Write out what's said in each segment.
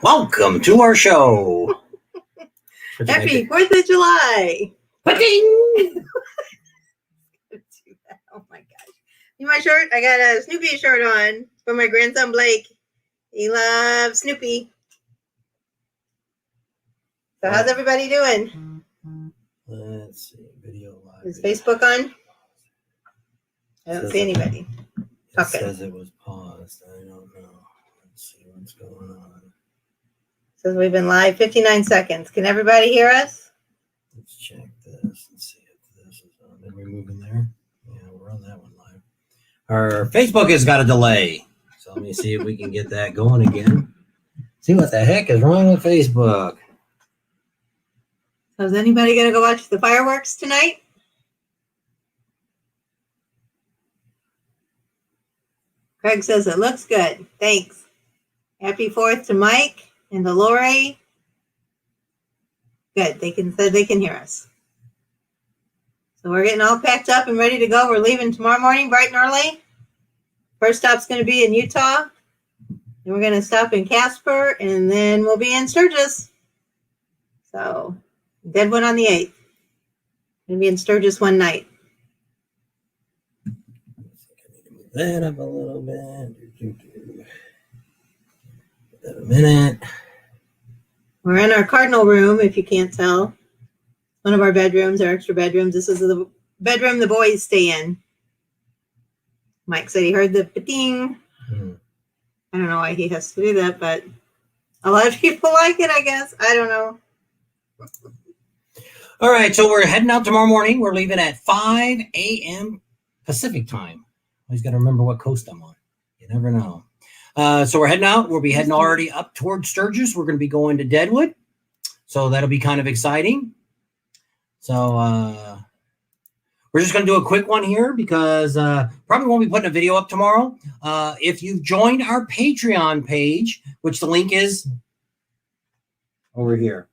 Welcome to our show. Happy 4th of July. Ba-ding! Oh my gosh. See my shirt? I got a Snoopy shirt on for my grandson Blake. He loves Snoopy. So how's everybody doing? Let's see. Video live. Is Facebook on? I don't see anybody. It says it was paused. I don't know. Let's see what's going on. Says we've been live 59 seconds. Can everybody hear us? Let's check this and see if this is on. Are we moving there? Yeah, we're on that one live. Our Facebook has got a delay. So let me see if we can get that going again. See what the heck is wrong with Facebook. So is anybody going to go watch the fireworks tonight? Craig says it looks good. Thanks. Happy 4th to Mike and to Lori. Good. They can hear us. So we're getting all packed up and ready to go. We're leaving tomorrow morning bright and early. First stop's going to be in Utah. Then we're going to stop in Casper, and then we'll be in Sturgis. So, dead one on the 8th. Going to be in Sturgis one night. That up a little bit. Give that a minute. We're in our cardinal room, if you can't tell. One of our bedrooms, our extra bedrooms. This is the bedroom the boys stay in. Mike said he heard the ba-ding. I don't know why he has to do that, but a lot of people like it, I guess. I don't know. All right, so we're heading out tomorrow morning. We're leaving at 5 a.m. Pacific time. Always got to remember what coast I'm on. You never know. So we're heading out. We'll be heading already up towards Sturgis. We're going to be going to Deadwood. So that'll be kind of exciting. So we're just going to do a quick one here because probably won't be putting a video up tomorrow. If you've joined our Patreon page, which the link is over here.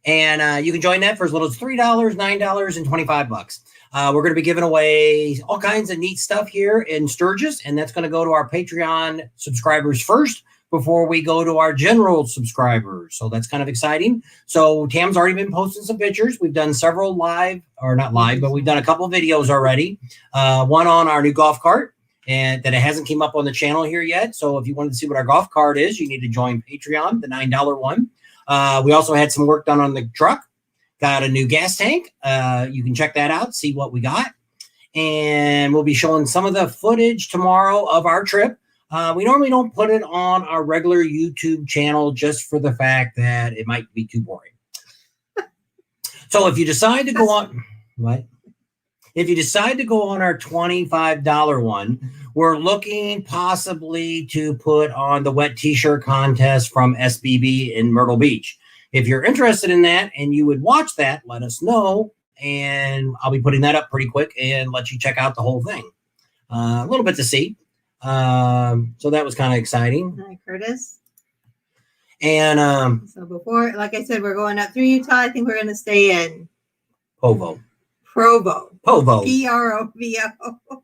And you can join that for as little as $3, $9, and $25. We're going to be giving away all kinds of neat stuff here in Sturgis, and that's going to go to our Patreon subscribers first before we go to our general subscribers. So that's kind of exciting. So Tam's already been posting some pictures. We've done several live, or not live, but we've done a couple of videos already. One on our new golf cart, and that it hasn't came up on the channel here yet. So if you wanted to see what our golf cart is, you need to join Patreon, the $9 one. We also had some work done on the truck. Got a new gas tank. You can check that out, see what we got. And we'll be showing some of the footage tomorrow of our trip. We normally don't put it on our regular YouTube channel just for the fact that it might be too boring. So if you decide to go on, what? If you decide to go on our $25 one, we're looking possibly to put on the wet t-shirt contest from SBB in Myrtle Beach. If you're interested in that and you would watch that, let us know. And I'll be putting that up pretty quick and let you check out the whole thing. A little bit to see. So that was kind of exciting. Hi, Curtis. And so before, like I said, we're going up through Utah. I think we're going to stay in Provo. Provo. P-R-O-V-O.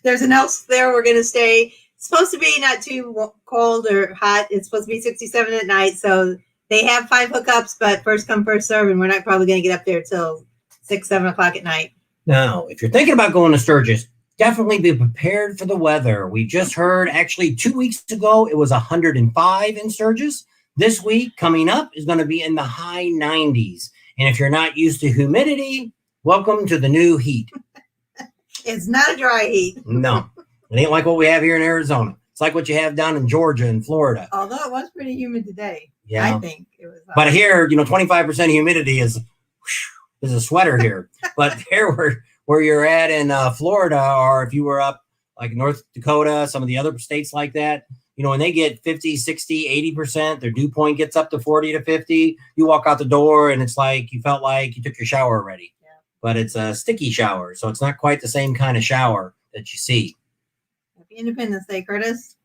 There's an else there. We're going to stay. It's supposed to be not too cold or hot. It's supposed to be 67 at night. So they have 5 hookups, but first come, first serve. And we're not probably going to get up there till 6, 7 o'clock at night. Now, if you're thinking about going to Sturgis, definitely be prepared for the weather. We just heard actually 2 weeks ago, it was 105 in Sturgis. This week coming up is going to be in the high 90s. And if you're not used to humidity, welcome to the new heat. It's not a dry heat. No, it ain't like what we have here in Arizona. It's like what you have down in Georgia and Florida. Although it was pretty humid today. Yeah. I think it was. But here, 25% humidity is a sweater here. But there where you're at in Florida, or if you were up like North Dakota, some of the other states like that, when they get 50, 60, 80%, their dew point gets up to 40 to 50. You walk out the door and it's like you felt like you took your shower already. Yeah. But it's a sticky shower, so it's not quite the same kind of shower that you see. Happy Independence Day, Curtis.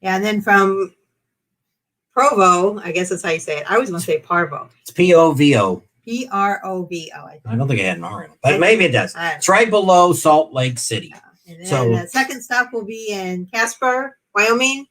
Yeah, and then from Provo, I guess that's how you say it. I always want to say Parvo. It's P-O-V-O. P-R-O-V-O. I don't think it had an R in it, but maybe it does. It's right below Salt Lake City. And then the second stop will be in Casper, Wyoming.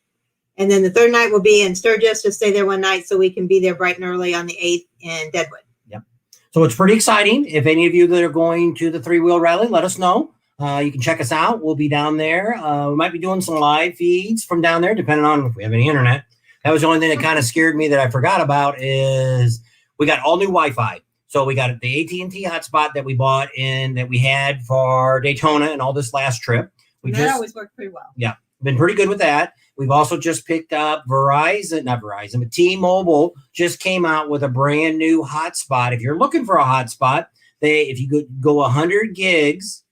And then the third night will be in Sturgis. Just stay there one night so we can be there bright and early on the 8th in Deadwood. Yep. So it's pretty exciting. If any of you that are going to the 3-wheel rally, let us know. You can check us out. We'll be down there. We might be doing some live feeds from down there, depending on if we have any internet. That was the only thing that kind of scared me that I forgot about is we got all new Wi-Fi. So we got the AT&T hotspot that we bought and that we had for Daytona and all this last trip. That always worked pretty well. Yeah, been pretty good with that. We've also just picked up not Verizon, but T-Mobile just came out with a brand new hotspot. If you're looking for a hotspot, if you go 100 gigs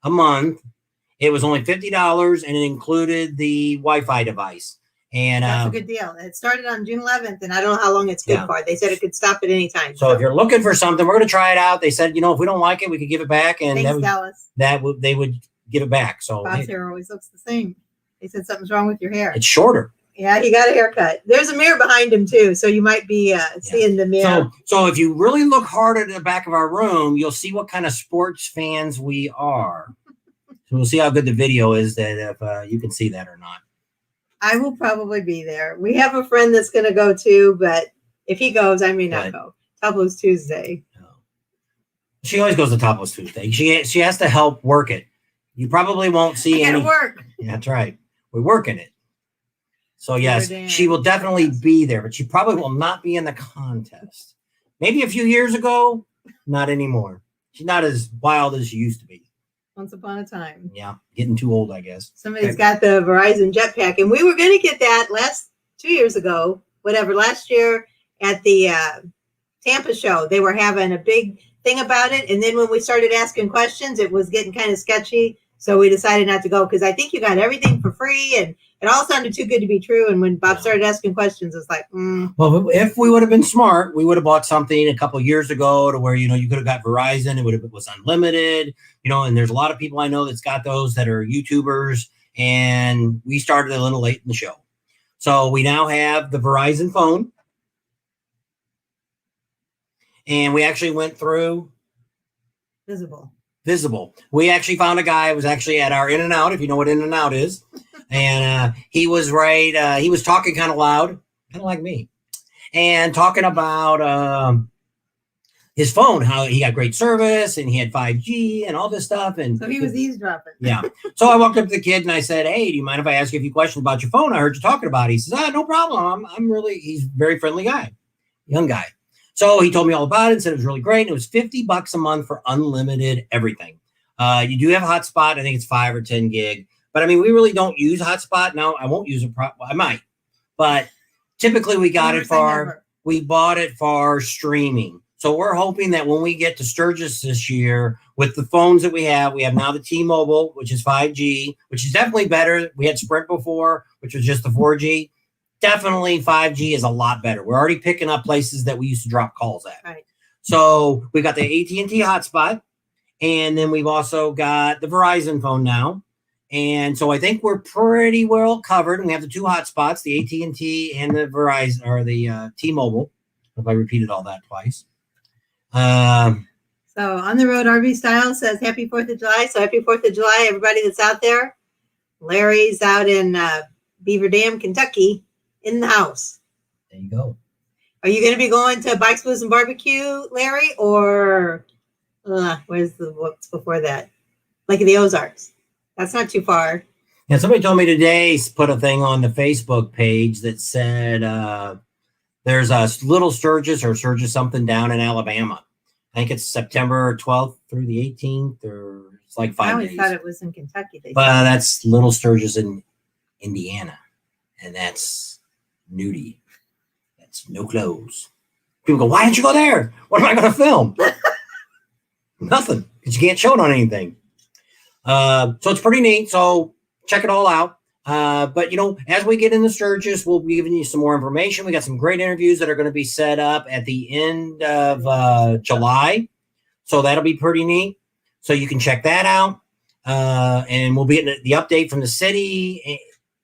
a month, it was only $50 and it included the Wi-Fi device. And that's a good deal. It started on June 11th, and I don't know how long it's good for. They said it could stop at any time. So if you're looking for something, we're going to try it out. They said, if we don't like it, we could give it back, and Thanks, Dallas. they would give it back. So Bob's hair always looks the same. They said something's wrong with your hair. It's shorter. Yeah, he got a haircut. There's a mirror behind him too, so you might be seeing the mirror. So if you really look hard at the back of our room, you'll see what kind of sports fans we are. So we'll see how good the video is, that if you can see that or not. I will probably be there. We have a friend that's going to go too, but if he goes, I may not go. Topless Tuesday. No. She always goes to Topless Tuesday. She has to help work it. You probably won't see any work. Yeah, that's right. We're working it. So yes, she will definitely be there, but she probably will not be in the contest. Maybe a few years ago, not anymore. She's not as wild as she used to be. Once upon a time. Yeah, getting too old, I guess. Somebody's got the Verizon jetpack, and we were going to get that last 2 years ago, last year at the Tampa show. They were having a big thing about it, and then when we started asking questions, it was getting kind of sketchy, so we decided not to go because I think you got everything for free, and it all sounded too good to be true. And when Bob started asking questions, it's like, Well, if we would have been smart, we would have bought something a couple of years ago to where, you could have got Verizon. It was unlimited, and there's a lot of people I know that's got those that are YouTubers, and we started a little late in the show. So we now have the Verizon phone. And we actually went through Visible. We actually found a guy who was actually at our In-N-Out, if you know what In-N-Out is. And he was he was talking kind of loud, kind of like me, and talking about his phone, how he got great service and he had 5G and all this stuff. And so he was eavesdropping. Yeah. So I walked up to the kid and I said, "Hey, do you mind if I ask you a few questions about your phone? I heard you talking about it." He says, "No problem. He's a very friendly guy, young guy." So he told me all about it and said it was really great. And it was $50 a month for unlimited everything. You do have a hotspot. I think it's 5 or 10 gig. But I mean, we really don't use hotspot. Now, I won't use it. I might. But typically we bought it for streaming. So we're hoping that when we get to Sturgis this year, with the phones that we have now the T-Mobile, which is 5G, which is definitely better. We had Sprint before, which was just the 4G. Definitely 5G is a lot better. We're already picking up places that we used to drop calls at. Right. So we got the AT&T hotspot, and then we've also got the Verizon phone now. And so I think we're pretty well covered. And we have the two hotspots, the AT&T and the Verizon, or the T-Mobile. If I repeated all that twice. So on the road, RV Style says happy 4th of July. So happy 4th of July, everybody that's out there. Larry's out in Beaver Dam, Kentucky. In the house. There you go. Are you going to be going to Bikes, Blues, and Barbecue, Larry? Or what's before that? Like the Ozarks. That's not too far. Yeah, somebody told me today, put a thing on the Facebook page that said there's a little Sturgis or Sturgis something down in Alabama. I think it's September 12th through the 18th, or it's like 5 days. I always thought it was in Kentucky. But that's Little Sturgis in Indiana. And that's nudie. That's no clothes. People go, "Why didn't you go there? What am I going to film?" Nothing, because you can't show it on anything. So it's pretty neat. So check it all out. But, as we get into Sturgis, we'll be giving you some more information. We got some great interviews that are going to be set up at the end of July. So that'll be pretty neat. So you can check that out. And we'll be getting the update from the city.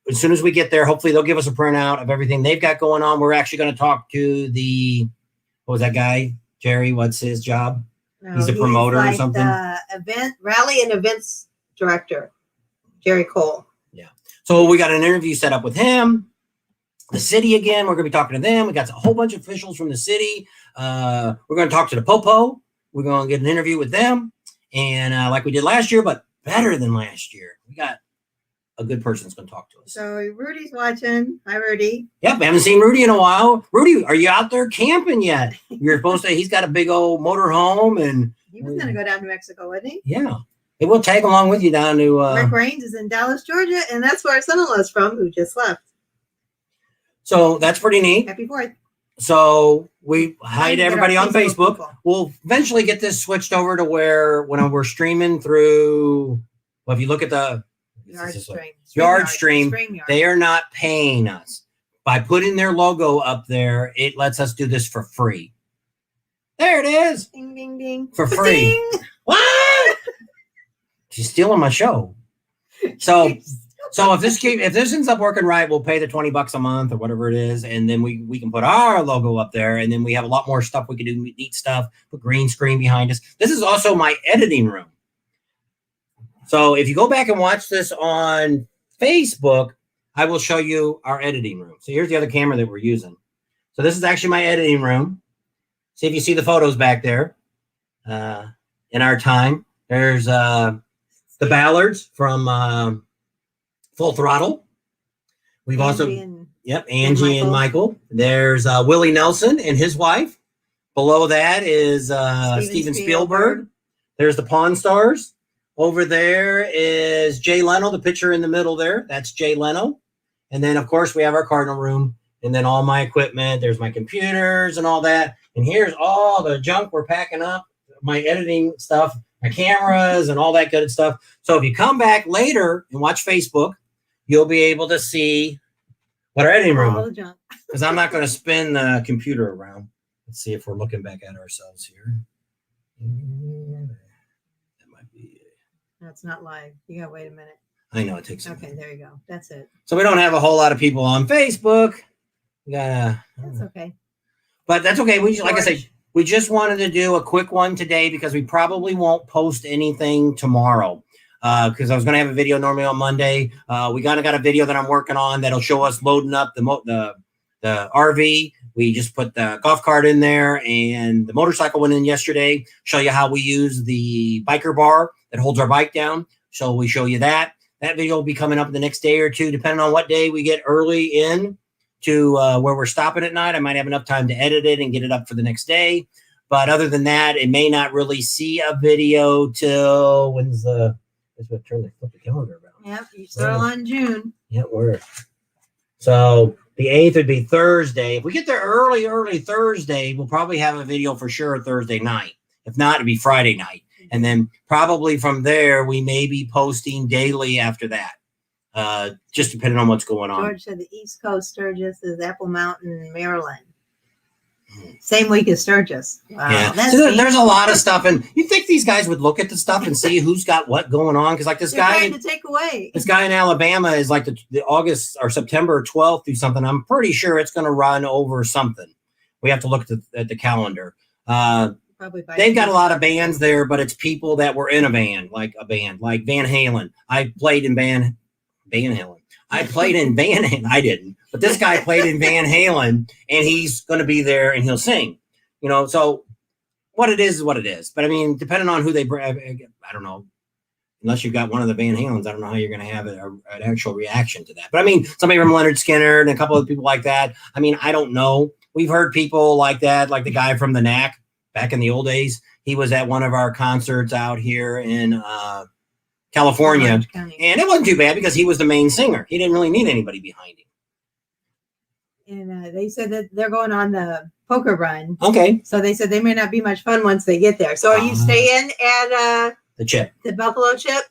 As soon as we get there, hopefully they'll give us a printout of everything they've got going on. We're actually going to talk to what was that guy? Jerry, what's his job? No, he's a promoter or something? Event rally and events director, Jerry Cole. Yeah. So we got an interview set up with him. the city again. We're going to be talking to them. We got a whole bunch of officials from the city. We're going to talk to the Popo. We're going to get an interview with them. And like we did last year, but better than last year. We got a good person that's going to talk to us. So Rudy's watching. Hi, Rudy. Yep, I haven't seen Rudy in a while. Rudy, are you out there camping yet? You're supposed to. He's got a big old motor home, and he was going to go down to Mexico, wasn't he? Yeah, he will tag along with you down to. Rick Raines is in Dallas, Georgia, and that's where our son-in-law's from, who just left. So that's pretty neat. Happy 4th. So we hi to everybody on Facebook. We'll eventually get this switched over to where when we're streaming through. Well, if you look at the Yard Stream, they are not paying us. By putting their logo up there, it lets us do this for free. There it is. Ding, ding, ding. For free. Ding. What? She's stealing my show. So if this ends up working right, we'll pay the $20 a month or whatever it is, and then we can put our logo up there, and then we have a lot more stuff we can do, neat stuff, put green screen behind us. This is also my editing room. So if you go back and watch this on Facebook, I will show you our editing room. So here's the other camera that we're using. So this is actually my editing room. See if you see the photos back there. In our time, there's the Ballards from Full Throttle. We've Angie and Michael. There's Willie Nelson and his wife. Below that is Steven Spielberg. There's the Pawn Stars. Over there is Jay Leno, the picture in the middle there. That's Jay Leno. And then, of course, we have our Cardinal room. And then all my equipment. There's my computers and all that. And here's all the junk we're packing up. My editing stuff, my cameras and all that good stuff. So if you come back later and watch Facebook, you'll be able to see what our editing room is. Because I'm not going to spin the computer around. Let's see if we're looking back at ourselves here. That's not live. You gotta wait a minute. I know it takes. Okay, there you go. That's it. So we don't have a whole lot of people on Facebook. We gotta. That's okay. But that's okay. Like I say, we just wanted to do a quick one today because we probably won't post anything tomorrow. Because I was going to have a video normally on Monday. We got a video that I'm working on that'll show us loading up the RV. We just put the golf cart in there, and the motorcycle went in yesterday. Show you how we use the biker bar that holds our bike down. So we show you that. That video will be coming up in the next day or two, depending on what day we get early in to where we're stopping at night. I might have enough time to edit it and get it up for the next day. But other than that, it may not really see a video till when's the. That's what flip the calendar around. Yep, you're still on June. Yeah, so the 8th would be Thursday. If we get there early Thursday, we'll probably have a video for sure Thursday night. If not, it'd be Friday night. And then probably from there, we may be posting daily after that, just depending on what's going on. George said the East Coast Sturgis is Apple Mountain, Maryland. Same week as Sturgis. Wow, yeah. So there's a lot of stuff, and you think these guys would look at the stuff and see who's got what going on? Because like this guy, to take away. This guy in Alabama is like the August or September 12th through something. I'm pretty sure it's going to run over something. We have to look at the calendar. They've got a lot of bands there, but it's people that were in a band like Van Halen. I played in Van Halen. I played in Van Halen. I didn't, but this guy played in Van Halen, and he's going to be there and he'll sing. So what it is what it is. But I mean, depending on who they bring, I don't know. Unless you've got one of the Van Halens, I don't know how you're going to have an actual reaction to that. But I mean, somebody from Leonard Skinner and a couple of people like that. I mean, I don't know. We've heard people like that, like the guy from the Knack back in the old days. He was at one of our concerts out here in California, and it wasn't too bad because he was the main singer. He didn't really need anybody behind him. And they said that they're going on the poker run. Okay. So they said they may not be much fun once they get there. So are you staying at the Chip, the Buffalo Chip?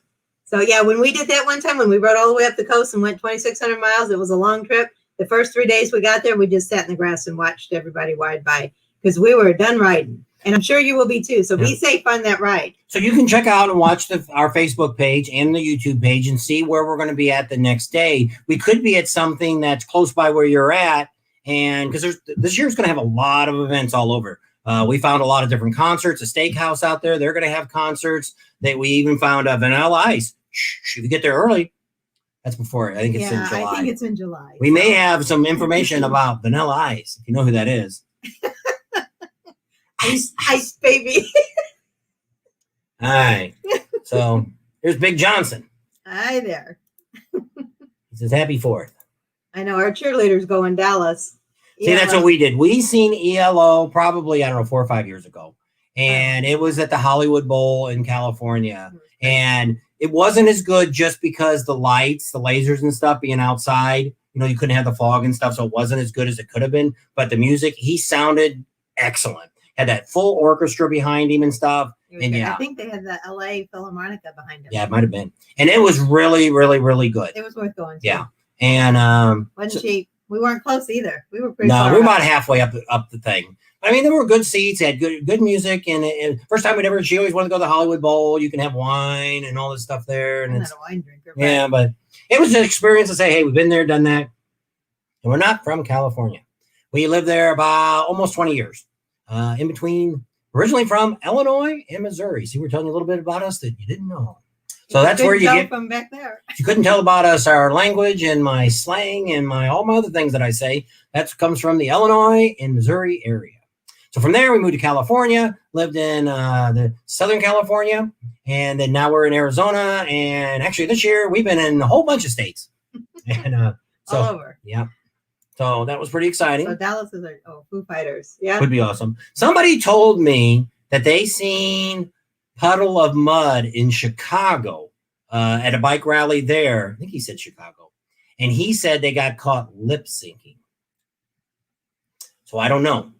So yeah, when we did that one time, when we rode all the way up the coast and went 2,600 miles, it was a long trip. The first 3 days we got there, we just sat in the grass and watched everybody ride by because we were done riding. And I'm sure you will be too. So be safe on that ride. So you can check out and watch our Facebook page and the YouTube page and see where we're going to be at the next day. We could be at something that's close by where you're at. And because this year's going to have a lot of events all over. We found a lot of different concerts, a steakhouse out there. They're going to have concerts that we even found Vanilla Ice. If you get there early, That's before. I think it's in July. I think it's in July. We may have some information about Vanilla Ice, if you know who that is. Ice baby. All right. So here's Big Johnson. Hi there. He says, Happy 4th. I know our cheerleaders go in Dallas. See, that's what we did. We seen ELO probably, I don't know, 4 or 5 years ago. And it was at the Hollywood Bowl in California. And it wasn't as good just because the lights, the lasers and stuff being outside, you couldn't have the fog and stuff. So it wasn't as good as it could have been. But the music, he sounded excellent. Had that full orchestra behind him and stuff. And I think they had the LA Philharmonica behind him. Yeah, it might have been. And it was really, really, really good. It was worth going to. Yeah. And wasn't cheap. We weren't close either. We were pretty No, far we were up. about halfway up the thing. I mean, there were good seats, had good music, and first time she always wanted to go to the Hollywood Bowl. You can have wine and all this stuff there. And I'm it's not a wine drinker. yeah, but it was an experience to say, hey, we've been there, done that. And we're not from California. We lived there about almost 20 years. In between, originally from Illinois and Missouri. See, we're telling you a little bit about us that you didn't know. So that's where you get from back there. If you couldn't tell about us, our language and my slang and all my other things that I say, that comes from the Illinois and Missouri area. So from there, we moved to California, lived in the Southern California, and then now we're in Arizona. And actually this year, we've been in a whole bunch of states. And all over. Yeah. So that was pretty exciting. So Dallas is Foo Fighters. Yeah. Would be awesome. Somebody told me that they seen Puddle of Mud in Chicago at a bike rally there. I think he said Chicago. And he said they got caught lip syncing. So I don't know.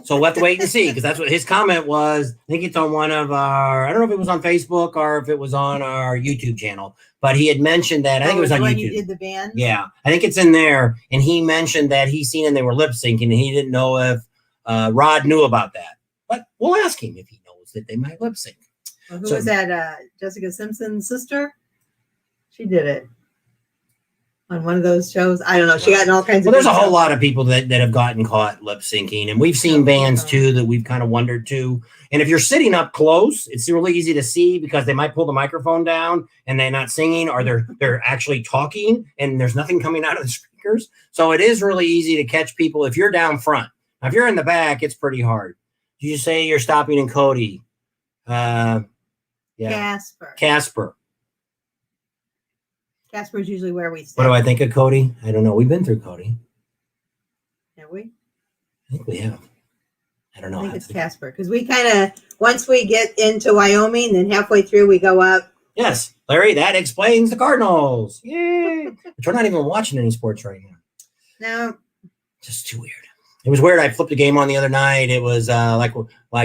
So we'll have to wait and see, because that's what his comment was. I think it's on one of our, I don't know if it was on Facebook or if it was on our YouTube channel, but he had mentioned that. I think it was on when YouTube. You did the band? Yeah, I think it's in there. And he mentioned that he seen and they were lip syncing, and he didn't know if Rod knew about that. But we'll ask him if he knows that they might lip sync. Well, who was that? Jessica Simpson's sister? She did it on one of those shows. I don't know. She got in all kinds of. Well, there's a whole lot of people that have gotten caught lip syncing, and we've seen bands too that we've kind of wondered too. And if you're sitting up close, it's really easy to see because they might pull the microphone down and they're not singing, or they're actually talking and there's nothing coming out of the speakers. So it is really easy to catch people if you're down front. Now, if you're in the back, it's pretty hard. You say you're stopping in Cody. Yeah. Casper. Casper's usually where we stay. What do I think of Cody? I don't know. We've been through Cody. Have we? I think we have. I don't know. I think it's Casper, because we kind of, once we get into Wyoming, then halfway through we go up. Yes, Larry, that explains the Cardinals. Yay. But we're not even watching any sports right now. No. Just too weird. It was weird. I flipped a game on the other night. It was like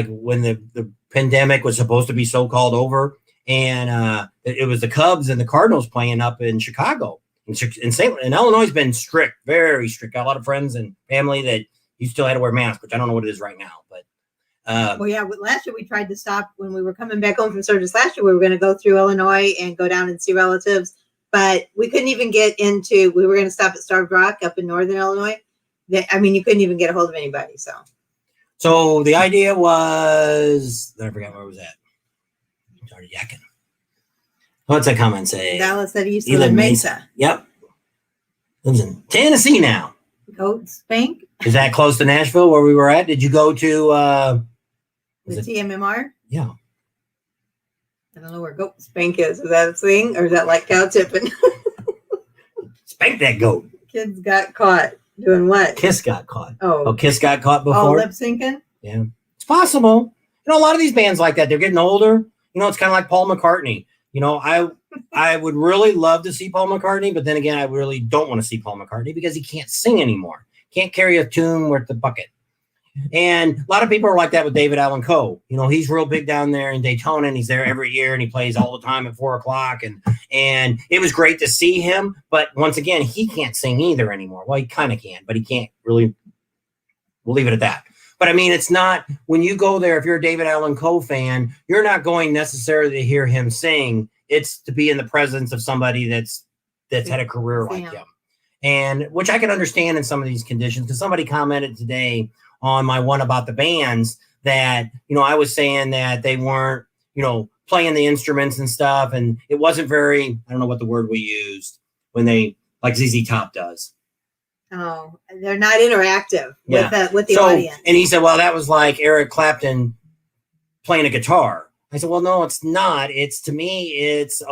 when the pandemic was supposed to be so-called over. And it was the Cubs and the Cardinals playing up in Chicago. And Illinois has been strict, very strict. Got a lot of friends and family that you still had to wear masks, which I don't know what it is right now. But well, yeah, last year we tried to stop when we were coming back home from Sturgis. Last year we were going to go through Illinois and go down and see relatives, but we couldn't even get into. We were going to stop at Starved Rock up in northern Illinois. You couldn't even get a hold of anybody. So the idea was, I forgot where it was at. Started yakking. What's that comment say? Dallas said he used to live in Mesa. Yep. Lives in Tennessee now. Goat Spank. Is that close to Nashville where we were at? Did you go to the TMMR? Yeah. I don't know where Goat Spank is. Is that a thing? Or is that like cow tipping? Spank that goat. Kids got caught doing what? Kiss got caught. Oh, Kiss got caught before. Oh, lip syncing? Yeah. It's possible. A lot of these bands like that, they're getting older. It's kind of like Paul McCartney. I would really love to see Paul McCartney, but then again, I really don't want to see Paul McCartney because he can't sing anymore. Can't carry a tune worth the bucket. And a lot of people are like that with David Allan Coe. He's real big down there in Daytona, and he's there every year, and he plays all the time at 4:00. And it was great to see him, but once again, he can't sing either anymore. Well, he kind of can, but he can't really. We'll leave it at that. But it's not, when you go there, if you're a David Allan Coe fan, you're not going necessarily to hear him sing. It's to be in the presence of somebody that's had a career like him. And which I can understand in some of these conditions, because somebody commented today on my one about the bands that, I was saying that they weren't, playing the instruments and stuff. And it wasn't very, I don't know what the word we used, when they, like ZZ Top does. Oh, they're not interactive with the So, audience. and he said, well, that was like Eric Clapton playing a guitar. I said, well, no, it's not. It's, to me, it's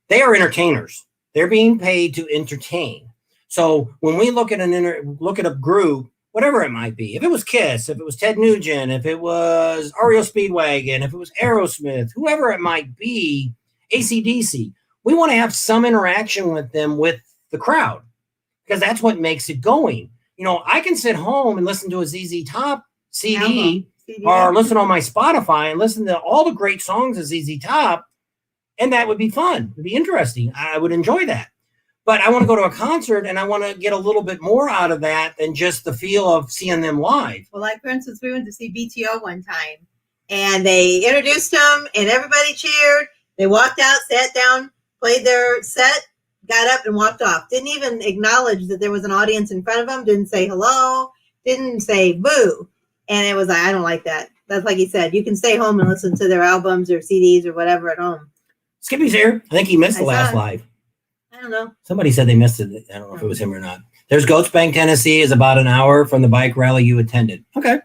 they are entertainers. They're being paid to entertain. So when we look at a group, whatever it might be, if it was Kiss, if it was Ted Nugent, if it was REO Speedwagon, if it was Aerosmith, whoever it might be, AC/DC, we want to have some interaction with them, with the crowd, because that's what makes it going. You know, I can sit home and listen to a ZZ Top CD or listen on my Spotify and listen to all the great songs of ZZ Top, and that would be fun. It'd be interesting. I would enjoy that. But I want to go to a concert and I want to get a little bit more out of that than just the feel of seeing them live. Well, like, for instance, we went to see BTO one time, and they introduced them, and everybody cheered. They walked out, sat down, played their set, got up, and walked off. Didn't even acknowledge that there was an audience in front of them. Didn't say hello. Didn't say boo. And it was like, I don't like that. That's like he said. You can stay home and listen to their albums or CDs or whatever at home. Skippy's here. I think he missed the last live. I don't know. Somebody said they missed it. I don't know if it was him or not. There's Goats Bank, Tennessee, is about an hour from the bike rally you attended. Okay.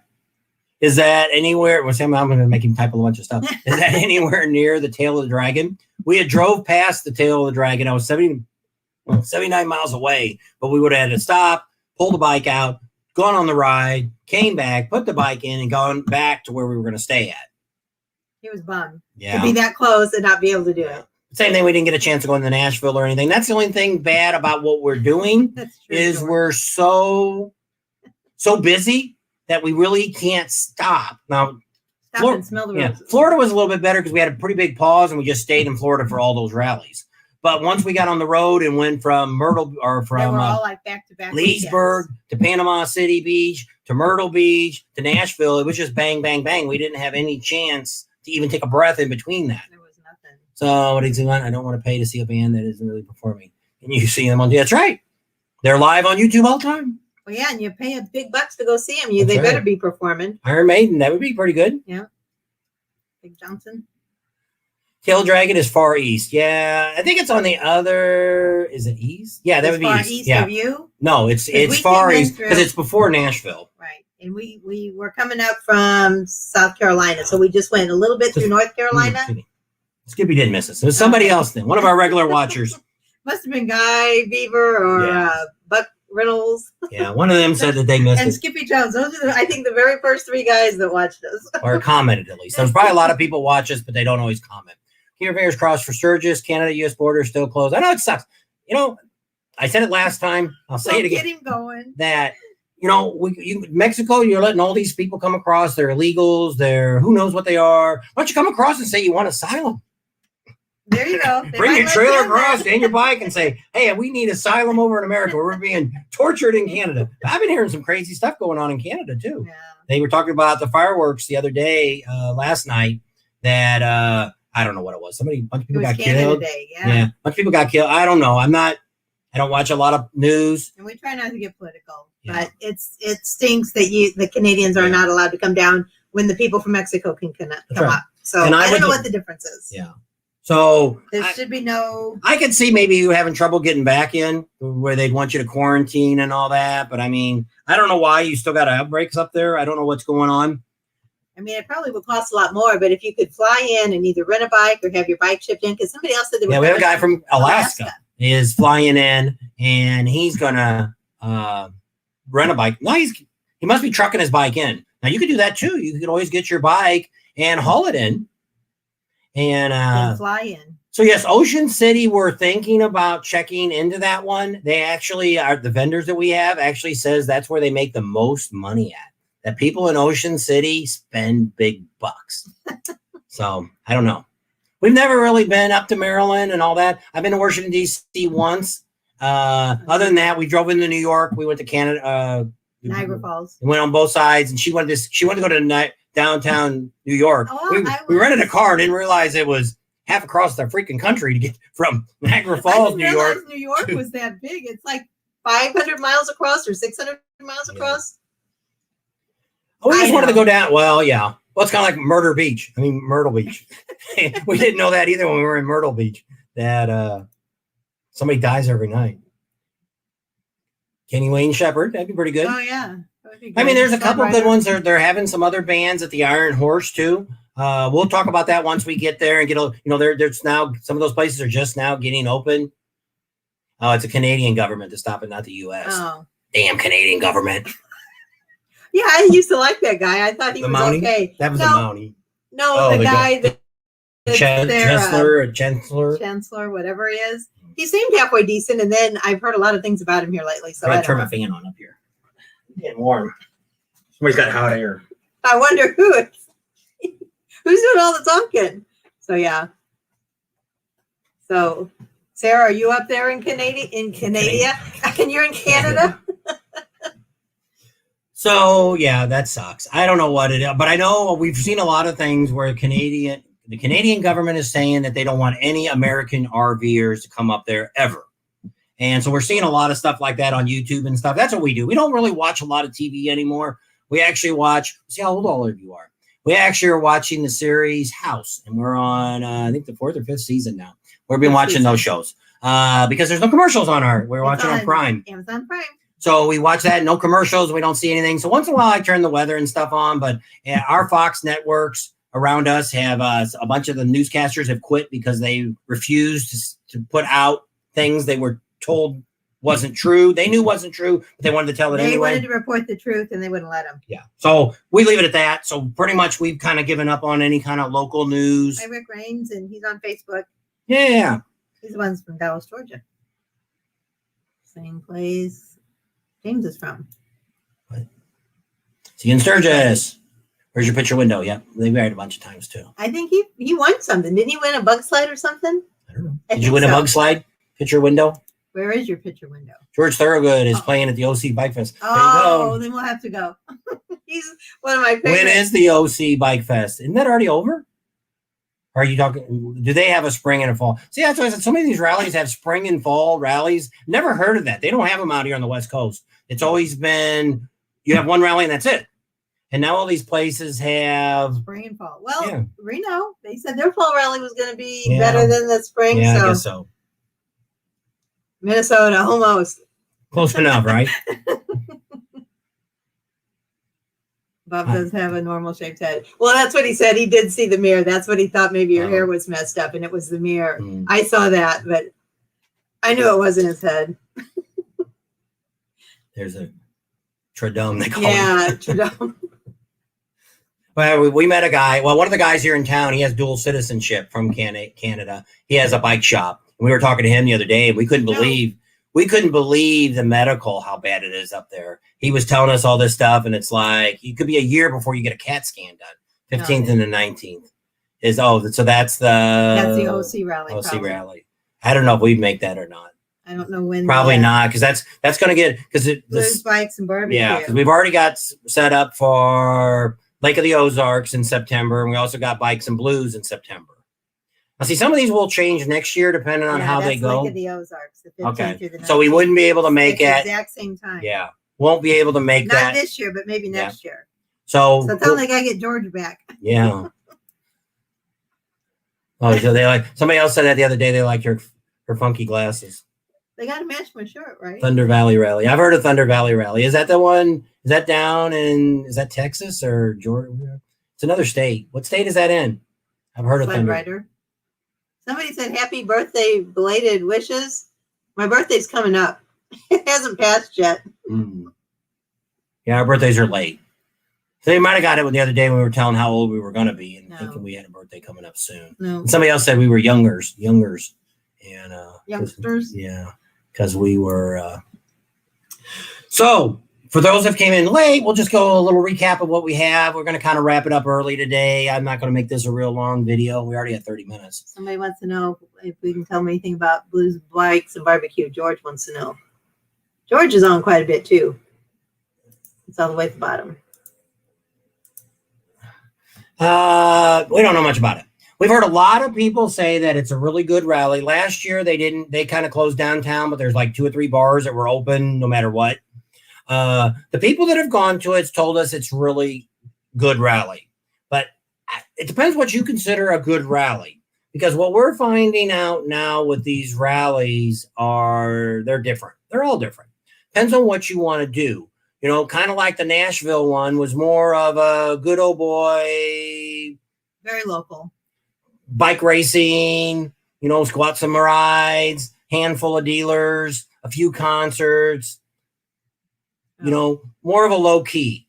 Is that anywhere? Well, Sam, I'm going to make him type a bunch of stuff. Is that anywhere near the Tail of the Dragon? We had drove past the Tail of the Dragon. I was 79 miles away, but we would have had to stop, pull the bike out, gone on the ride, came back, put the bike in, and gone back to where we were going to stay at. He was bummed. Yeah. To be that close and not be able to do it. Same thing. We didn't get a chance to go into Nashville or anything. That's the only thing bad about what we're doing. That's true, is we're so busy that we really can't stop. Now, Stop and smell the roses. Florida was a little bit better because we had a pretty big pause and we just stayed in Florida for all those rallies. But once we got on the road and went from Myrtle or from all like back-to-back Leesburg to Panama City Beach to Myrtle Beach to Nashville, it was just bang, bang, bang. We didn't have any chance to even take a breath in between that. There was nothing. So what he's doing, I don't want to pay to see a band that isn't really performing. And you see them on, that's right. They're live on YouTube all the time. Well, yeah, and you pay a big bucks to go see them. They better be performing. Iron Maiden, that would be pretty good. Yeah. Big Johnson. Tail Dragon is far east. Yeah, I think it's on the other. Is it east? Yeah, that would be far east. East yeah. of you? No, it's far east because it's before Nashville. Right, and we were coming up from South Carolina, so we just went a little bit through North Carolina. Skippy didn't miss us. It was somebody else then. One of our regular watchers. Must have been Guy Beaver or Buck Reynolds. Yeah, one of them said that they missed and it. Skippy Jones. Those are, I think, the very first three guys that watched us. Or commented, at least. There's probably a lot of people watch us, but they don't always comment. Keep your fingers crossed for Sturgis. Canada-U.S. border still closed. I know it sucks. You know, I said it last time. I'll say it again. Get him going. That, you know, Mexico, you're letting all these people come across. They're illegals. They're who knows what they are. Why don't you come across and say you want asylum? There you go. Bring your trailer across and your bike and say, hey, we need asylum over in America. We're being tortured in Canada. I've been hearing some crazy stuff going on in Canada, too. Yeah. They were talking about the fireworks the other day, last night, that I don't know what it was. A bunch of people got killed. Day, yeah. A bunch of people got killed. I don't know. I don't watch a lot of news. And we try not to get political, but it stinks that the Canadians are not allowed to come down when the people from Mexico can come up. So I don't know what the difference is. Yeah. So there should be no. I could see maybe you having trouble getting back in where they'd want you to quarantine and all that. But I mean, I don't know why you still got outbreaks up there. I don't know what's going on. I mean, it probably would cost a lot more, but if you could fly in and either rent a bike or have your bike shipped in, because somebody else said they were. Yeah, we have a guy from Alaska is flying in, and he's gonna rent a bike. No, he must be trucking his bike in. Now you could do that too. You could always get your bike and haul it in, and fly in. So yes, Ocean City, we're thinking about checking into that one. They actually are the vendors that we have actually says that's where they make the most money at. That people in Ocean City spend big bucks. So I don't know. We've never really been up to Maryland and all that. I've been to Washington, D.C. once. Other than that, we drove into New York. We went to Canada. Niagara Falls. We went on both sides, and she wanted to go to downtown New York. Oh, we rented a car and didn't realize it was half across the freaking country to get from Niagara Falls, New York. New York was that big. It's like 500 miles across or 600 miles across. Oh, we just wanted to go down. Well, yeah. Well, it's kind of like Myrtle Beach. We didn't know that either when we were in Myrtle Beach. Somebody dies every night. Kenny Wayne Shepherd, that'd be pretty good. Oh yeah. I mean, there's a couple good ones. They're having some other bands at the Iron Horse too. We'll talk about that once we get there and get a. There's now some of those places are just now getting open. Oh, it's a Canadian government to stop it, not the U.S. Oh, damn Canadian government. Yeah, I used to like that guy. I thought he was Mountie? okay. That was the Mountie. No, the guy that Chancellor, whatever he is. He seemed halfway decent, and then I've heard a lot of things about him here lately. So I turn my fan on up here. It's getting warm. Somebody's got hot air. I wonder who's doing all the talking. So yeah. So Sarah, are you up there in Canada? And you're in Canada? So yeah, that sucks. I don't know what it is, but I know we've seen a lot of things where the Canadian government is saying that they don't want any American RVers to come up there ever. And so we're seeing a lot of stuff like that on YouTube and stuff. That's what we do. We don't really watch a lot of TV anymore. We actually watch, see how old all of you are. We actually are watching the series House, and we're on, I think the 4th or 5th season now. We've been watching those shows because there's no commercials on we're watching on Prime. Amazon Prime. So we watch that, no commercials. We don't see anything. So once in a while I turn the weather and stuff on, but our Fox networks around us have a bunch of the newscasters have quit because they refused to put out things they were told wasn't true. They knew wasn't true, but they wanted to tell it anyway. They wanted to report the truth and they wouldn't let them. Yeah. So we leave it at that. So pretty much we've kind of given up on any kind of local news. Hi, Rick Raines, and he's on Facebook. Yeah. He's the one's from Dallas, Georgia. Same place James is from. What? See you in Sturgis. Where's your picture window? Yeah. They've married a bunch of times too. I think he won something. Didn't he win a bug slide or something? I don't know. Did you win a bug slide? Picture window? Where is your picture window? George Thorogood is playing at the OC Bike Fest. Oh, then we'll have to go. He's one of my favorites. When is the OC Bike Fest? Isn't that already over? Or are you talking? Do they have a spring and a fall? See, that's why I said so many of these rallies have spring and fall rallies. Never heard of that. They don't have them out here on the West Coast. It's always been you have one rally and that's it. And now all these places have spring and fall. Well, yeah. Reno, they said their fall rally was going to be better than the spring. Yeah, I guess so. Minnesota, almost. Close enough, right? Bob does have a normal shaped head. Well, that's what he said. He did see the mirror. That's what he thought maybe your hair was messed up, and it was the mirror. I saw that, but I knew it wasn't his head. There's a Tradome, they call it. Tradome. Well, we met a guy. Well, one of the guys here in town, he has dual citizenship from Canada. He has a bike shop. We were talking to him the other day, and we couldn't believe the medical, how bad it is up there. He was telling us all this stuff, and it's like it could be a year before you get a CAT scan done. 15th and the 19th so that's the OC rally. OC rally. I don't know if we'd make that or not. I don't know when. Probably not, because that's going to get Blues, bikes, and barbecue. Yeah, because we've already got set up for Lake of the Ozarks in September, and we also got bikes and blues in September. Now, see, some of these will change next year depending on how they go. Lake of the Ozarks, the 15th through the 19th. So we wouldn't be able to make it exact same time. Yeah, won't be able to make that. Not this year, but maybe next year. So tell them I get George back. Yeah. Oh, so they like somebody else said that the other day. They like her funky glasses. They got to match my shirt, right? Thunder Valley Rally. I've heard of Thunder Valley Rally. Is that the one? Is that down in? Is that Texas or Georgia? It's another state. What state is that in? I've heard of Thunder. Rider. Somebody said happy birthday, belated wishes. My birthday's coming up. It hasn't passed yet. Yeah, our birthdays are late. So they might have got it the other day when we were telling how old we were going to be and thinking we had a birthday coming up soon. No. And somebody else said we were youngers, and youngsters. Yeah, because we were. So for those that came in late, we'll just go a little recap of what we have. We're going to kind of wrap it up early today. I'm not going to make this a real long video. We already had 30 minutes. Somebody wants to know if we can tell me anything about blues, bikes, and barbecue. George wants to know. George is on quite a bit too. It's all the way at the bottom. We don't know much about it. We've heard a lot of people say that it's a really good rally. Last year they kind of closed downtown, but there's like 2 or 3 bars that were open no matter what. The people that have gone to it's told us it's really good rally, but it depends what you consider a good rally. Because what we're finding out now with these rallies they're different. They're all different. Depends on what you want to do. You know, kind of like the Nashville one was more of a good old boy. Very local. Bike racing, you know, squats and rides, handful of dealers, a few concerts, you know, more of a low key.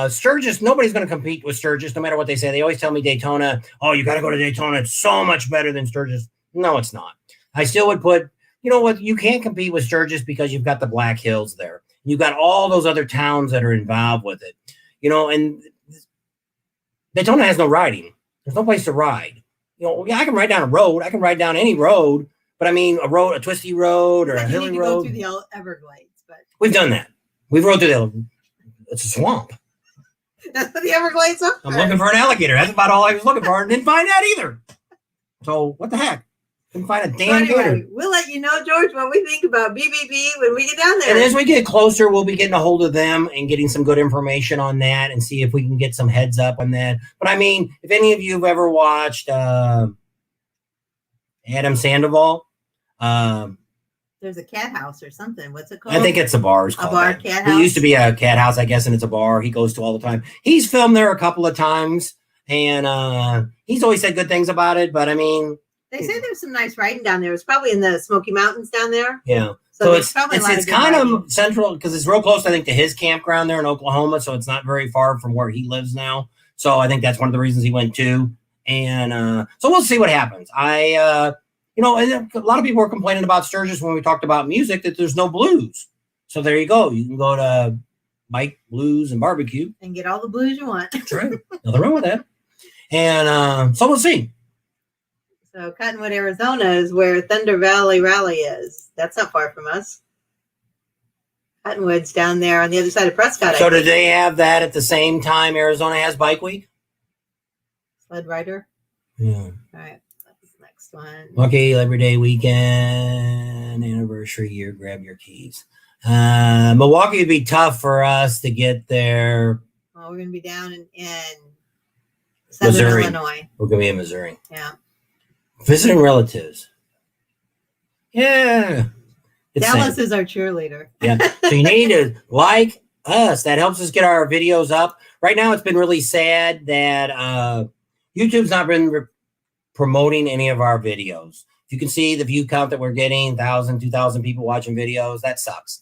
Sturgis, nobody's going to compete with Sturgis, no matter what they say. They always tell me Daytona, oh, you got to go to Daytona. It's so much better than Sturgis. No, it's not. I still would put, you know what, you can't compete with Sturgis because you've got the Black Hills there. You've got all those other towns that are involved with it, you know, and Daytona has no riding. There's no place to ride. You know, yeah, I can ride down a road. I can ride down any road, but I mean, a twisty road or a hilly road. Go through the Everglades, but we've done that. We've rode through it's a swamp. That's what the Everglades are. I'm looking for an alligator. That's about all I was looking for. And didn't find that either. So what the heck? Couldn't find a damn gator. We'll let you know, George, what we think about BBB when we get down there. And as we get closer, we'll be getting a hold of them and getting some good information on that and see if we can get some heads up on that. But I mean, if any of you have ever watched Adam Sandoval, there's a cat house or something. What's it called? I think it's a bar. A bar, cat house. It used to be a cat house, I guess, and it's a bar he goes to all the time. He's filmed there a couple of times, and he's always said good things about it. But I mean, they say there's some nice riding down there. It's probably in the Smoky Mountains down there. Yeah. So it's kind of central because it's real close, I think, to his campground there in Oklahoma. So it's not very far from where he lives now. So I think that's one of the reasons he went too. And so we'll see what happens. You know, and a lot of people were complaining about Sturgis when we talked about music that there's no blues. So there you go. You can go to Bike, Blues, and Barbecue. And get all the blues you want. That's right. Nothing wrong with that. And so we'll see. So Cottonwood, Arizona is where Thunder Valley Rally is. That's not far from us. Cottonwood's down there on the other side of Prescott. So do they have that at the same time Arizona has Bike Week? Sled Rider? Yeah. All right. That's the next one. Okay, Labor Day weekend, anniversary year, grab your keys. Milwaukee would be tough for us to get there. Well, we're going to be down in Southern Missouri. Illinois. We're going to be in Missouri. Yeah. Visiting relatives. Yeah. Dallas is our cheerleader. Yeah. So you need to like us. That helps us get our videos up. Right now, it's been really sad that YouTube's not been promoting any of our videos. You can see the view count that we're getting, 1,000, 2,000 people watching videos. That sucks.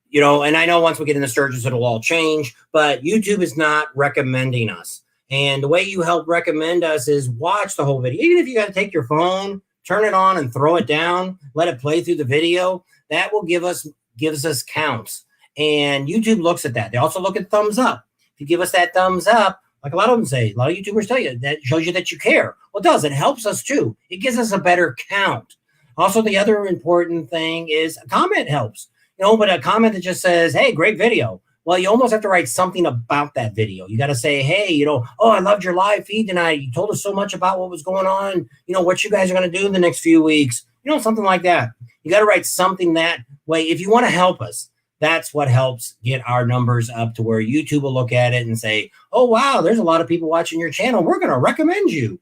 You know, and I know once we get into Sturgis, it'll all change, but YouTube is not recommending us. And the way you help recommend us is watch the whole video. Even if you got to take your phone, turn it on and throw it down, let it play through the video, that will gives us counts. And YouTube looks at that. They also look at thumbs up. If you give us that thumbs up, like a lot of them say, a lot of YouTubers tell you, that shows you that you care. Well, it does. It helps us too. It gives us a better count. Also, the other important thing is a comment helps. You know, but a comment that just says, hey, great video. Well, you almost have to write something about that video. You got to say, hey, you know, oh, I loved your live feed tonight. You told us so much about what was going on. You know, what you guys are going to do in the next few weeks. You know, something like that. You got to write something that way. If you want to help us, that's what helps get our numbers up to where YouTube will look at it and say, oh, wow, there's a lot of people watching your channel. We're going to recommend you.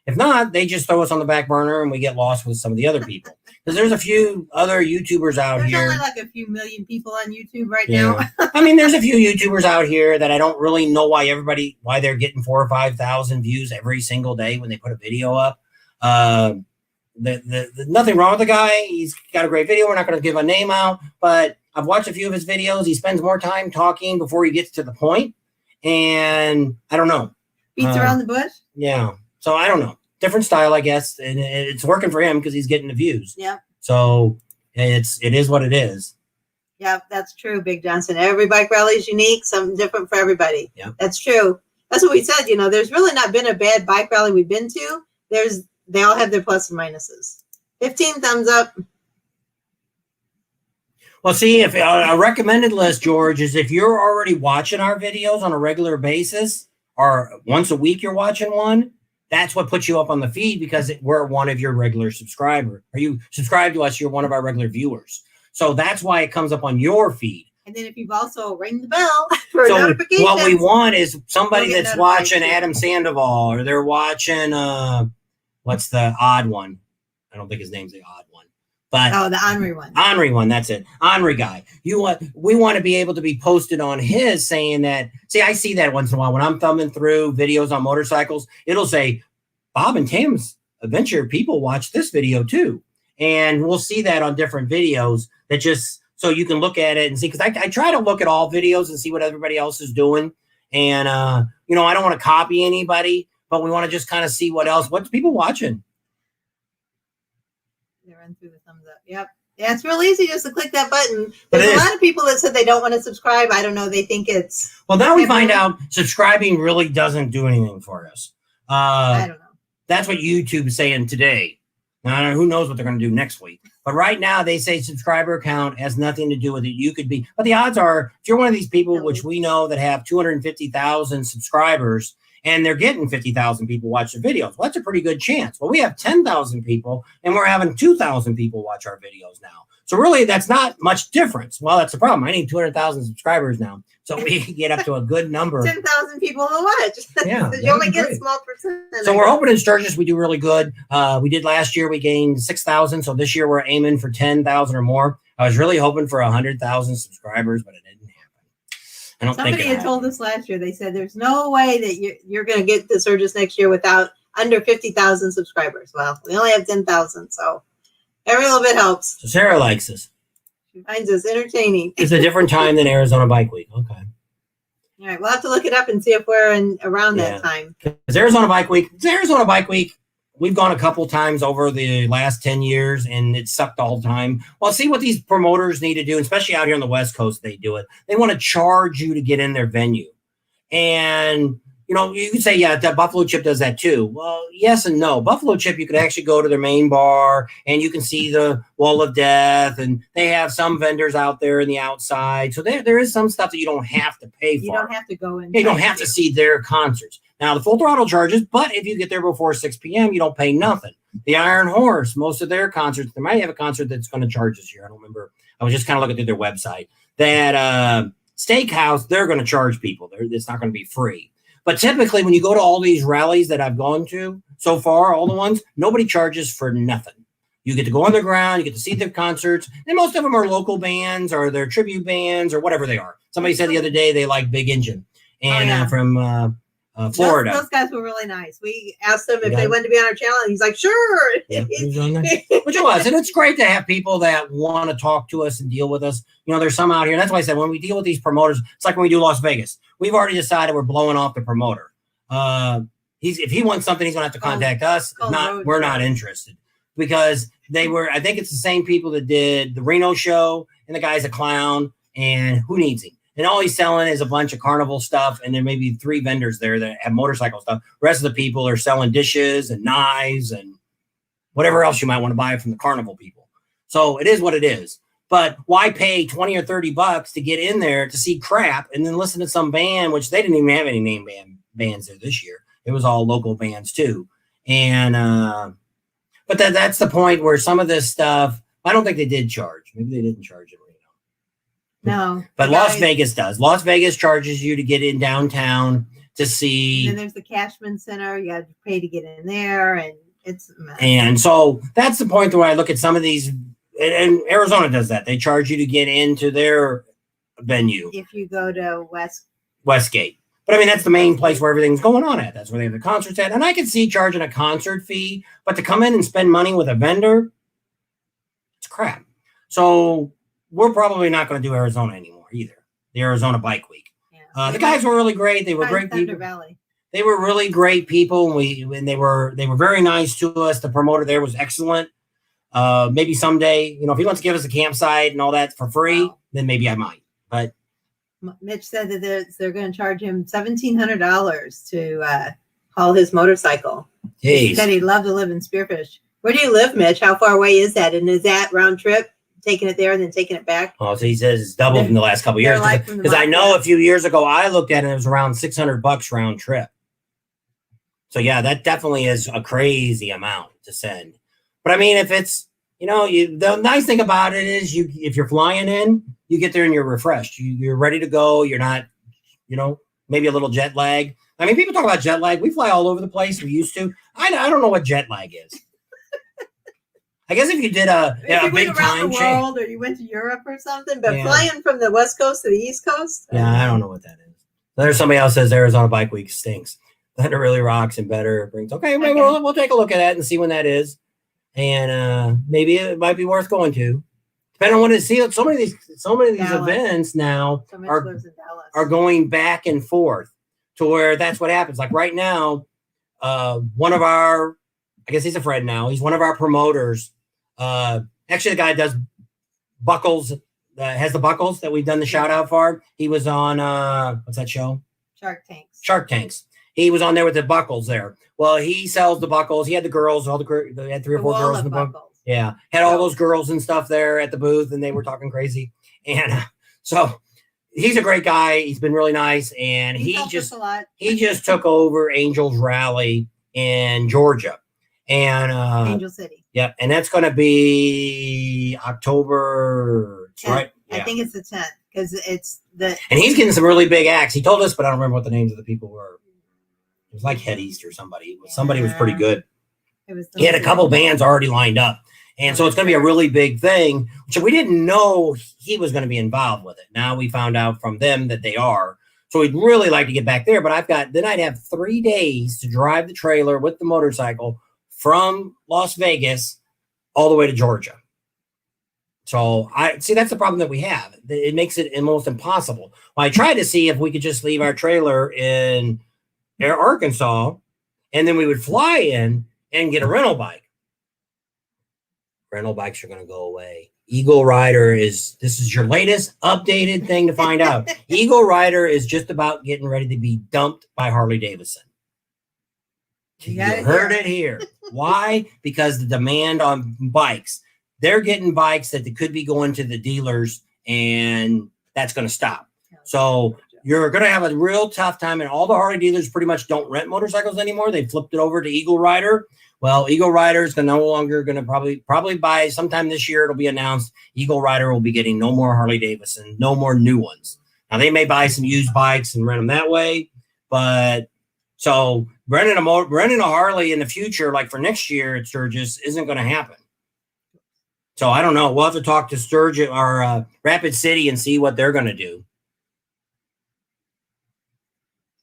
If not, they just throw us on the back burner and we get lost with some of the other people. Because there's a few other YouTubers out here. There's only like a few million people on YouTube right now. I mean, there's a few YouTubers out here that I don't really know why they're getting 4,000 or 5,000 views every single day when they put a video up. Nothing wrong with the guy. He's got a great video. We're not going to give a name out, but I've watched a few of his videos. He spends more time talking before he gets to the point. And I don't know. Beats around the bush? Yeah. So I don't know. Different style, I guess. And it's working for him because he's getting the views. Yeah. So it is what it is. Yeah, that's true, Big Johnson. Every bike rally is unique, something different for everybody. Yeah. That's true. That's what we said. You know, there's really not been a bad bike rally we've been to. They all have their plus and minuses. 15 thumbs up. Well, see, if a recommended list, George, is if you're already watching our videos on a regular basis or once a week you're watching one, that's what puts you up on the feed because we're one of your regular subscribers. Or you subscribe to us, you're one of our regular viewers. So that's why it comes up on your feed. And then if you've also ring the bell for So notifications. what we want is somebody We'll get that's notified watching too. Adam Sandoval, or they're watching what's the odd one? I don't think his name's the odd one, but Oh, the Henri one. Henri one, that's it. Henri guy. We want to be able to be posted on his saying that. See, I see that once in a while when I'm thumbing through videos on motorcycles. It'll say Bob and Tam's adventure people watch this video too, and we'll see that on different videos. That just so you can look at it and see, because I try to look at all videos and see what everybody else is doing, and I don't want to copy anybody, but we want to just kind of see what's people watching. They run through the thumbs up. Yep. Yeah, it's real easy just to click that button. But There's a lot of people that said they don't want to subscribe. I don't know. They think it's. Well, now we find out subscribing really doesn't do anything for us. I don't know. That's what YouTube is saying today. Now, I don't know, who knows what they're going to do next week. But right now, they say subscriber count has nothing to do with it. You could be, but the odds are, if you're one of these people, which we know that have 250,000 subscribers, and they're getting 50,000 people watch the videos, well, that's a pretty good chance. Well, we have 10,000 people, and we're having 2,000 people watch our videos now. So really, that's not much difference. Well, that's the problem. I need 200,000 subscribers now, so we can get up to a good number. 10,000 people to watch. Yeah, you only get a small percent. So we're hoping in Sturgis we do really good. We did last year. We gained 6,000. So this year we're aiming for 10,000 or more. I was really hoping for 100,000 subscribers, but it didn't happen. I don't Somebody think had told us last year. They said there's no way that you're going to get to Sturgis next year without under 50,000 subscribers. Well, we only have 10,000, so every little bit helps. So Sarah likes us. She finds us entertaining. It's a different time than Arizona Bike Week. Okay. All right, we'll have to look it up and see if we're around that time. It's Arizona Bike Week. It's Arizona Bike Week. We've gone a couple times over the last 10 years, and it sucked all the time. Well, see what these promoters need to do, especially out here on the West Coast, they do it. They want to charge you to get in their venue. And, you can say, yeah, that Buffalo Chip does that too. Well, yes and no. Buffalo Chip, you could actually go to their main bar, and you can see the Wall of Death, and they have some vendors out there in the outside. So there is some stuff that you don't have to pay for. You don't have to go in. You don't have to see their concerts. Now, the Full Throttle charges, but if you get there before 6 p.m., you don't pay nothing. The Iron Horse, most of their concerts, they might have a concert that's going to charge this year. I don't remember. I was just kind of looking through their website. That Steakhouse, they're going to charge people. It's not going to be free. But typically, when you go to all these rallies that I've gone to so far, all the ones, nobody charges for nothing. You get to go underground, you get to see their concerts, and most of them are local bands or they're tribute bands or whatever they are. Somebody said the other day they like Big Engine and from Florida. Those guys were really nice. We asked them if they wanted to be on our channel, and he's like, sure. Yeah, which it was. And it's great to have people that want to talk to us and deal with us. There's some out here. And that's why I said when we deal with these promoters, it's like when we do Las Vegas. We've already decided we're blowing off the promoter. If he wants something, he's going to have to contact us. We're not interested. Because I think it's the same people that did the Reno show, and the guy's a clown, and who needs him? And all he's selling is a bunch of carnival stuff, and there may be 3 vendors there that have motorcycle stuff. The rest of the people are selling dishes and knives and whatever else you might want to buy from the carnival people. So it is what it is. But why pay $20 or $30 to get in there to see crap and then listen to some band, which they didn't even have any name bands there this year. It was all local bands too. And but that's the point where some of this stuff, I don't think they did charge. Maybe they didn't charge it. No. But Las Vegas does. Las Vegas charges you to get in downtown to see. And then there's the Cashman Center. You got to pay to get in there, and it's a mess. And so that's the point where I look at some of these, and Arizona does that. They charge you to get into their venue. If you go to Westgate. But I mean, that's the main place where everything's going on at. That's where they have the concerts at. And I can see charging a concert fee, but to come in and spend money with a vendor, it's crap. So we're probably not going to do Arizona anymore either. The Arizona Bike Week. Yeah. The guys were really great. They were great people. Valley. They were really great people. And they were very nice to us. The promoter there was excellent. Maybe someday, if he wants to give us a campsite and all that for free, then maybe I might. But Mitch said that they're going to charge him $1,700 to haul his motorcycle. He said he'd love to live in Spearfish. Where do you live, Mitch? How far away is that? And is that round trip? Taking it there and then taking it back. Oh, so he says it's doubled in the last couple of years. Because I know a few years ago I looked at it, it was around $600 round trip. So yeah, that definitely is a crazy amount to send. But I mean, if it's the nice thing about it is if you're flying in, you get there and you're refreshed. You're ready to go. You're not, maybe a little jet lag. I mean, people talk about jet lag. We fly all over the place. We used to. I don't know what jet lag is. I guess if you did a big time change, or you went to Europe or something, but flying from the West Coast to the East Coast. I don't know what that is. There's somebody else says Arizona Bike Week stinks. That really rocks and better brings. Okay, maybe we'll take a look at that and see when that is, and maybe it might be worth going to. Depending on what it is. So many of these events now are going back and forth to where that's what happens. Like right now, one of our, I guess he's a friend now. He's one of our promoters. Actually, the guy does buckles. Has the buckles that we've done the shout out for. He was on what's that show? Shark Tanks. He was on there with the buckles there. Well, he sells the buckles. He had the girls, they had 3 or 4 girls in the buckles. Yeah, had all those girls and stuff there at the booth, and they were talking crazy. And so he's a great guy. He's been really nice, and he just took over Angels Rally in Georgia, and Angel City. Yeah, and that's going to be October. Right? Yeah. I think it's the 10th because it's the. And he's getting some really big acts. He told us, but I don't remember what the names of the people were. It was like Head East or somebody. Somebody was pretty good. He had a couple bands already lined up. And so it's going to be a really big thing, which we didn't know he was going to be involved with it. Now we found out from them that they are. So we'd really like to get back there. But I'd have 3 days to drive the trailer with the motorcycle from Las Vegas all the way to Georgia. So that's the problem that we have. It makes it almost impossible. Well, I tried to see if we could just leave our trailer in Arkansas, and then we would fly in and get a rental bike. Rental bikes are going to go away. Eagle Rider this is your latest updated thing to find out. Eagle Rider is just about getting ready to be dumped by Harley Davidson. You heard it here. Why? Because the demand on bikes. They're getting bikes that could be going to the dealers, and that's going to stop. So you're going to have a real tough time, and all the Harley dealers pretty much don't rent motorcycles anymore. They flipped it over to Eagle Rider. Well, Eagle Rider is no longer going to probably by sometime this year, it'll be announced Eagle Rider will be getting no more Harley Davidson, no more new ones. Now, they may buy some used bikes and rent them that way, but so renting a Harley in the future, like for next year at Sturgis, isn't going to happen. So I don't know. We'll have to talk to Sturgis or Rapid City and see what they're going to do.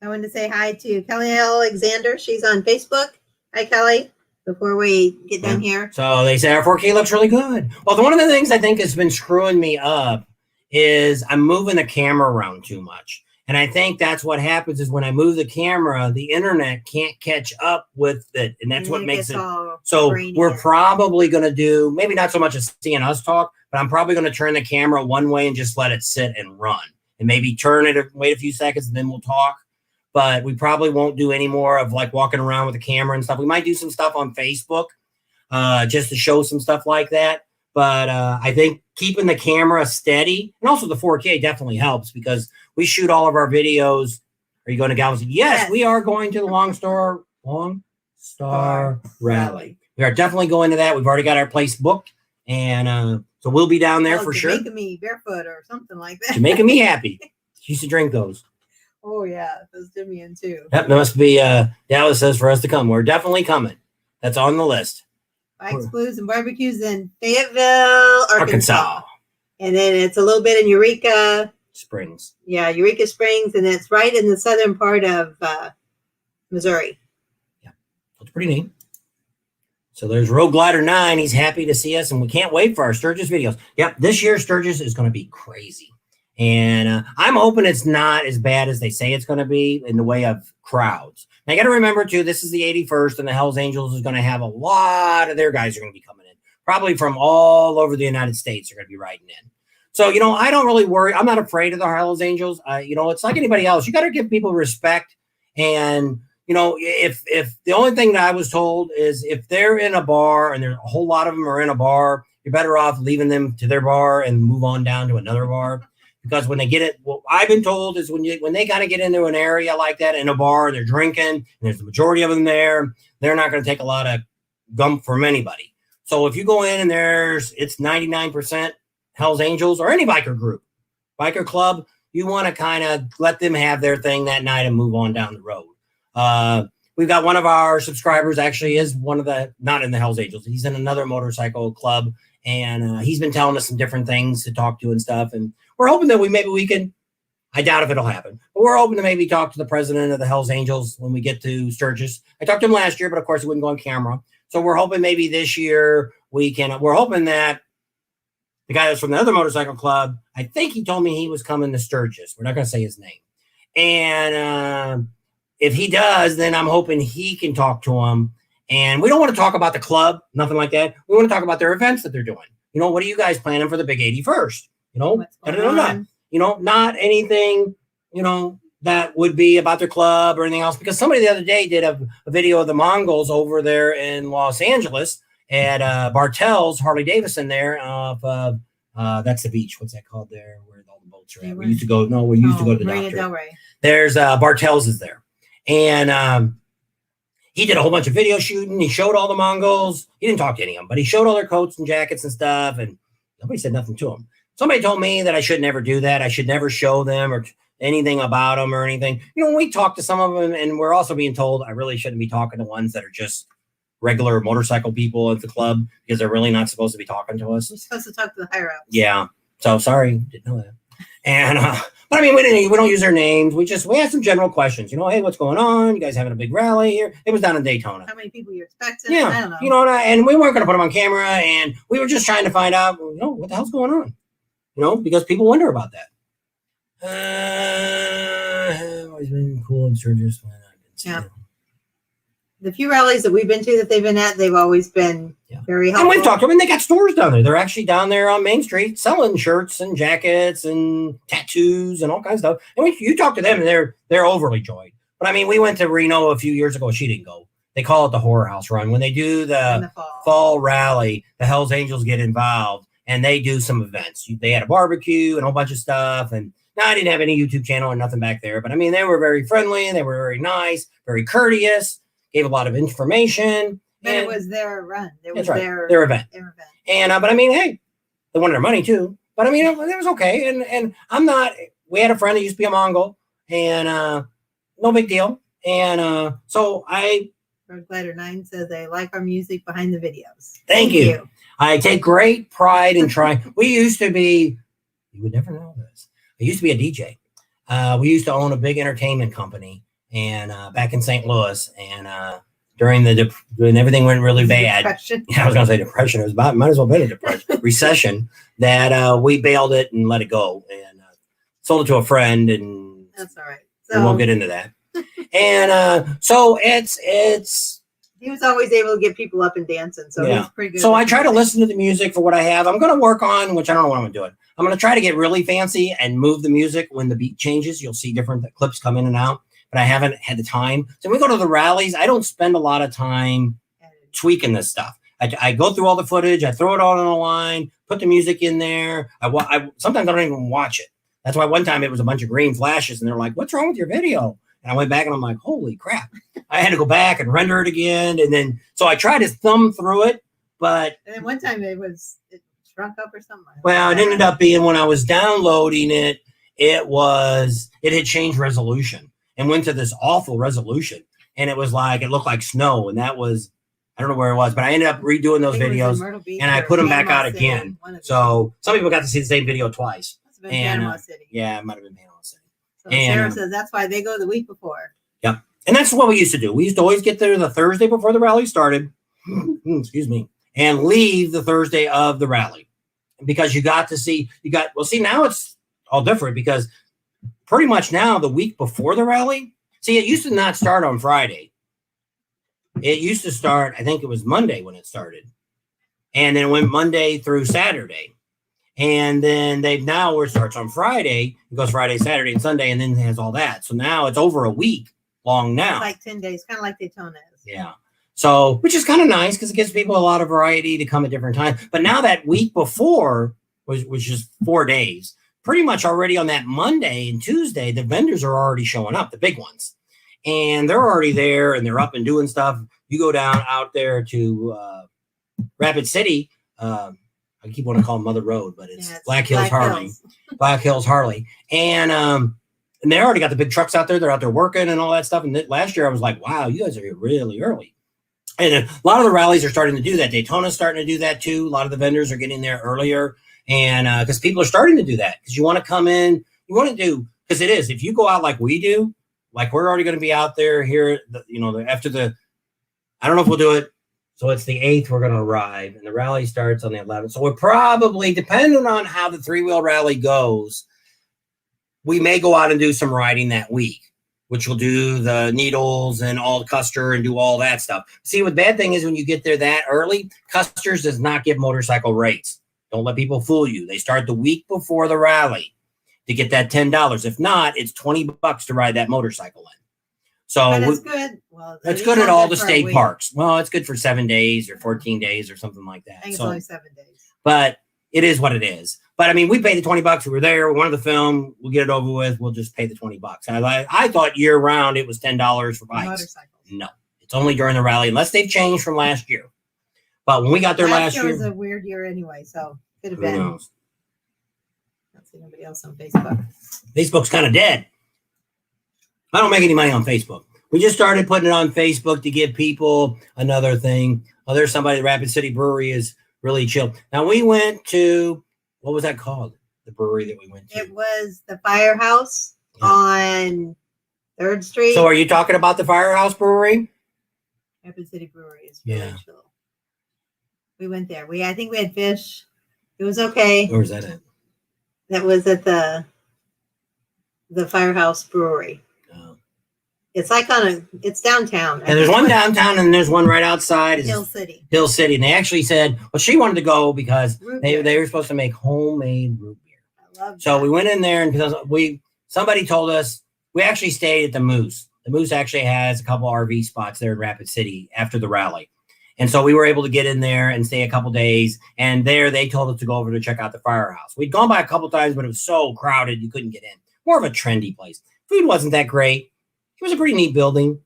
I wanted to say hi to Kelly Alexander. She's on Facebook. Hi, Kelly. Before we get done here. So they say our 4K looks really good. Well, one of the things I think has been screwing me up is I'm moving the camera around too much. And I think that's what happens is when I move the camera, the internet can't catch up with it. And that's what makes it. So we're probably going to do, maybe not so much as seeing us talk, but I'm probably going to turn the camera one way and just let it sit and run. And maybe turn it, wait a few seconds, and then we'll talk. But we probably won't do any more of like walking around with the camera and stuff. We might do some stuff on Facebook just to show some stuff like that. But I think keeping the camera steady and also the 4K definitely helps because we shoot all of our videos. Are you going to Galveston? Yes, we are going to the Long Star Rally. We are definitely going to that. We've already got our place booked. And so we'll be down there for sure. Jamaica me barefoot or something like that. Jamaica me happy. She used to drink those. Oh, yeah. Those did me in too. That must be Dallas says for us to come. We're definitely coming. That's on the list. Bikes, Blues, and Barbecues in Fayetteville, Arkansas. And then it's a little bit in Eureka Springs. Yeah, Eureka Springs. And it's right in the southern part of Missouri. Yeah. That's pretty neat. So there's Road Glider 9. He's happy to see us, and we can't wait for our Sturgis videos. Yep, this year Sturgis is going to be crazy. And I'm hoping it's not as bad as they say it's going to be in the way of crowds. Now, you got to remember, too, this is the 81st, and the Hells Angels is going to have a lot of their guys are going to be coming in. Probably from all over the United States are going to be riding in. So, I don't really worry. I'm not afraid of the Hells Angels. It's like anybody else. You got to give people respect. And, if the only thing that I was told is if they're in a bar and there's a whole lot of them are in a bar, you're better off leaving them to their bar and move on down to another bar. Because when they get it, what I've been told is when they kind of get into an area like that in a bar, they're drinking, and there's the majority of them there, they're not going to take a lot of gump from anybody. So if you go in and it's 99% Hells Angels or any biker group, biker club, you want to kind of let them have their thing that night and move on down the road. We've got one of our subscribers actually is not in the Hells Angels. He's in another motorcycle club, and he's been telling us some different things to talk to and stuff. And we're hoping that we can, I doubt if it'll happen, but we're hoping to maybe talk to the president of the Hells Angels when we get to Sturgis. I talked to him last year, but of course it wouldn't go on camera. So we're hoping maybe this year we're hoping that the guy that's from the other motorcycle club, I think he told me he was coming to Sturgis. We're not going to say his name. And if he does, then I'm hoping he can talk to him. And we don't want to talk about the club, nothing like that. We want to talk about their events that they're doing. What are you guys planning for the big 81st? Not anything, that would be about their club or anything else. Because somebody the other day did a video of the Mongols over there in Los Angeles at Bartell's Harley Davidson there. That's the beach. What's that called there? Where all the boats are at? We used to go to the Marina doctor. Del Rey. There's Bartell's is there. And he did a whole bunch of video shooting. He showed all the Mongols. He didn't talk to any of them, but he showed all their coats and jackets and stuff. And nobody said nothing to him. Somebody told me that I should never do that. I should never show them or anything about them or anything. We talk to some of them, and we're also being told I really shouldn't be talking to ones that are just regular motorcycle people at the club because they're really not supposed to be talking to us. We're supposed to talk to the higher ups. Yeah. So sorry, didn't know that. And but I mean, we don't use their names. We asked some general questions. Hey, what's going on? You guys having a big rally here? It was down in Daytona. How many people you expecting? Yeah. I don't know. And we weren't going to put them on camera, and we were just trying to find out, what the hell's going on? Because people wonder about that. Always been cool in Sturgis. Yeah. The few rallies that we've been to that they've been at, they've always been very helpful. And we've talked to them, and they got stores down there. They're actually down there on Main Street selling shirts and jackets and tattoos and all kinds of stuff. And you talk to them, and they're overly joyed. But I mean, we went to Reno a few years ago. She didn't go. They call it the Horror House Run. When they do the fall rally, the Hells Angels get involved, and they do some events. They had a barbecue and a whole bunch of stuff. And I didn't have any YouTube channel or nothing back there. But I mean, they were very friendly. They were very nice, very courteous. Gave a lot of information. But it was their run. It was their event. And but I mean, hey, they wanted their money too. But I mean, it was okay. And I'm not. We had a friend that used to be a Mongol, and no big deal. And so Road Glider 9 says they like our music behind the videos. Thank you. I take great pride in trying. We used to be. You would never know this. I used to be a DJ. We used to own a big entertainment company. And back in St. Louis, and during when everything went really bad, depression. Yeah, I was going to say depression. It was might as well be a depression, recession. That we bailed it and let it go, and sold it to a friend, and that's all right. So we won't get into that. And so it's. He was always able to get people up and dancing, so he's pretty good. So I try to listen to the music for what I have. I'm going to work on, which I don't know what I'm doing. I'm going to try to get really fancy and move the music when the beat changes. You'll see different clips come in and out. But I haven't had the time. So when we go to the rallies, I don't spend a lot of time tweaking this stuff. I go through all the footage. I throw it all on the line, put the music in there. I sometimes I don't even watch it. That's why one time it was a bunch of green flashes, and they're like, "What's wrong with your video?" And I went back, and I'm like, "Holy crap!" I had to go back and render it again, and then so I tried to thumb through it, but and then one time it shrunk up or something. Well, it ended up being when I was downloading it, it had changed resolution. And went to this awful resolution, and it was like it looked like snow, and that was I don't know where it was, but I ended up redoing those videos, and I put them back out again. So some people got to see the same video twice. Must have been Panama City. Yeah, it might have been Panama City. So Sarah says that's why they go the week before. Yeah, and that's what we used to do. We used to always get there the Thursday before the rally started. Excuse me, and leave the Thursday of the rally because you got to see. See now it's all different because. Pretty much now, the week before the rally, see, it used to not start on Friday. It used to start, I think it was Monday when it started. And then it went Monday through Saturday. And then where it starts on Friday, it goes Friday, Saturday, and Sunday, and then it has all that. So now it's over a week long now. It's like 10 days, kind of like Daytona is. Yeah. So, which is kind of nice because it gives people a lot of variety to come at different times. But now that week before was just 4 days. Pretty much already on that Monday and Tuesday, the vendors are already showing up, the big ones. And they're already there and they're up and doing stuff. You go down out there to Rapid City. I keep wanting to call them Mother Road, but it's Black Hills Harley. Hills. Black Hills Harley. And they already got the big trucks out there. They're out there working and all that stuff. And last year I was like, wow, you guys are here really early. And a lot of the rallies are starting to do that. Daytona's starting to do that too. A lot of the vendors are getting there earlier. And because people are starting to do that, because you want to come in, you want to do, because it is, if you go out like we do, like we're already going to be out there here, after I don't know if we'll do it. So it's the 8th, we're going to arrive, and the rally starts on the 11th. So we're probably, depending on how the 3-wheel rally goes, we may go out and do some riding that week, which will do the Needles and all Custer and do all that stuff. See, the bad thing is when you get there that early, Custer's does not give motorcycle rates. Don't let people fool you. They start the week before the rally to get that $10. If not, it's $20 to ride that motorcycle in. So it's good. Well, it's good at all the state parks. Well, it's good for 7 days or 14 days or something like that. I think it's only 7 days. But it is what it is. But I mean, we paid the $20. We were there. We wanted the film. We'll get it over with. We'll just pay the $20. I thought year round it was $10 for bikes. Motorcycles. No, it's only during the rally, unless they've changed from last year. But when we got there last year, was a weird year anyway, so could have been. Who knows? I don't see nobody else on Facebook. Facebook's kind of dead. I don't make any money on Facebook. We just started putting it on Facebook to give people another thing. Oh, there's somebody at Rapid City Brewery is really chill. Now we went to, what was that called? The brewery that we went to. It was the Firehouse on 3rd Street. So are you talking about the Firehouse Brewery? Rapid City Brewery is really chill. We went there. I think we had fish. It was okay. Where was that at? That was at the Firehouse Brewery. It's like it's downtown. And there's one downtown and there's one right outside. Hill City. Hill City. And they actually said, well, she wanted to go because they were supposed to make homemade root beer. I love that. So we went in there and somebody told us, we actually stayed at the Moose. The Moose actually has a couple RV spots there in Rapid City after the rally. And so we were able to get in there and stay a couple days. And there they told us to go over to check out the Firehouse. We'd gone by a couple times, but it was so crowded you couldn't get in. More of a trendy place. Food wasn't that great. It was a pretty neat building.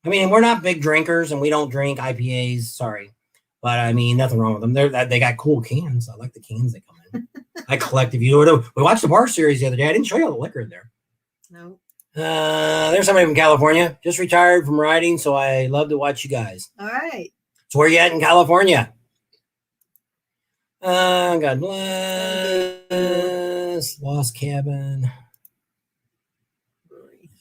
I mean, we're not big drinkers and we don't drink IPAs. Sorry. But I mean, nothing wrong with them. They got cool cans. I like the cans they come in. I collect. We watched the bar series the other day. I didn't show you all the liquor in there. No. There's somebody from California. Just retired from riding. So I love to watch you guys. All right. So where you at in California? God bless. Lost Cabin.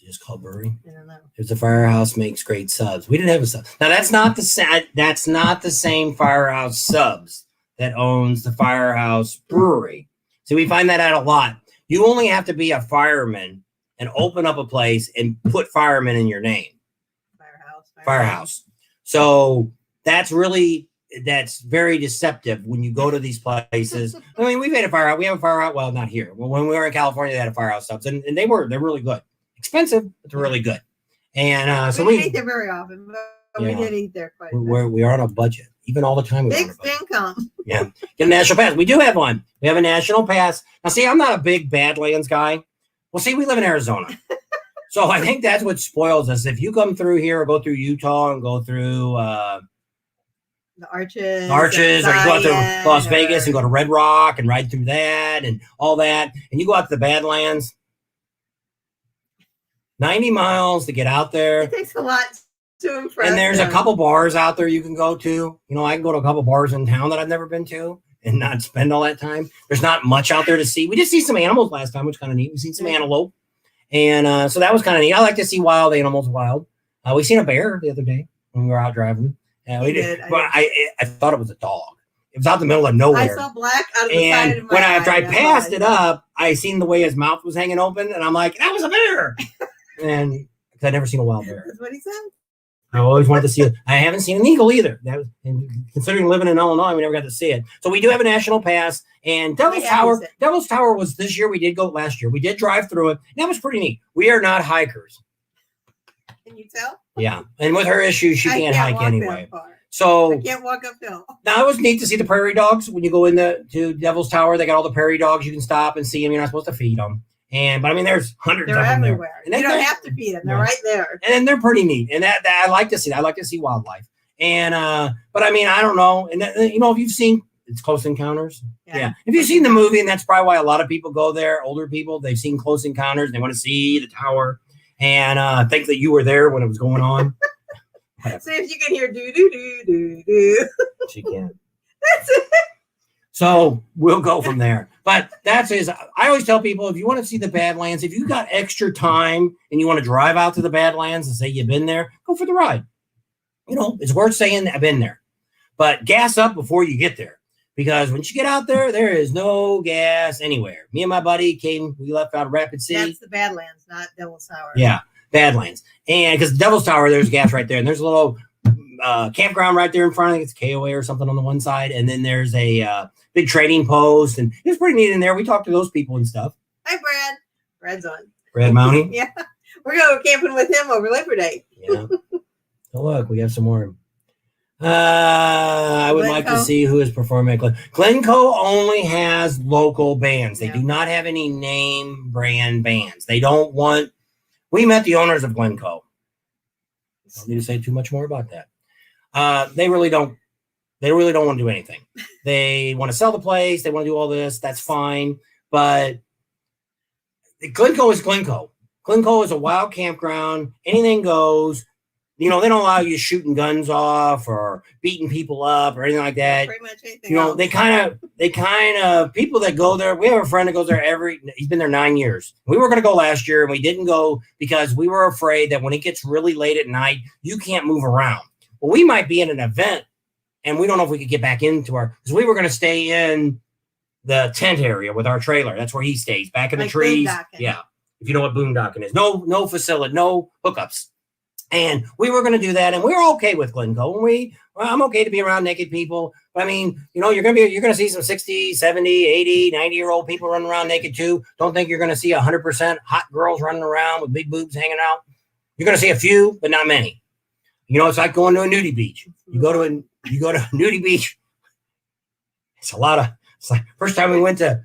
Just called brewery. I don't know. There's a Firehouse makes great subs. We didn't have a sub. Now that's not the same Firehouse Subs that owns the Firehouse Brewery. So we find that out a lot. You only have to be a fireman and open up a place and put fireman in your name. Firehouse. So that's very deceptive when you go to these places. I mean, we've had a Firehouse. We have a Firehouse. Well, not here. Well, when we were in California, they had a Firehouse Subs, and they're really good. Expensive, but they're really good. And so we didn't eat there very often, but we did eat there quite a bit. We are on a budget, even all the time. Fixed income. Yeah, get a national pass. We do have one. We have a national pass. Now, see, I'm not a big Badlands guy. Well, see, we live in Arizona, so I think that's what spoils us. If you come through here or go through Utah and go through the Arches, or you go out to Las Vegas and go to Red Rock and ride through that and all that, and you go out to the Badlands. 90 miles to get out there. It takes a lot to impress. And there's a couple bars out there you can go to. I can go to a couple bars in town that I've never been to and not spend all that time. There's not much out there to see. We did see some animals last time, which is kind of neat. We've seen some antelope. And so that was kind of neat. I like to see wild animals wild. We seen a bear the other day when we were out driving. We did. I thought it was a dog. It was out in the middle of nowhere. I saw black out of the side of my eye. After I passed it up, I seen the way his mouth was hanging open, and I'm like, that was a bear. And because I've never seen a wild bear. That's what he said. I always wanted to see it. I haven't seen an eagle either. And considering living in Illinois, we never got to see it. So we do have a national pass. And Devil's Tower was this year. We did go last year. We did drive through it. And that was pretty neat. We are not hikers. Can you tell? Yeah. And with her issues, she can't hike anyway. So I can't walk uphill. Now it was neat to see the prairie dogs. When you go to Devil's Tower, they got all the prairie dogs. You can stop and see them. You're not supposed to feed them. But I mean, there's hundreds of them everywhere. There. You don't have to feed them; they're right there. And they're pretty neat. And that I like to see. I like to see wildlife. And but I mean, I don't know. And you know, if you've seen it's Close Encounters, Yeah. If you've seen the movie, and that's probably why a lot of people go there. Older people, they've seen Close Encounters, and they want to see the tower, and think that you were there when it was going on. See if you can hear do do do do do. She can't. That's it. So we'll go from there. But that's is I always tell people, if you want to see the Badlands, if you got extra time and you want to drive out to the Badlands and say you've been there, go for the ride. You know, it's worth saying I've been there. But gas up before you get there. Because once you get out there, there is no gas anywhere. Me and my buddy we left out of Rapid City. That's the Badlands, not Devil's Tower. Yeah, Badlands. And because Devil's Tower, there's gas right there. And there's a little campground right there in front. I think it's KOA or something on the one side. And then there's a big trading post. And it's pretty neat in there. We talked to those people and stuff. Hi, Brad. Brad's on. Brad Mounty? Yeah. We're going camping with him over Labor Day. Yeah. So look, we have some more. I would like to see who is performing at Glencoe only has local bands. They do not have any name brand bands. They don't want. We met the owners of Glencoe. Don't need to say too much more about that. They really don't. They really don't want to do anything. They want to sell the place. They want to do all this. That's fine. But Glencoe is Glencoe. Glencoe is a wild campground. Anything goes. You know, they don't allow you shooting guns off or beating people up or anything like that. Pretty much anything You know, else. they kind of people that go there. We have a friend that goes there he's been there 9 years. We were going to go last year and we didn't go because we were afraid that when it gets really late at night, you can't move around. Well, we might be in an event and we don't know if we could get back into because we were going to stay in the tent area with our trailer. That's where he stays, back in the trees. Boondocking. Yeah. If you know what boondocking is. No facility, no hookups. And we were going to do that, and we were okay with Glencoe. And I'm okay to be around naked people. But I mean, you know, you're going to see some 60, 70, 80, 90-year-old people running around naked too. Don't think you're going to see 100% hot girls running around with big boobs hanging out. You're going to see a few, but not many. You know, it's like going to a nudie beach. You go to a nudie beach. It's like first time we went to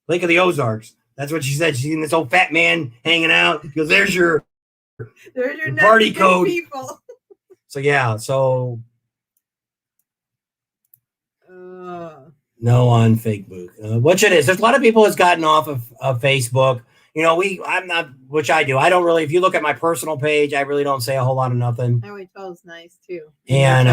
Lake of the Ozarks. That's what she said. She's seen this old fat man hanging out. She goes, there's your party code. People. So yeah, no on Facebook. Which it is. There's a lot of people that's gotten off of Facebook. You know, I'm not, which I do. I don't really, if you look at my personal page, I really don't say a whole lot of nothing. Highway 12 is nice too. And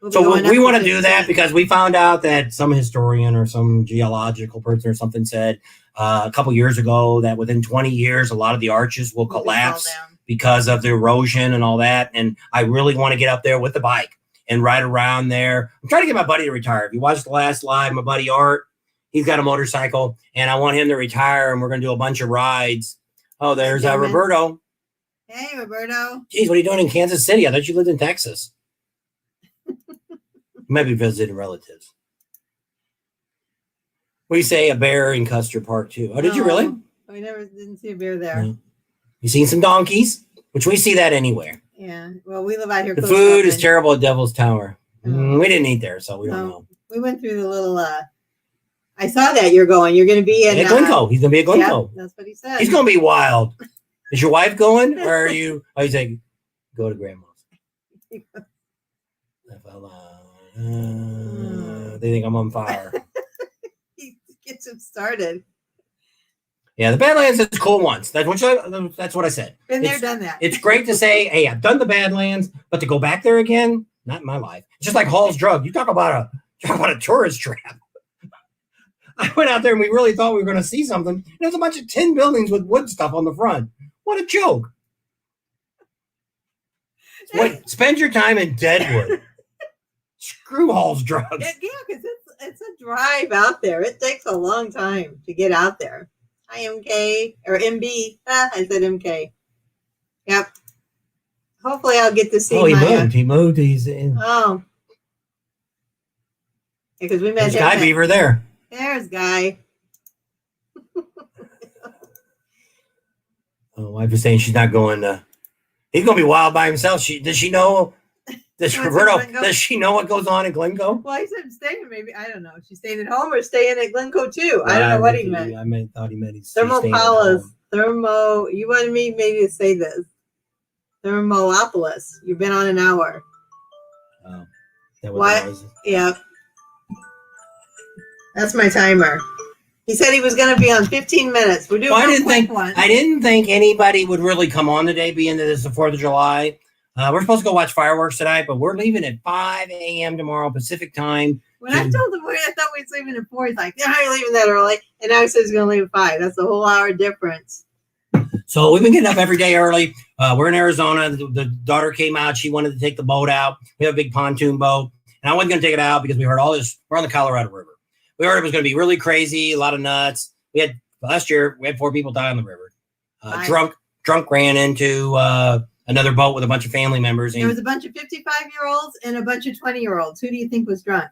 we want to do that because we found out that some historian or some geological person or something said a couple years ago that within 20 years, a lot of the arches will collapse because of the erosion and all that. And I really want to get up there with the bike and ride around there. I'm trying to get my buddy to retire. If you watched the last live, my buddy Art, he's got a motorcycle and I want him to retire and we're going to do a bunch of rides. Oh, there's Roberto. Hey, Roberto. Geez, what are you doing in Kansas City? I thought you lived in Texas. You might be visiting relatives. We say a bear in Custer Park too. Oh, did you really? We didn't see a bear there. No. You seen some donkeys, which we see that anywhere. Yeah. Well, we live out here. The food is terrible at Devil's Tower. We didn't eat there, so we don't know. We went through the little. I saw that you're going to be in Glencoe. He's going to be at Glencoe. Yeah, that's what he said. He's going to be wild. Is your wife going, or are you? Oh, he's like, go to grandma's. They think I'm on fire. He gets him started. Yeah, the Badlands is cool once. That's what I said. Been there, done that. It's great to say, hey, I've done the Badlands, but to go back there again, not in my life. It's just like Hall's Drug. You talk about a tourist trap. I went out there and we really thought we were going to see something. There's a bunch of tin buildings with wood stuff on the front. What a joke. Spend your time in Deadwood. Screw Hall's Drugs. Yeah, because it's a drive out there. It takes a long time to get out there. Hi, MK or MB. I said MK. Yep. Hopefully, I'll get to see. He moved. He's in. Oh. Because we met Guy Beaver there. There's Guy. Wife is saying she's not going to. He's going to be wild by himself. Does she know? Does she know what goes on in Glencoe? Well, he said staying. Maybe I don't know. She's staying at home or staying at Glencoe too. I don't know what he meant. Thought he meant he's Thermopolis. You wanted me maybe to say this. Thermolopolis. You've been on an hour. Oh, is that what What? that was? Yeah. That's my timer. He said he was going to be on 15 minutes. We're doing Well, a quick one. I didn't think anybody would really come on today, being that it's the 4th of July. We're supposed to go watch fireworks tonight, but we're leaving at 5 a.m. tomorrow Pacific time. When I told him, I thought we were leaving at 4. He's like, yeah, how are you leaving that early? And now he says he's going to leave at 5. That's a whole hour difference. So we've been getting up every day early. We're in Arizona. The daughter came out. She wanted to take the boat out. We have a big pontoon boat. And I wasn't going to take it out because we heard all this. We're on the Colorado River. We heard it was going to be really crazy, a lot of nuts. Last year, we had 4 people die on the river. Drunk ran into another boat with a bunch of family members. There was a bunch of 55-year-olds and a bunch of 20-year-olds. Who do you think was drunk?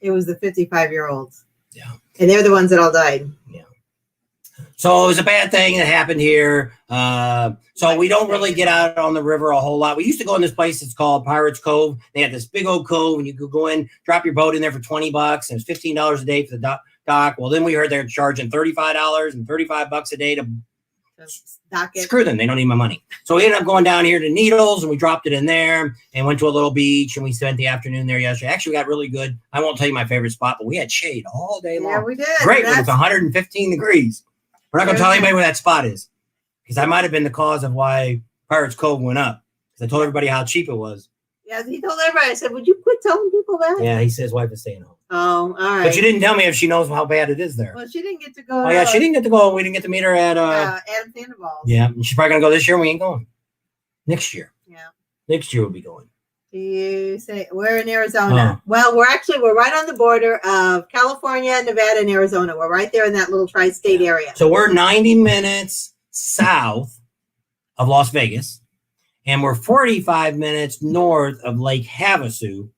It was the 55-year-olds. Yeah. And they're the ones that all died. Yeah. So it was a bad thing that happened here. So we don't really get out on the river a whole lot. We used to go in this place. It's called Pirates Cove. They had this big old cove, and you could go in, drop your boat in there for $20, and it's $15 a day for the dock. Well, then we heard they're charging $35 and $35 a day to screw them. They don't need my money. So we ended up going down here to Needles, and we dropped it in there and went to a little beach, and we spent the afternoon there yesterday. Actually, we got really good. I won't tell you my favorite spot, but we had shade all day long. Yeah, we did. Great when it's 115 degrees. We're not going to tell anybody where that spot is, because I might have been the cause of why Pirates Cove went up. Because I told everybody how cheap it was. Yeah, he told everybody. I said, would you quit telling people that? Yeah, he said his wife is staying home. Oh, all right. But you didn't tell me if she knows how bad it is there. Well, she didn't get to go. Oh, yeah, she didn't get to go. We didn't get to meet her at Adam Sandoval's. Yeah, and she's probably going to go this year. We ain't going. Next year. Yeah. Next year we'll be going. Do you say we're in Arizona? Well, we're right on the border of California, Nevada, and Arizona. We're right there in that little tri-state area. So we're 90 minutes south of Las Vegas, and we're 45 minutes north of Lake Havasu.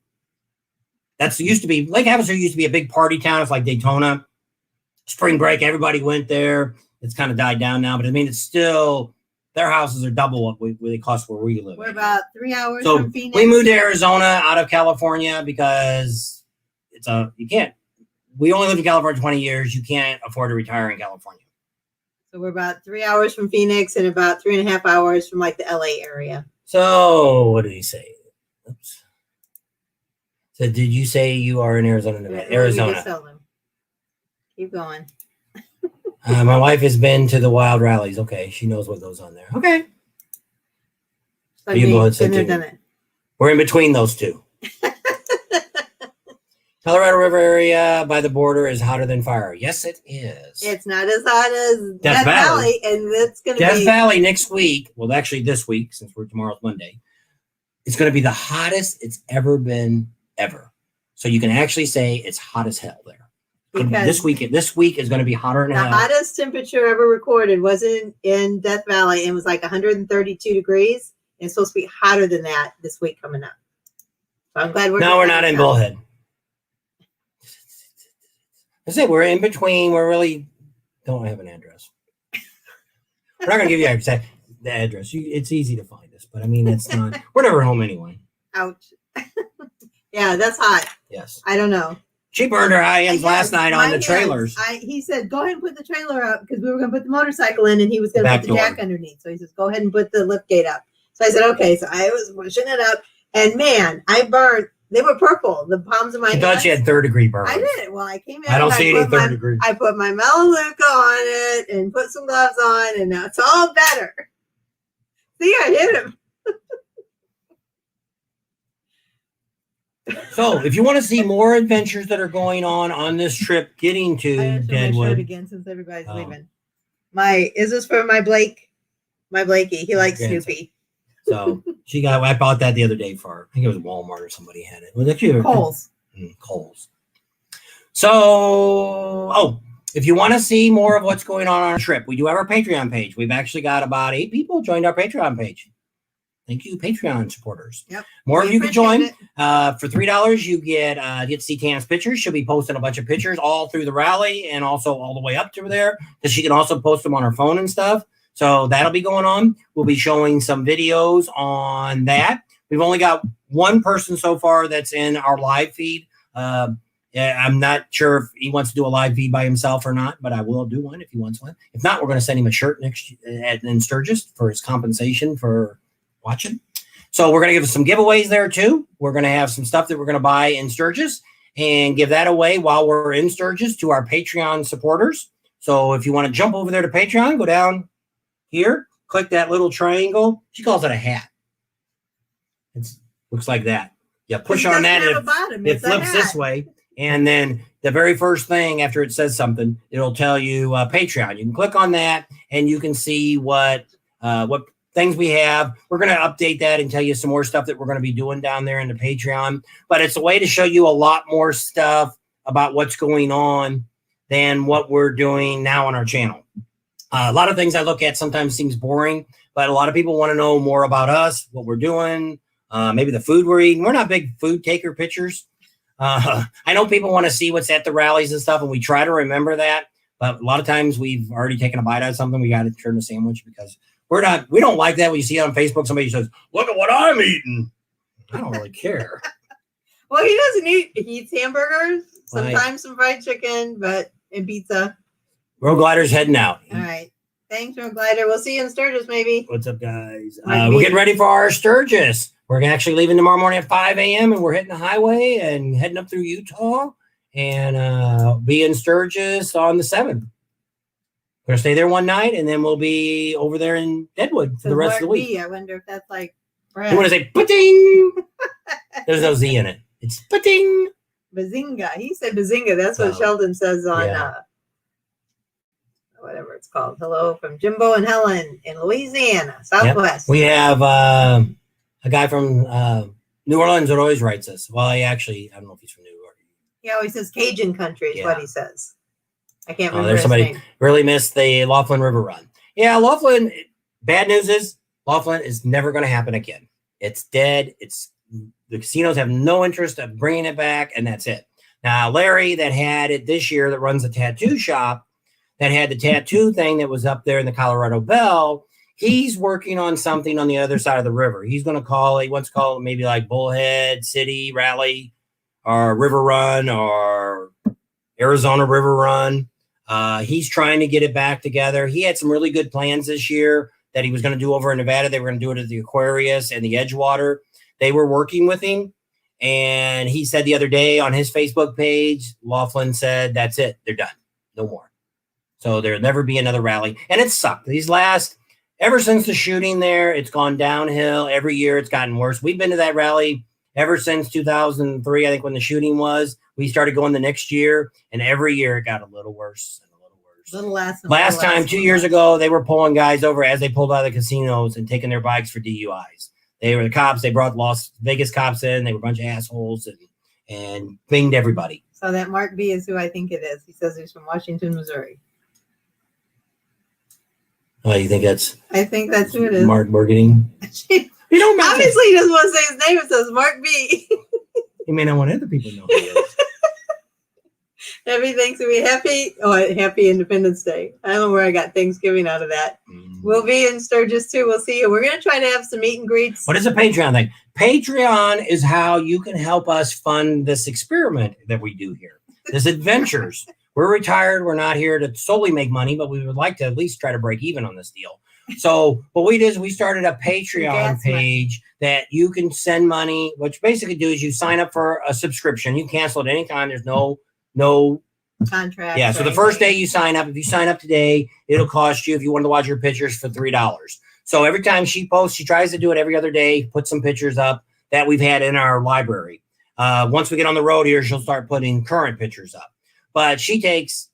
Lake Havasu used to be a big party town. It's like Daytona. Spring break, everybody went there. It's kind of died down now, but I mean, it's still, their houses are double what they cost where we live. We're about 3 hours from Phoenix. We moved to Arizona out of California because we only lived in California 20 years. You can't afford to retire in California. So we're about 3 hours from Phoenix and about 3.5 hours from like the LA area. So what did he say? Oops. So did you say you are in Arizona? Nevada? Arizona. Keep going. My wife has been to the wild rallies. Okay, she knows what goes on there. Okay. Like you go ahead and done it. We're in between those two. Colorado River area by the border is hotter than fire. Yes, it is. It's not as hot as Death Valley, and it's going to be Death Valley next week. Well, actually, this week, since tomorrow's Monday, it's going to be the hottest it's ever been ever. So you can actually say it's hot as hell there. Because this week is going to be hotter than hell. The hottest temperature ever recorded was in Death Valley, and it was like 132 degrees. And it's supposed to be hotter than that this week coming up. So I'm glad we're not in Bullhead. I said we're in between. We really don't have an address. We're not going to give you the address. It's easy to find us, but I mean, it's not. We're never home anyway. Ouch. Yeah, that's hot. Yes. I don't know. She burned her ends last night on the trailers. He said, go ahead and put the trailer up because we were going to put the motorcycle in and he was going to put the jack underneath. So he says, go ahead and put the lift gate up. So I said, okay. So I was pushing it up and man, I burned. They were purple. The palms of my hands. I thought you had 3rd-degree burn. I did. Well, I came in. I don't see any 3rd degree. I put my Melaleuca on it and put some gloves on and now it's all better. See, I hit him. So, if you want to see more adventures that are going on this trip, getting to Deadwood again, since everybody's leaving. Is this for my Blakey? He likes Snoopy. So I bought that the other day for her. I think it was Walmart or somebody had it. It was actually Kohl's. Kohl's. So, if you want to see more of what's going on our trip, we do have our Patreon page. We've actually got about 8 people joined our Patreon page. Thank you, Patreon supporters. Yep. More of you can join. For $3, you get to see Tana's pictures. She'll be posting a bunch of pictures all through the rally and also all the way up to there because she can also post them on her phone and stuff. So that'll be going on. We'll be showing some videos on that. We've only got one person so far that's in our live feed. I'm not sure if he wants to do a live feed by himself or not, but I will do one if he wants one. If not, we're going to send him a shirt in Sturgis for his compensation for watching. So we're going to give some giveaways there too. We're going to have some stuff that we're going to buy in Sturgis and give that away while we're in Sturgis to our Patreon supporters. So if you want to jump over there to Patreon, go down here, click that little triangle. She calls it a hat. It looks like that. You push on that and it flips this way. And then the very first thing after it says something, it'll tell you Patreon. You can click on that and you can see what things we have. We're going to update that and tell you some more stuff that we're going to be doing down there in the Patreon. But it's a way to show you a lot more stuff about what's going on than what we're doing now on our channel. A lot of things I look at sometimes seems boring, but a lot of people want to know more about us, what we're doing, maybe the food we're eating. We're not big food taker pictures. I know people want to see what's at the rallies and stuff, and we try to remember that. But a lot of times we've already taken a bite out of something. We got to turn the sandwich because we don't like that when you see it on Facebook. Somebody says, look at what I'm eating. I don't really care. Well, he doesn't eat. He eats hamburgers, sometimes some fried chicken, and pizza. Road Glider's heading out. All right. Thanks, Road Glider. We'll see you in Sturgis, maybe. What's up, guys? We're getting ready for our Sturgis. We're actually leaving tomorrow morning at 5 a.m. and we're hitting the highway and heading up through Utah and be in Sturgis on the 7th. We're going to stay there one night and then we'll be over there in Deadwood for the rest of the week. I wonder if that's like Brad. You want to say pudding? There's no Z in it. It's pudding. Bazinga. He said bazinga. That's what Sheldon says on whatever it's called. Hello from Jimbo and Helen in Louisiana, Southwest. Yep. We have a guy from New Orleans that always writes us. Well, I don't know if he's from New Orleans. He always says Cajun country is what he says. I can't remember there's his name. Really missed the Laughlin River Run. Yeah, Laughlin, bad news is Laughlin is never going to happen again. It's dead. The casinos have no interest of bringing it back, and that's it. Now, Larry that had it this year that runs a tattoo shop that had the tattoo thing that was up there in the Colorado Bell, he's working on something on the other side of the river. He wants to call it maybe like Bullhead City Rally or River Run or Arizona River Run. He's trying to get it back together. He had some really good plans this year that he was going to do over in Nevada. They were going to do it at the Aquarius and the Edgewater. They were working with him. And he said the other day on his Facebook page, Laughlin said, that's it. They're done. No more. So there'll never be another rally. And it sucked. Ever since the shooting there, it's gone downhill. Every year it's gotten worse. We've been to that rally ever since 2003, I think, when the shooting was. We started going the next year, and every year it got a little worse and a little worse. Last time, 2 years ago, they were pulling guys over as they pulled out of the casinos and taking their bikes for DUIs. They were the cops. They brought Las Vegas cops in. They were a bunch of assholes and binged everybody. So that Mark B is who I think it is. He says he's from Washington, Missouri. Oh, you think that's? I think that's who it is. Mark Burgening. You know, obviously he doesn't want to say his name. It says Mark B. He may not want other people to know who he is. Happy Thanksgiving. Happy Independence Day. I don't know where I got Thanksgiving out of that. We'll be in Sturgis too. We'll see you. We're going to try to have some meet and greets. What is a Patreon thing? Patreon is how you can help us fund this experiment that we do here. This adventures. We're retired. We're not here to solely make money, but we would like to at least try to break even on this deal. So what we did is we started a Patreon page that you can send money. What you basically do is you sign up for a subscription. You cancel at any time. There's no contract. Yeah. So the first day you sign up, if you sign up today, it'll cost you, if you want to watch your pictures, for $3. So every time she posts, she tries to do it every other day, put some pictures up that we've had in our library. Once we get on the road here, she'll start putting current pictures up. But she takes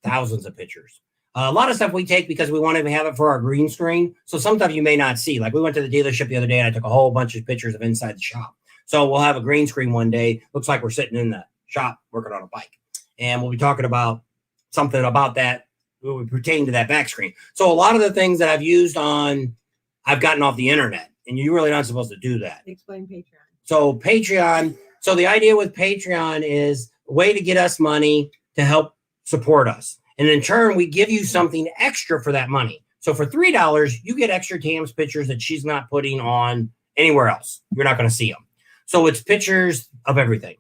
thousands of pictures. A lot of stuff we take because we want to have it for our green screen. So some stuff you may not see. Like we went to the dealership the other day and I took a whole bunch of pictures of inside the shop. So we'll have a green screen one day. Looks like we're sitting in the shop working on a bike. And we'll be talking about something about that will pertain to that back screen. So a lot of the things that I've used I've gotten off the internet. And you're really not supposed to do that. Explain Patreon. So Patreon. So the idea with Patreon is a way to get us money to help support us. And in turn, we give you something extra for that money. So for $3, you get extra Tam's pictures that she's not putting on anywhere else. You're not going to see them. So it's pictures of everything.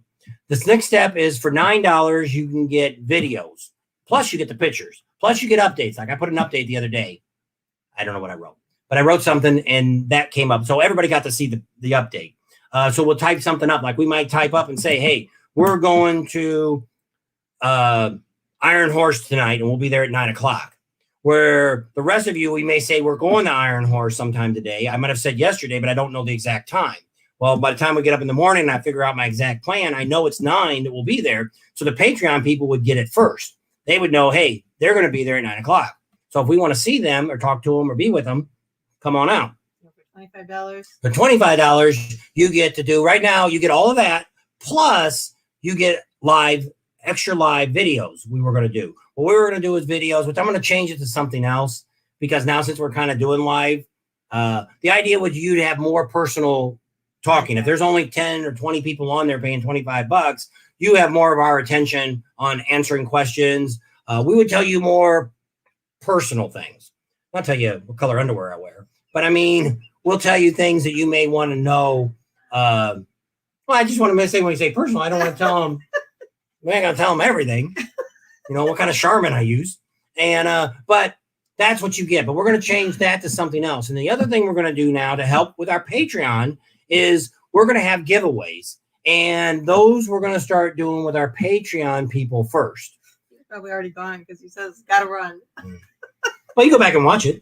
This next step is for $9, you can get videos. Plus you get the pictures. Plus you get updates. Like I put an update the other day. I don't know what I wrote. but I wrote something and that came up. So everybody got to see the update. So we'll type something up. Like we might type up and say, hey, we're going to Iron Horse tonight and we'll be there at 9:00. Where the rest of you, we may say we're going to Iron Horse sometime today. I might have said yesterday, but I don't know the exact time. Well, by the time we get up in the morning and I figure out my exact plan, I know it's 9 that we'll be there. So the Patreon people would get it first. They would know, hey, they're going to be there at 9:00. So if we want to see them or talk to them or be with them, come on out. For $25. For $25, you get to do right now, you get all of that, plus you get extra live videos we were going to do. What we were going to do is videos, which I'm going to change it to something else because now since we're kind of doing live, the idea was you to have more personal talking. If there's only 10 or 20 people on there paying $25, you have more of our attention on answering questions. We would tell you more personal things. Not tell you what color underwear I wear, but I mean, we'll tell you things that you may want to know. Well, I just want to say when you say personal, I don't want to tell them. We ain't gonna tell them everything. You know what kind of Charmin I use, and but that's what you get. But we're gonna change that to something else. And the other thing we're gonna do now to help with our Patreon is we're gonna have giveaways, and those we're gonna start doing with our Patreon people first. He's probably already gone because he says gotta run. Well, you go back and watch it.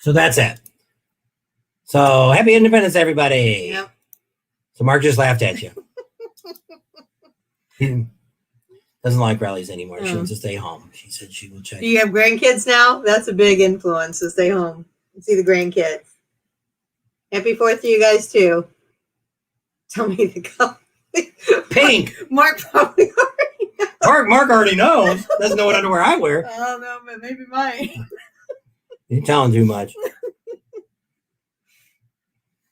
So that's it. So happy Independence, everybody. Yep. So Mark just laughed at you. He doesn't like rallies anymore. She wants to stay home. She said she will check. Do you have grandkids now? That's a big influence to stay home and see the grandkids. Happy 4th to you guys too. Tell me the color. Pink. Mark probably already knows. Mark already knows. Doesn't know what underwear I wear. I don't know, but maybe mine. You're telling too much.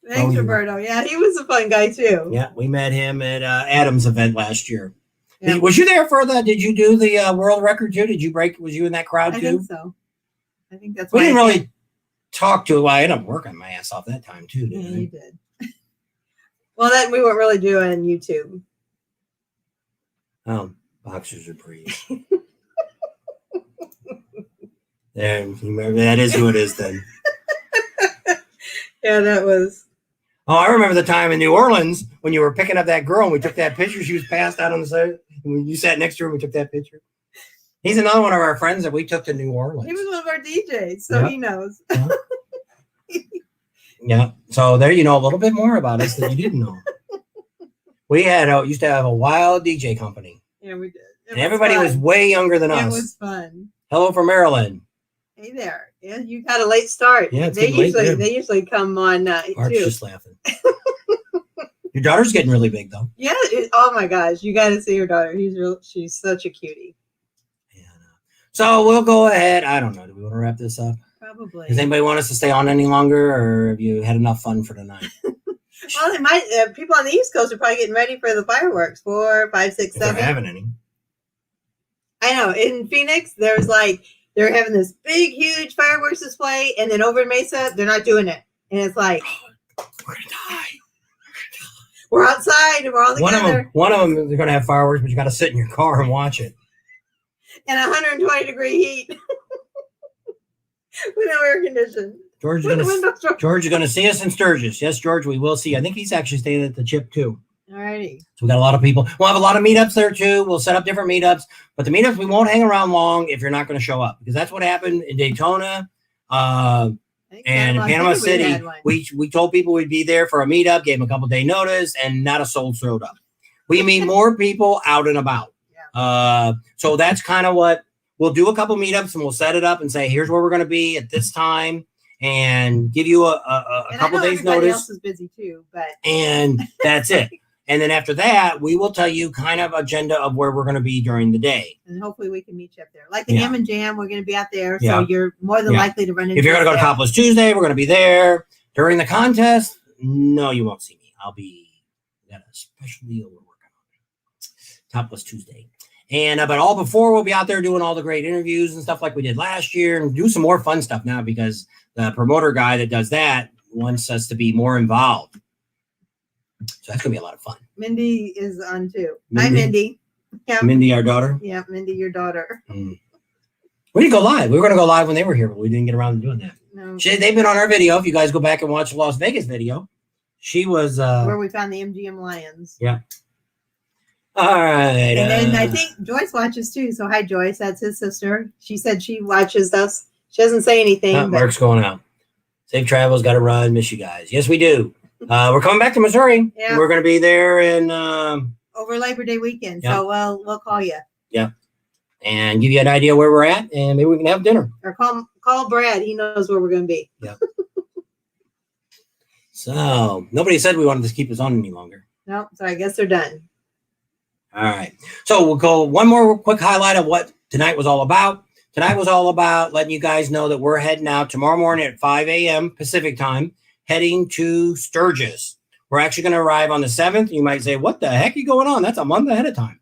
Thanks, Roberto. Yeah, he was a fun guy too. Yeah, we met him at Adam's event last year. Yeah. Was you there for the? Did you do the world record too? Did you break? Was you in that crowd too? I think so. I think that's. We didn't really talk to. Well, I ended up working my ass off that time too. Didn't you did. Well, then we weren't really doing YouTube. Oh, boxers are breeze. There, that is who it is then. Yeah, that was. Oh, I remember the time in New Orleans when you were picking up that girl and we took that picture. She was passed out on the side. When you sat next to her, we took that picture. He's another one of our friends that we took to New Orleans. He was one of our DJs, so he knows. Yeah. So there you know a little bit more about us that you didn't know. We used to have a wild DJ company. Yeah, we did. And everybody was way younger than us. It was fun. Hello from Maryland. Hey there. Yeah, you got a late start. Yeah, they usually come on Mark's too. just laughing. Your daughter's getting really big though. Yeah. Oh my gosh, you got to see her daughter. She's such a cutie. Yeah. So we'll go ahead. I don't know. Do we want to wrap this up? Probably. Does anybody want us to stay on any longer, or have you had enough fun for tonight? Well, they might. People on the East Coast are probably getting ready for the fireworks. 4, 5, 6, 7. If they're having any. I know. In Phoenix, there's they're having this big, huge fireworks display, and then over in Mesa, they're not doing it. And it's like, we're gonna die. We're outside and we're all together. One of them, they're gonna have fireworks, but you got to sit in your car and watch it. And 120-degree heat with no air conditioning. George is gonna see us in Sturgis. Yes, George, we will see. I think he's actually staying at the Chip too. Alrighty. So we got a lot of people. We'll have a lot of meetups there too. We'll set up different meetups, but the meetups we won't hang around long if you're not going to show up, because that's what happened in Daytona and in Panama City. We told people we'd be there for a meetup, gave them a couple day notice, and not a soul showed up. We meet more people out and about. Yeah. So that's kind of what we'll do. A couple meetups and we'll set it up and say, here's where we're going to be at this time, and give you a couple days notice. Else is busy too, and that's it. And then after that, we will tell you kind of agenda of where we're going to be during the day. And hopefully we can meet you up there. Like the Ham and Jam, we're going to be out there. So you're more than likely to run into. If you're going to go to Topless Tuesday, we're going to be there. During the contest, no, you won't see me. We got a special deal we're working on. Topless Tuesday. And but all before, we'll be out there doing all the great interviews and stuff like we did last year, and do some more fun stuff now, because the promoter guy that does that wants us to be more involved. So that's going to be a lot of fun. Mindy is on too. Hi, Mindy. Yeah. Mindy, our daughter? Yeah, Mindy, your daughter. We We didn't go live. We were going to go live when they were here, but we didn't get around to doing that. No. They've been on our video. If you guys go back and watch the Las Vegas video, she was where we found the MGM lions. Yeah. All right. And then I think Joyce watches too. So hi, Joyce. That's his sister. She said she watches us. She doesn't say anything. But Mark's going out. Safe travels. Got to run. Miss you guys. Yes, we do. We're coming back to Missouri. Yeah. We're going to be there in over Labor Day weekend. Yeah. So we'll call you. Yeah. And give you an idea where we're at, and maybe we can have dinner. Or call Brad. He knows where we're going to be. Yeah. So nobody said we wanted to keep us on any longer. No, so I guess they're done. All right. So we'll go one more quick highlight of what tonight was all about. Tonight was all about letting you guys know that we're heading out tomorrow morning at 5 a.m. Pacific time, heading to Sturgis. We're actually going to arrive on the 7th. You might say, what the heck is going on? That's a month ahead of time.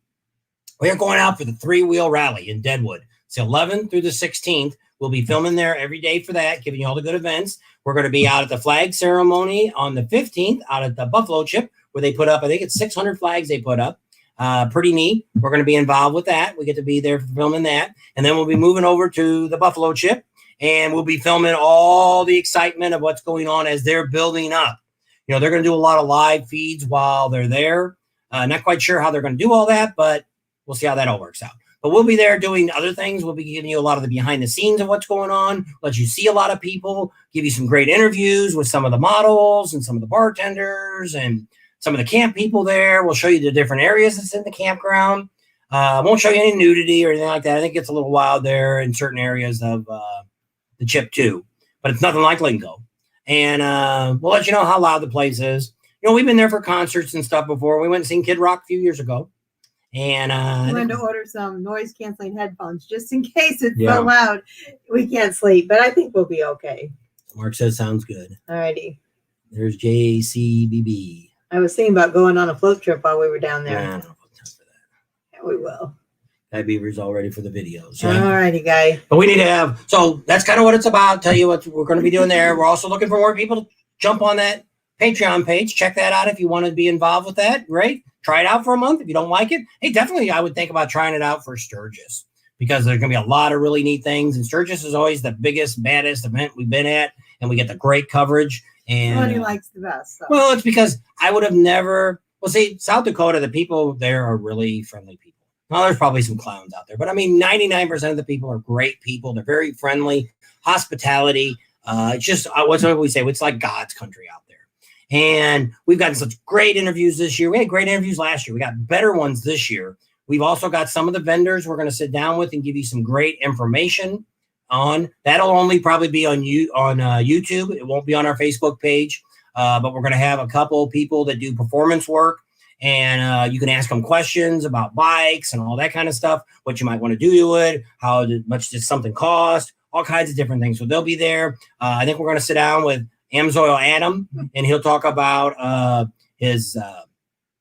We are going out for the 3-wheel rally in Deadwood. It's the 11th through the 16th. We'll be filming there every day for that, giving you all the good events. We're going to be out at the flag ceremony on the 15th, out at the Buffalo Chip, where they put up, I think it's 600 flags they put up. Pretty neat. We're going to be involved with that. We get to be there for filming that. And then we'll be moving over to the Buffalo Chip, and we'll be filming all the excitement of what's going on as they're building up. You know, they're going to do a lot of live feeds while they're there. Not quite sure how they're going to do all that, but we'll see how that all works out. But we'll be there doing other things. We'll be giving you a lot of the behind the scenes of what's going on, let you see a lot of people, give you some great interviews with some of the models and some of the bartenders and some of the camp people there. We'll show you the different areas that's in the campground. Won't show you any nudity or anything like that. I think it gets a little wild there in certain areas of the Chip too, but it's nothing like Lingo. And we'll let you know how loud the place is. You know, we've been there for concerts and stuff before. We went and seen Kid Rock a few years ago. And I wanted to order some noise canceling headphones just in case it's so loud we can't sleep. But I think we'll be okay. Mark says sounds good. All righty. There's JCBB. I was thinking about going on a float trip while we were down there. Nah, I don't have time for that. Yeah, we will. That beaver's all ready for the videos. Right? All righty, guy. But we need to have, so that's kind of what it's about. Tell you what we're going to be doing there. We're also looking for more people to jump on that Patreon page. Check that out if you want to be involved with that. Great. Try it out for a month. If you don't like it, hey, definitely I would think about trying it out for Sturgis, because there's going to be a lot of really neat things. And Sturgis is always the biggest, baddest event we've been at, and we get the great coverage. And What he likes the best. So. Well, it's because I would have never, well, see, South Dakota, the people there are really friendly people. Well, there's probably some clowns out there, but I mean, 99% of the people are great people. They're very friendly, hospitality. It's just, what's what we say? It's like God's country out there. And we've gotten such great interviews this year. We had great interviews last year. We got better ones this year. We've also got some of the vendors we're going to sit down with and give you some great information on. That'll only probably be on YouTube. It won't be on our Facebook page, but we're going to have a couple people that do performance work, and you can ask them questions about bikes and all that kind of stuff, what you might want to do to it, how much does something cost, all kinds of different things. So they'll be there. I think we're going to sit down with Amsoil Adam, and he'll talk about his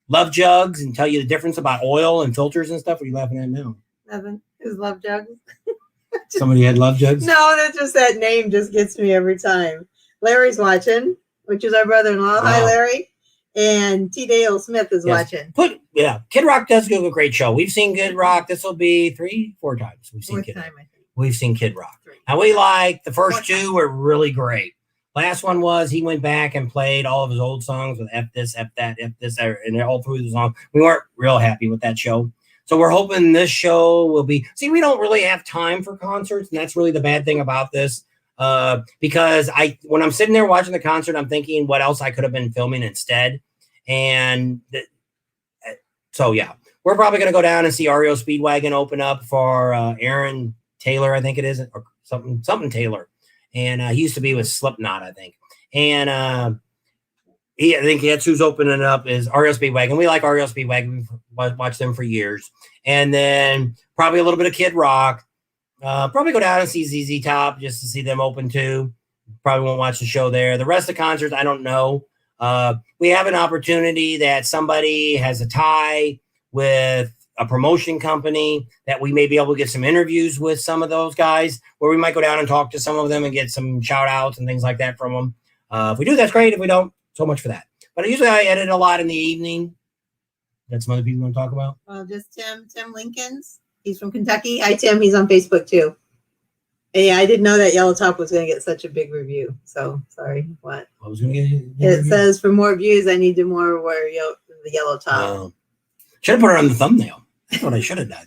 love jugs and tell you the difference about oil and filters and stuff. What are you laughing at now? Nothing. His love jugs. Somebody had love jugs? No, that's just that name just gets me every time. Larry's watching, which is our brother-in-law. Hi, Larry. And T. Dale Smith is watching. Kid Rock does do a great show. We've seen Kid Rock. This will be 3-4 times. We've seen Kid Rock. We've seen Kid Rock. And we like the first two were really great. Last one was he went back and played all of his old songs with F this, F that, F this, and all through the song. We weren't real happy with that show. So we're hoping this show will be, see, we don't really have time for concerts. And that's really the bad thing about this. Because when I'm sitting there watching the concert, I'm thinking what else I could have been filming instead. And so, yeah, we're probably going to go down and see REO Speedwagon open up for Aaron Taylor, I think it is, or something Taylor. And he used to be with Slipknot, I think. And I think that's who's opening up is REO Speedwagon. We like REO Speedwagon. We've watched them for years. And then probably a little bit of Kid Rock. Probably go down and see ZZ Top just to see them open too. Probably won't watch the show there. The rest of the concerts, I don't know. We have an opportunity that somebody has a tie with a promotion company that we may be able to get some interviews with some of those guys, where we might go down and talk to some of them and get some shout outs and things like that from them. If we do, that's great. If we don't, so much for that. But usually I edit a lot in the evening. That's some other people want to talk about. Well, just Tim Lincolns. He's from Kentucky. Hi, Tim. He's on Facebook too. Yeah, I didn't know that yellow top was going to get such a big review. So sorry. What? I was going to get it says for more views, I need to more wear the yellow top. Should have put it on the thumbnail. That's what I should have done.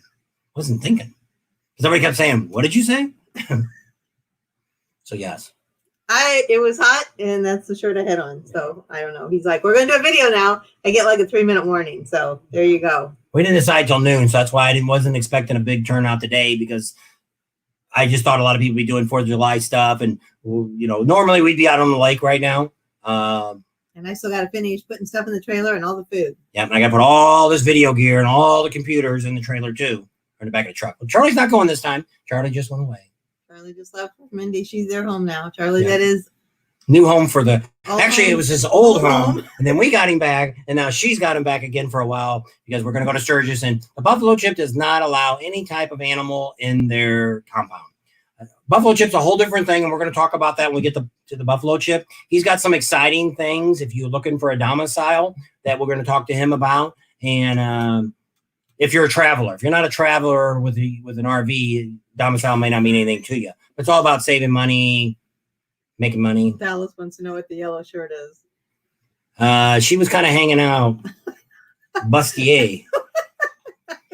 Wasn't thinking. Somebody kept saying, "What did you say?" So yes. It was hot, and that's the shirt I had on. So I don't know. He's like, "We're going to do a video now." I get like a 3-minute warning. So there you go. We didn't decide till noon, so that's why I wasn't expecting a big turnout today, because I just thought a lot of people would be doing 4th of July stuff, and normally we'd be out on the lake right now. And I still got to finish putting stuff in the trailer and all the food. Yeah, and I got to put all this video gear and all the computers in the trailer too, or in the back of the truck. But Charlie's not going this time. Charlie just went away. Charlie just left with Mindy. She's their home now. Charlie, that is new home for the. Actually, it was his old home, and then we got him back, and now she's got him back again for a while because we're going to go to Sturgis, and the buffalo chip does not allow any type of animal in their compound. Buffalo chip's a whole different thing, and we're going to talk about that when we get to the buffalo chip. He's got some exciting things if you're looking for a domicile that we're going to talk to him about. And if you're a traveler, if you're not a traveler with an RV, domicile may not mean anything to you. But it's all about saving money, making money. Dallas wants to know what the yellow shirt is. She was kind of hanging out, bustier.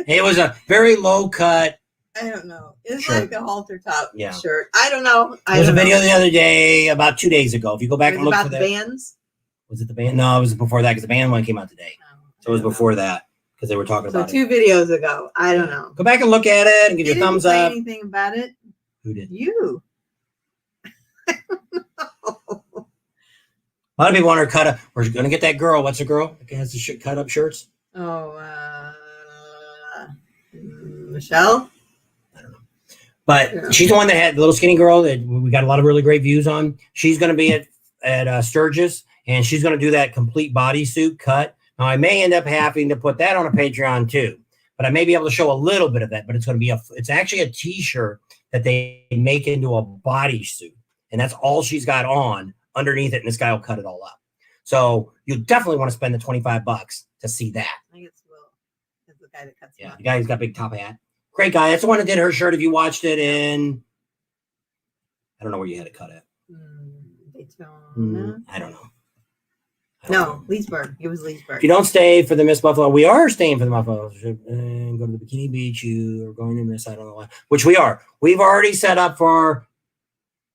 It was a very low cut. I don't know. It's shirt. like a halter top shirt. I don't know. There was a video the other day, about 2 days ago. If you go back and look for that. About the bands? Was it the band? No, it was before that because the band one came out today. So it was before that because they were talking about it. So 2 videos ago. I don't know. Go back and look at it and give you a thumbs up. Anything about it? Who did? You. A lot of people want her cut up. We're going to get that girl. What's the girl that has the cut up shirts? Oh, Michelle? But she's the one that had the little skinny girl that we got a lot of really great views on. She's going to be at Sturgis, and she's going to do that complete bodysuit cut. Now, I may end up having to put that on a Patreon too, but I may be able to show a little bit of that. But it's going to be it's actually a T-shirt that they make into a bodysuit, and that's all she's got on underneath it. And this guy will cut it all up. So you definitely want to spend the $25 to see that. I think it's Will. It's the guy that cuts. Yeah, the guy who's got a big top hat. Great guy. That's the one that did her shirt. If you watched it in, I don't know where you had it cut at. Daytona. I don't know. No, Leesburg. It was Leesburg. If you don't stay for the Miss Buffalo, we are staying for the Buffalo trip and go to the Bikini Beach. You are going to miss out on the line, which we are. We've already set up for.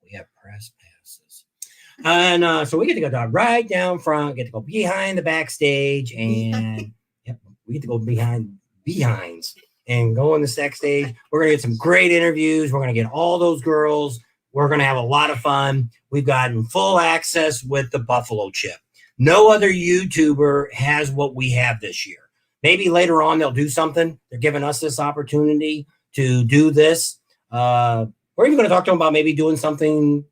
We have press passes, and so we get to go right down front. Get to go behind the backstage, and we get to go behinds. And go on the sex stage. We're going to get some great interviews. We're going to get all those girls. We're going to have a lot of fun. We've gotten full access with the buffalo chip. No other YouTuber has what we have this year. Maybe later on they'll do something. They're giving us this opportunity to do this. We're even going to talk to them about maybe doing something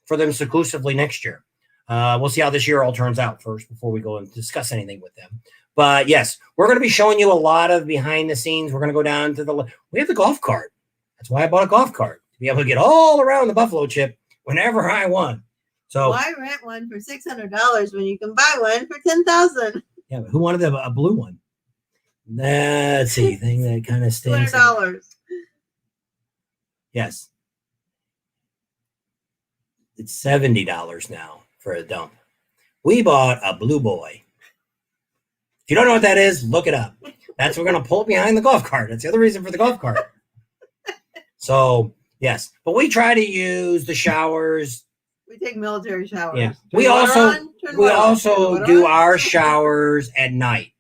for them exclusively next year. We'll see how this year all turns out first before we go and discuss anything with them. But yes, we're going to be showing you a lot of behind the scenes. We're going to go down to we have the golf cart. That's why I bought a golf cart, to be able to get all around the buffalo chip whenever I want. So why rent one for $600 when you can buy one for $10,000? Yeah, but who wanted a blue one? Let's see, thing that kind of stinks. $200. Yes. It's $70 now for a dump. We bought a blue boy. If you don't know what that is, look it up. That's what we're going to pull behind the golf cart. That's the other reason for the golf cart. So, yes. But we try to use the showers. We take military showers. Yeah. We also do our showers at night.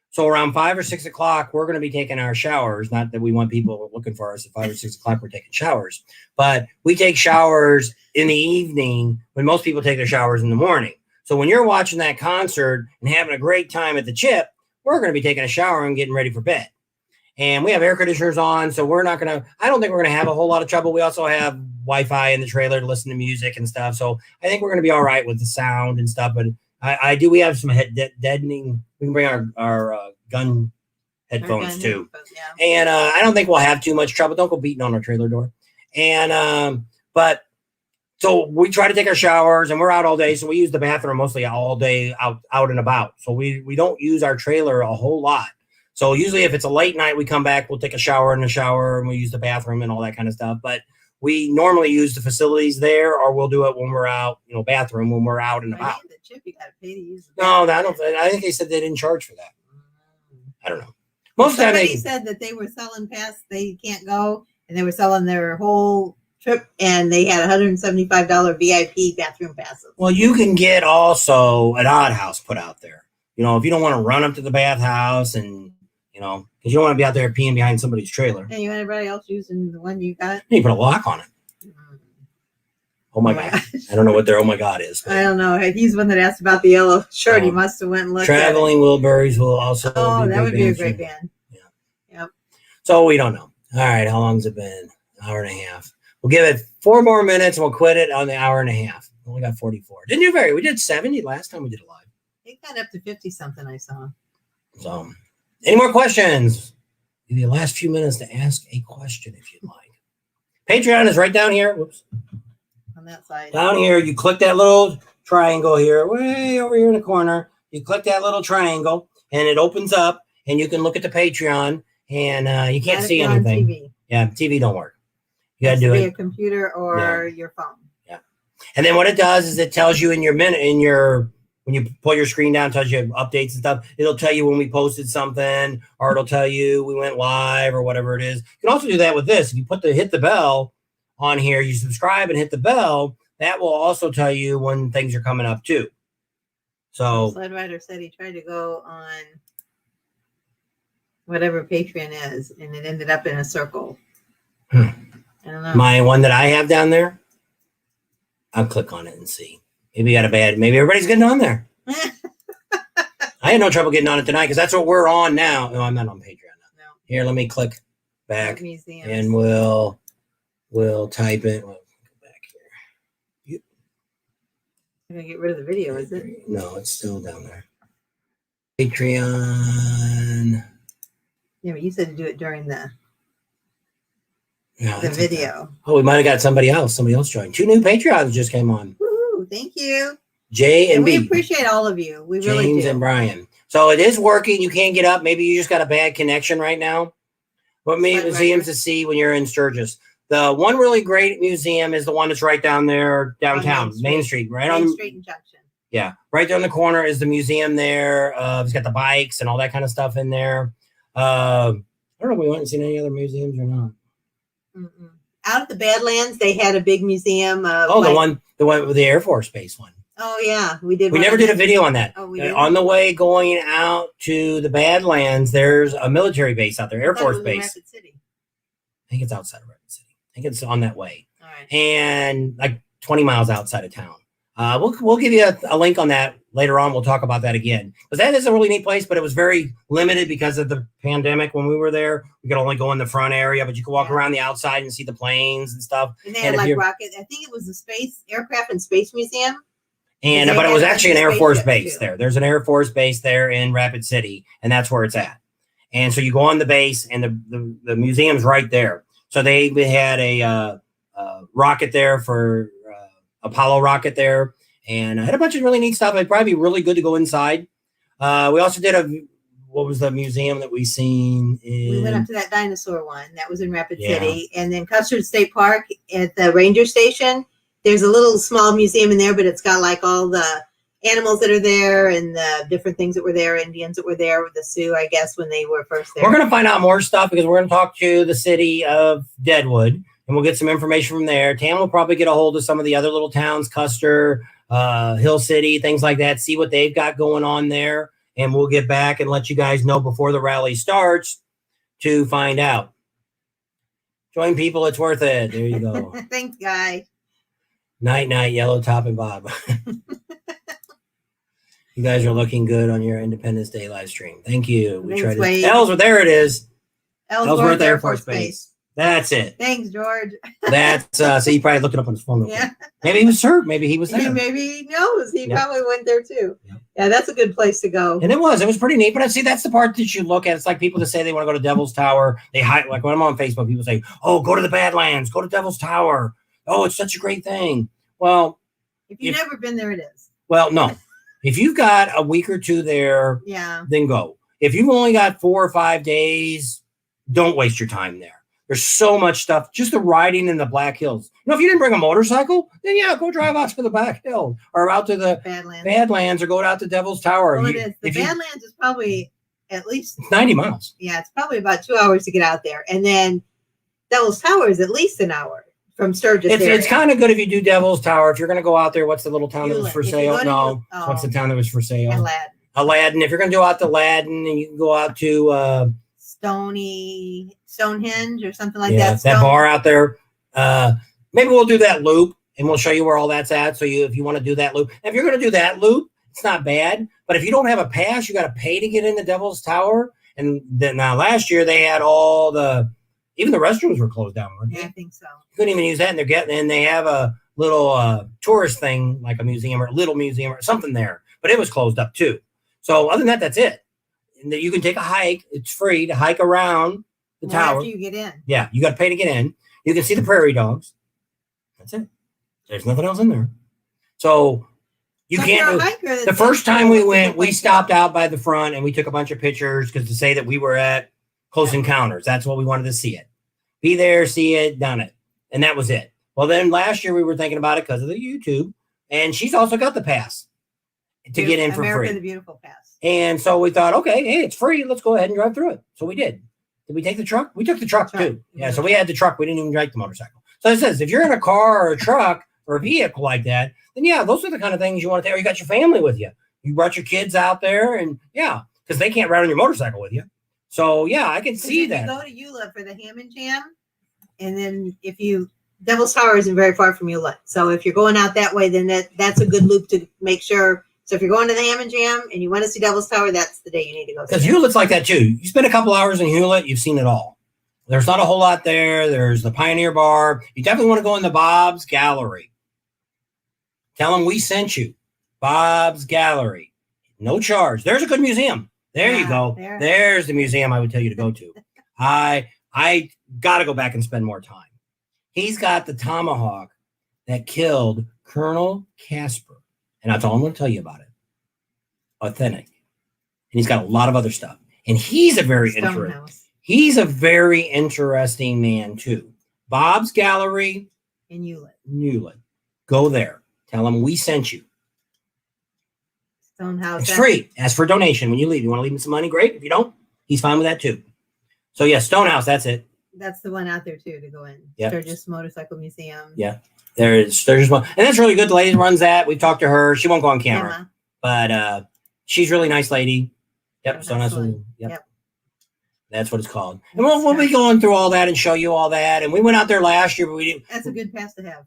So around 5 or 6 o'clock, we're going to be taking our showers. Not that we want people looking for us at 5 or 6 o'clock, we're taking showers. But we take showers in the evening when most people take their showers in the morning. So when you're watching that concert and having a great time at the chip, we're going to be taking a shower and getting ready for bed. And we have air conditioners on, so I don't think we're going to have a whole lot of trouble. We also have Wi-Fi in the trailer to listen to music and stuff. So I think we're going to be all right with the sound and stuff. But we have some deadening. We can bring our gun headphones too. Yeah. And I don't think we'll have too much trouble. Don't go beating on our trailer door. And, so we try to take our showers and we're out all day. So we use the bathroom mostly all day out and about. So we don't use our trailer a whole lot. So usually if it's a late night, we come back, we'll take a shower in the shower and we use the bathroom and all that kind of stuff. But we normally use the facilities there, or we'll do it when we're out, bathroom when we're out and I about. think the chip you got to pay to use. The No, bathroom. I think they said they didn't charge for that. I don't know. Most of the time Somebody said that they were selling past they can't go, and they were selling their whole trip, and they had $175 VIP bathroom passes. Well, you can get also an odd house put out there. If you don't want to run up to the bathhouse and, because you don't want to be out there peeing behind somebody's trailer. And you want everybody else using the one you got? You put a lock on it. Oh my God. I don't know what their oh my God is. I don't know. He's one that asked about the yellow shirt. He must have went and looked Traveling at it. Wilburys will also that would be a great band. Yeah. Yep. So we don't know. All right. How long's it been? Hour and a half. We'll give it 4 more minutes and we'll quit it on the hour and a half. We only got 44. Didn't do we did 70 last time we did it live. It got up to 50 something I saw. So any more questions? Give you the last few minutes to ask a question if you'd like. Patreon is right down here. Whoops. On that side. Down here, you click that little triangle here, way over here in the corner. You click that little triangle and it opens up and you can look at the Patreon and you can't see anything. TV. Yeah, TV don't work. You got to do it. A computer or your phone. Yeah. And then what it does is it tells you when you pull your screen down, it tells you updates and stuff. It'll tell you when we posted something, or it'll tell you we went live or whatever it is. You can also do that with this. If you hit the bell on here, you subscribe and hit the bell, that will also tell you when things are coming up too. So Sled Rider said he tried to go on whatever Patreon is, and it ended up in a circle. I don't know. My one that I have down there, I'll click on it and see. Maybe everybody's getting on there. I had no trouble getting on it tonight because that's what we're on now. No, I'm not on Patreon now. No. Here, let me click back and we'll type it. We'll go back here. You're going to get rid of the video, is it? No, it's still down there. Patreon. Yeah, but you said to do it during the No, video. Oh, we might have got somebody else. Somebody else joined. 2 new Patreons just came on. Woo, thank you. J and B. We appreciate all of you. We really do. James and Brian. So it is working. You can't get up. Maybe you just got a bad connection right now. What museums to see when you're in Sturgis? The one really great museum is the one that's right down there, downtown, Main Street, right on Main Street and Junction. Yeah, right there in the corner is the museum there. It's got the bikes and all that kind of stuff in there. I don't know if we went and seen any other museums or not. Mm-mm. Out at the Badlands, they had a big museum. The one with the Air Force Base one. Oh yeah, we did. We never did a video on that. Oh, we did. On the way going out to the Badlands, there's a military base out there, Air Force Base. Rapid City. I think it's outside of Rapid City. I think it's on that way. All right. And like 20 miles outside of town. We'll give you a link on that later on. We'll talk about that again because that is a really neat place, but it was very limited because of the pandemic. When we were there, we could only go in the front area, but you could walk around the outside and see the planes and stuff. And they had like rocket. I think it was the Aircraft and Space Museum. But it was actually an Air Force base there. There's an Air Force base there in Rapid City, and that's where it's at. And so you go on the base, and the museum's right there. So they had a rocket there for Apollo rocket there, and I had a bunch of really neat stuff. It'd probably be really good to go inside. We also did what was the museum that we seen? We went up to that dinosaur one that was in Rapid City, and then Custard State Park at the ranger station. There's a little small museum in there, but it's got like all the animals that are there and the different things that were there, Indians that were there with the Sioux, I guess, when they were first there. We're going to find out more stuff because we're going to talk to the city of Deadwood, and we'll get some information from there. Tam will probably get a hold of some of the other little towns, Custer, Hill City, things like that, see what they've got going on there, and we'll get back and let you guys know before the rally starts to find out. Join people, it's worth it. There you go. Thanks, guy. Night, Yellow Top and Bob. You guys are looking good on your Independence Day live stream. Thank you. We tried to. Ellsworth, there it is. Ellsworth Air Force Base. That's it. Thanks, George. That's so he probably looked it up on his phone. Yeah. Maybe he was hurt. Maybe he was there. Maybe he knows. He probably went there too. Yeah, that's a good place to go. And it was pretty neat. But see, that's the part that you look at. It's like people that say they want to go to Devil's Tower. They hide, like when I'm on Facebook, people say, "Oh, go to the Badlands, go to Devil's Tower. Oh, it's such a great thing." Well, if you've never been there, it is. Well, no. If you've got a week or two there, then go. If you've only got 4 or 5 days, don't waste your time there. There's so much stuff. Just the riding in the Black Hills. You know, if you didn't bring a motorcycle, then yeah, go drive out to the Black Hill or out to the Badlands or go out to Devil's Tower. Well, it is. The Badlands is probably at least 90 miles. Yeah, it's probably about 2 hours to get out there. And then Devil's Tower is at least an hour from Sturgis. It's kind of good if you do Devil's Tower. If you're going to go out there, what's the little town that was for sale? No. What's the town that was for sale? Aladdin. Aladdin. If you're going to go out to Aladdin and you can go out to Stonehenge or something like that. That bar out there. Maybe we'll do that loop and we'll show you where all that's at. So if you want to do that loop, if you're going to do that loop, it's not bad. But if you don't have a pass, you got to pay to get into Devil's Tower. And then now last year they had even the restrooms were closed down. Weren't they? Yeah, I think so. You couldn't even use that. And they have a little tourist thing like a museum or a little museum or something there. But it was closed up too. So other than that, that's it. And you can take a hike. It's free to hike around the tower. After you get in. Yeah, you got to pay to get in. You can see the prairie dogs. That's it. There's nothing else in there. So you can't. The first time we went, we stopped out by the front and we took a bunch of pictures because to say that we were at Close Encounters. That's what we wanted to see it. Be there, see it, done it. And that was it. Well, then last year we were thinking about it because of the YouTube. And she's also got the pass to get in for America free. The Beautiful pass. And so we thought, okay, hey, it's free. Let's go ahead and drive through it. So we did. Did we take the truck? We took the truck too. Yeah, so we had the truck. We didn't even drive the motorcycle. So it says, if you're in a car or a truck or a vehicle like that, then yeah, those are the kind of things you want to take. Or you got your family with you. You brought your kids out there and yeah, because they can't ride on your motorcycle with you. So yeah, I can see that. You go to Eula for the Ham and Jam. And then Devil's Tower isn't very far from Eula. So if you're going out that way, then that's a good loop to make sure. So if you're going to the Ham and Jam and you want to see Devil's Tower, that's the day you need to go. Because Hewlett's like that too. You spend a couple hours in Hewlett, you've seen it all. There's not a whole lot there. There's the Pioneer Bar. You definitely want to go in the Bob's Gallery. Tell them we sent you. Bob's Gallery. No charge. There's a good museum. There you go. There's the museum I would tell you to go to. I got to go back and spend more time. He's got the tomahawk that killed Colonel Casper. And that's all I'm going to tell you about it. Authentic. And he's got a lot of other stuff. And he's a very interesting man too. Bob's Gallery in Hewlett. Go there. Tell him we sent you. Stonehouse. It's free. Ask for a donation when you leave. You want to leave him some money? Great. If you don't, he's fine with that too. So yeah, Stonehouse, that's it. That's the one out there too to go in. Yep. Sturgis Motorcycle Museum. Yeah. There's one. And that's really good. The lady runs that. We've talked to her. She won't go on camera. But she's a really nice lady. Yep. Stonehouse. Yep. That's what it's called. And we'll be going through all that and show you all that. And we went out there last year, but we didn't. That's a good pass to have.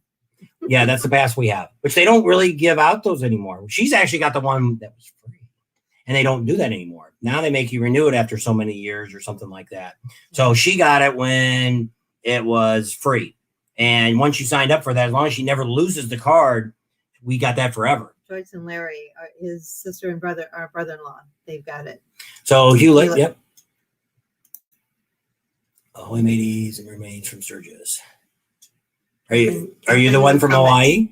Yeah, that's the pass we have, which they don't really give out those anymore. She's actually got the one that was free. And they don't do that anymore. Now they make you renew it after so many years or something like that. So she got it when it was free. And once you signed up for that, as long as she never loses the card, we got that forever. Joyce and Larry, his sister and brother-in-law, they've got it. So Hewlett, yep. Ahoy mateys and mermaids from Sturgis. Are you the one from Hawaii?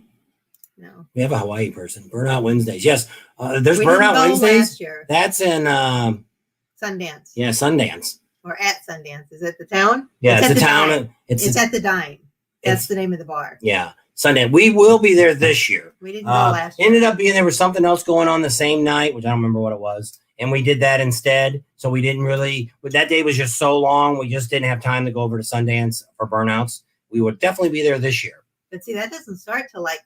No. We have a Hawaii person. Burnout Wednesdays. Yes. There's Burnout Wednesdays. That's in Sundance. Yeah, Sundance. Or at Sundance. Is it the town? Yeah, it's the town. It's at the Dime. That's the name of the bar. Yeah. Sundance. We will be there this year. We didn't go last year. Ended up being there was something else going on the same night, which I don't remember what it was. And we did that instead. So we didn't really, but that day was just so long. We just didn't have time to go over to Sundance for burnouts. We would definitely be there this year. But see, that doesn't start till like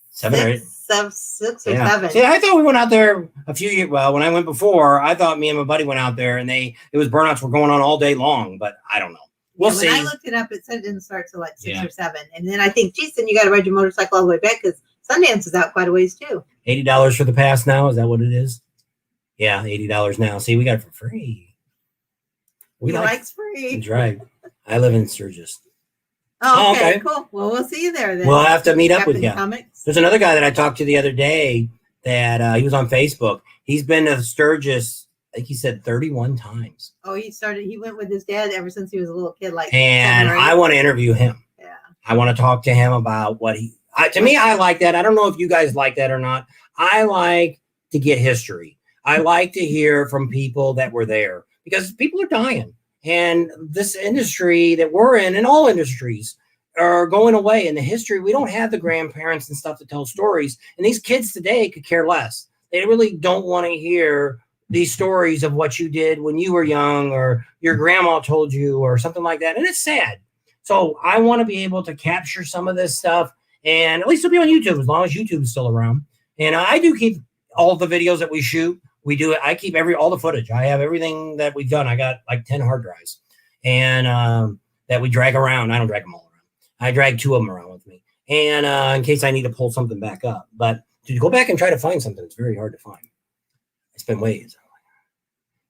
6 or 7. See, I thought we went out there a few years. Well, when I went before, I thought me and my buddy went out there and it was burnouts were going on all day long, but I don't know. We'll see. When I looked it up, it said it didn't start till like 6 or 7. And then I think, geez, then you got to ride your motorcycle all the way back because Sundance is out quite a ways too. $80 for the pass now. Is that what it is? Yeah, $80 now. See, we got it for free. He likes free. That's right. I live in Sturgis. Oh, okay, cool. Well, we'll see you there then. We'll have to meet up with you. Comics. There's another guy that I talked to the other day that he was on Facebook. He's been to Sturgis, I think he said 31 times. Oh, he went with his dad ever since he was a little kid. And I want to interview him. Yeah. I want to talk to him about what to me, I like that. I don't know if you guys like that or not. I like to get history. I like to hear from people that were there because people are dying. And this industry that we're in, and all industries, are going away. In the history, we don't have the grandparents and stuff to tell stories. And these kids today could care less. They really don't want to hear these stories of what you did when you were young, or your grandma told you, or something like that. And it's sad. So I want to be able to capture some of this stuff, and at least it'll be on YouTube as long as YouTube is still around. And I do keep all the videos that we shoot. We do it. I keep all the footage. I have everything that we've done. I got like 10 hard drives, and that we drag around. I don't drag them all around. I drag 2 of them around with me, and in case I need to pull something back up. But to go back and try to find something, it's very hard to find. It's been ways.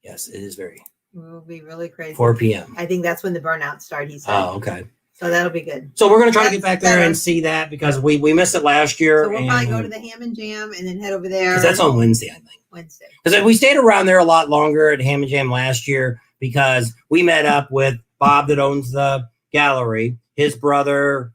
Yes, it is very. It will be really crazy. 4 p.m. I think that's when the burnout start. He said. Oh, okay. So that'll be good. So we're gonna try to get back there and see that, because we missed it last year. So we'll probably go to the Ham and Jam and then head over there. Because that's on Wednesday, I think. Wednesday. Because we stayed around there a lot longer at Ham and Jam last year, because we met up with Bob that owns the gallery, his brother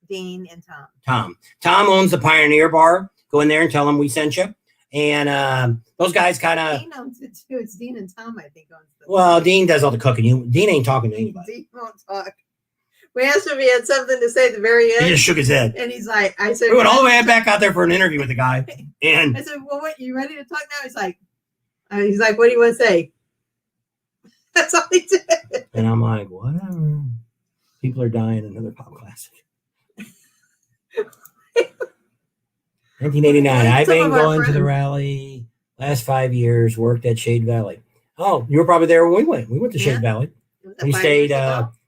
Dean and Tom. Tom owns the Pioneer Bar. Go in there and tell him we sent you. And those guys kind of. Dean owns it too. It's Dean and Tom, I think, owns it. Well, Dean does all the cooking. Dean ain't talking to anybody. Dean won't talk. We asked him if he had something to say at the very end. He just shook his head. And he's like, I said, we went all the way back out there for an interview with the guy. And I said, well, what, you ready to talk now? He's like, what do you want to say? That's all he did. And I'm like, whatever. People are dying. Another pop classic. 1989. I've been going to the rally last 5 years, worked at Shade Valley. Oh, you were probably there when we went. We went to Shade Valley. We stayed,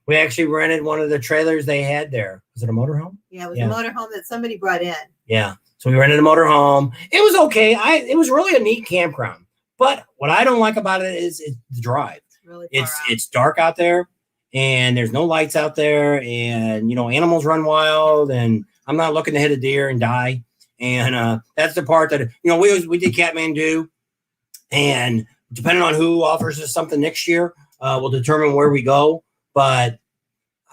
we actually rented one of the trailers they had there. Was it a motorhome? Yeah, it was a motorhome that somebody brought in. Yeah. So we rented a motorhome. It was okay. It was really a neat campground. But what I don't like about it is the drive. It's dark out there, and there's no lights out there, and animals run wild, and I'm not looking to hit a deer and die. And that's the part that we did Kathmandu, and depending on who offers us something next year, we'll determine where we go. But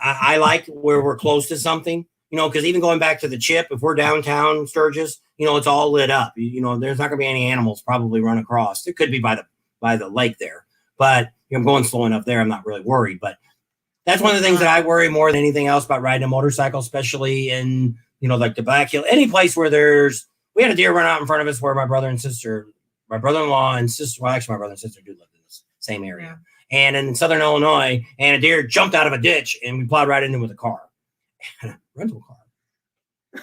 I like where we're close to something, because even going back to the Chip, if we're downtown Sturgis, it's all lit up. There's not going to be any animals probably run across. It could be by the lake there, but I'm going slow enough there. I'm not really worried. But that's one of the things that I worry more than anything else about riding a motorcycle, especially in like the Black Hill, any place where we had a deer run out in front of us where my brother-in-law and sister, well, actually my brother and sister do live in this same area. And in Southern Illinois, and a deer jumped out of a ditch, and we plowed right into it with a car. Rental car.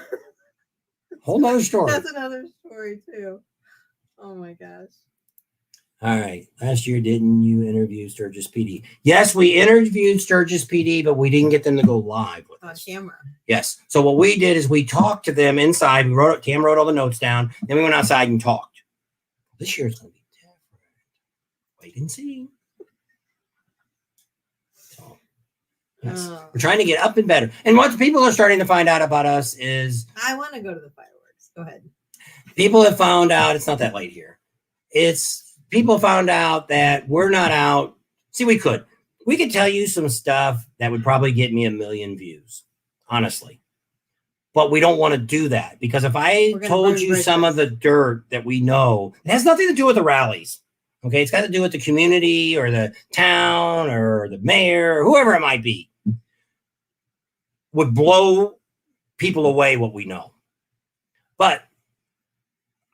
Whole nother story. That's another story, too. Oh, my gosh. All right. Last year, didn't you interview Sturgis PD? Yes, we interviewed Sturgis PD, but we didn't get them to go live with us. On camera. Yes. So what we did is we talked to them inside. Cam wrote all the notes down. Then we went outside and talked. This year it's going to be different. Wait and see. Yes. We're trying to get up and better. And what people are starting to find out about us is... I want to go to the fireworks. Go ahead. People have found out... It's not that late here. People found out that we're not out. See, we could tell you some stuff that would probably get me 1 million views, honestly. But we don't want to do that, because if I told you some of the dirt that we know, it has nothing to do with the rallies. Okay, it's got to do with the community or the town or the mayor or whoever it might be. Would blow people away what we know. But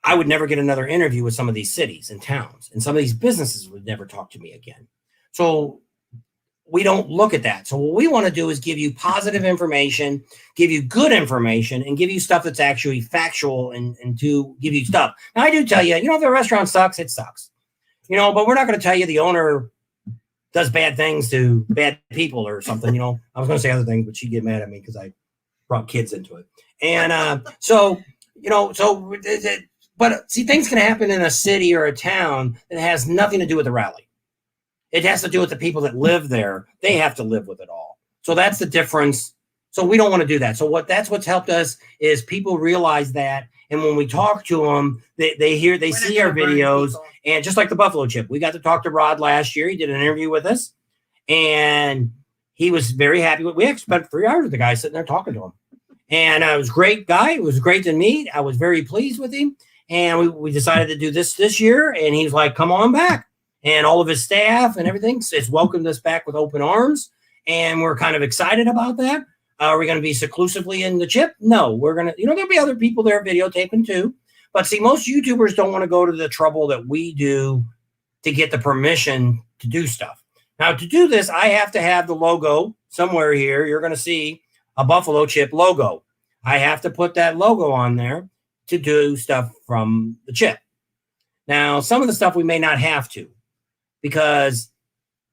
I would never get another interview with some of these cities and towns, and some of these businesses would never talk to me again. So we don't look at that. So what we want to do is give you positive information, give you good information, and give you stuff that's actually factual, and to give you stuff. Now, I do tell you, if the restaurant sucks, it sucks. But we're not going to tell you the owner does bad things to bad people or something. I was going to say other things, but she'd get mad at me because I brought kids into it. And but see, things can happen in a city or a town that has nothing to do with the rally. It has to do with the people that live there. They have to live with it all. So that's the difference. So we don't want to do that. So what's helped us is people realize that. And when we talk to them, they see our videos. And just like the Buffalo Chip, we got to talk to Rod last year. He did an interview with us, and he was very happy. We actually spent 3 hours with the guy sitting there talking to him. And it was a great guy. It was great to meet. I was very pleased with him. And we decided to do this year. And he was like, come on back. and all of his staff and everything has welcomed us back with open arms, and we're kind of excited about that. Are we going to be exclusively in the chip? No, we're going to, there'll be other people there videotaping too. But see, most YouTubers don't want to go to the trouble that we do to get the permission to do stuff. Now, to do this, I have to have the logo somewhere here. You're going to see a Buffalo Chip logo. I have to put that logo on there to do stuff from the chip. Now, some of the stuff we may not have to, because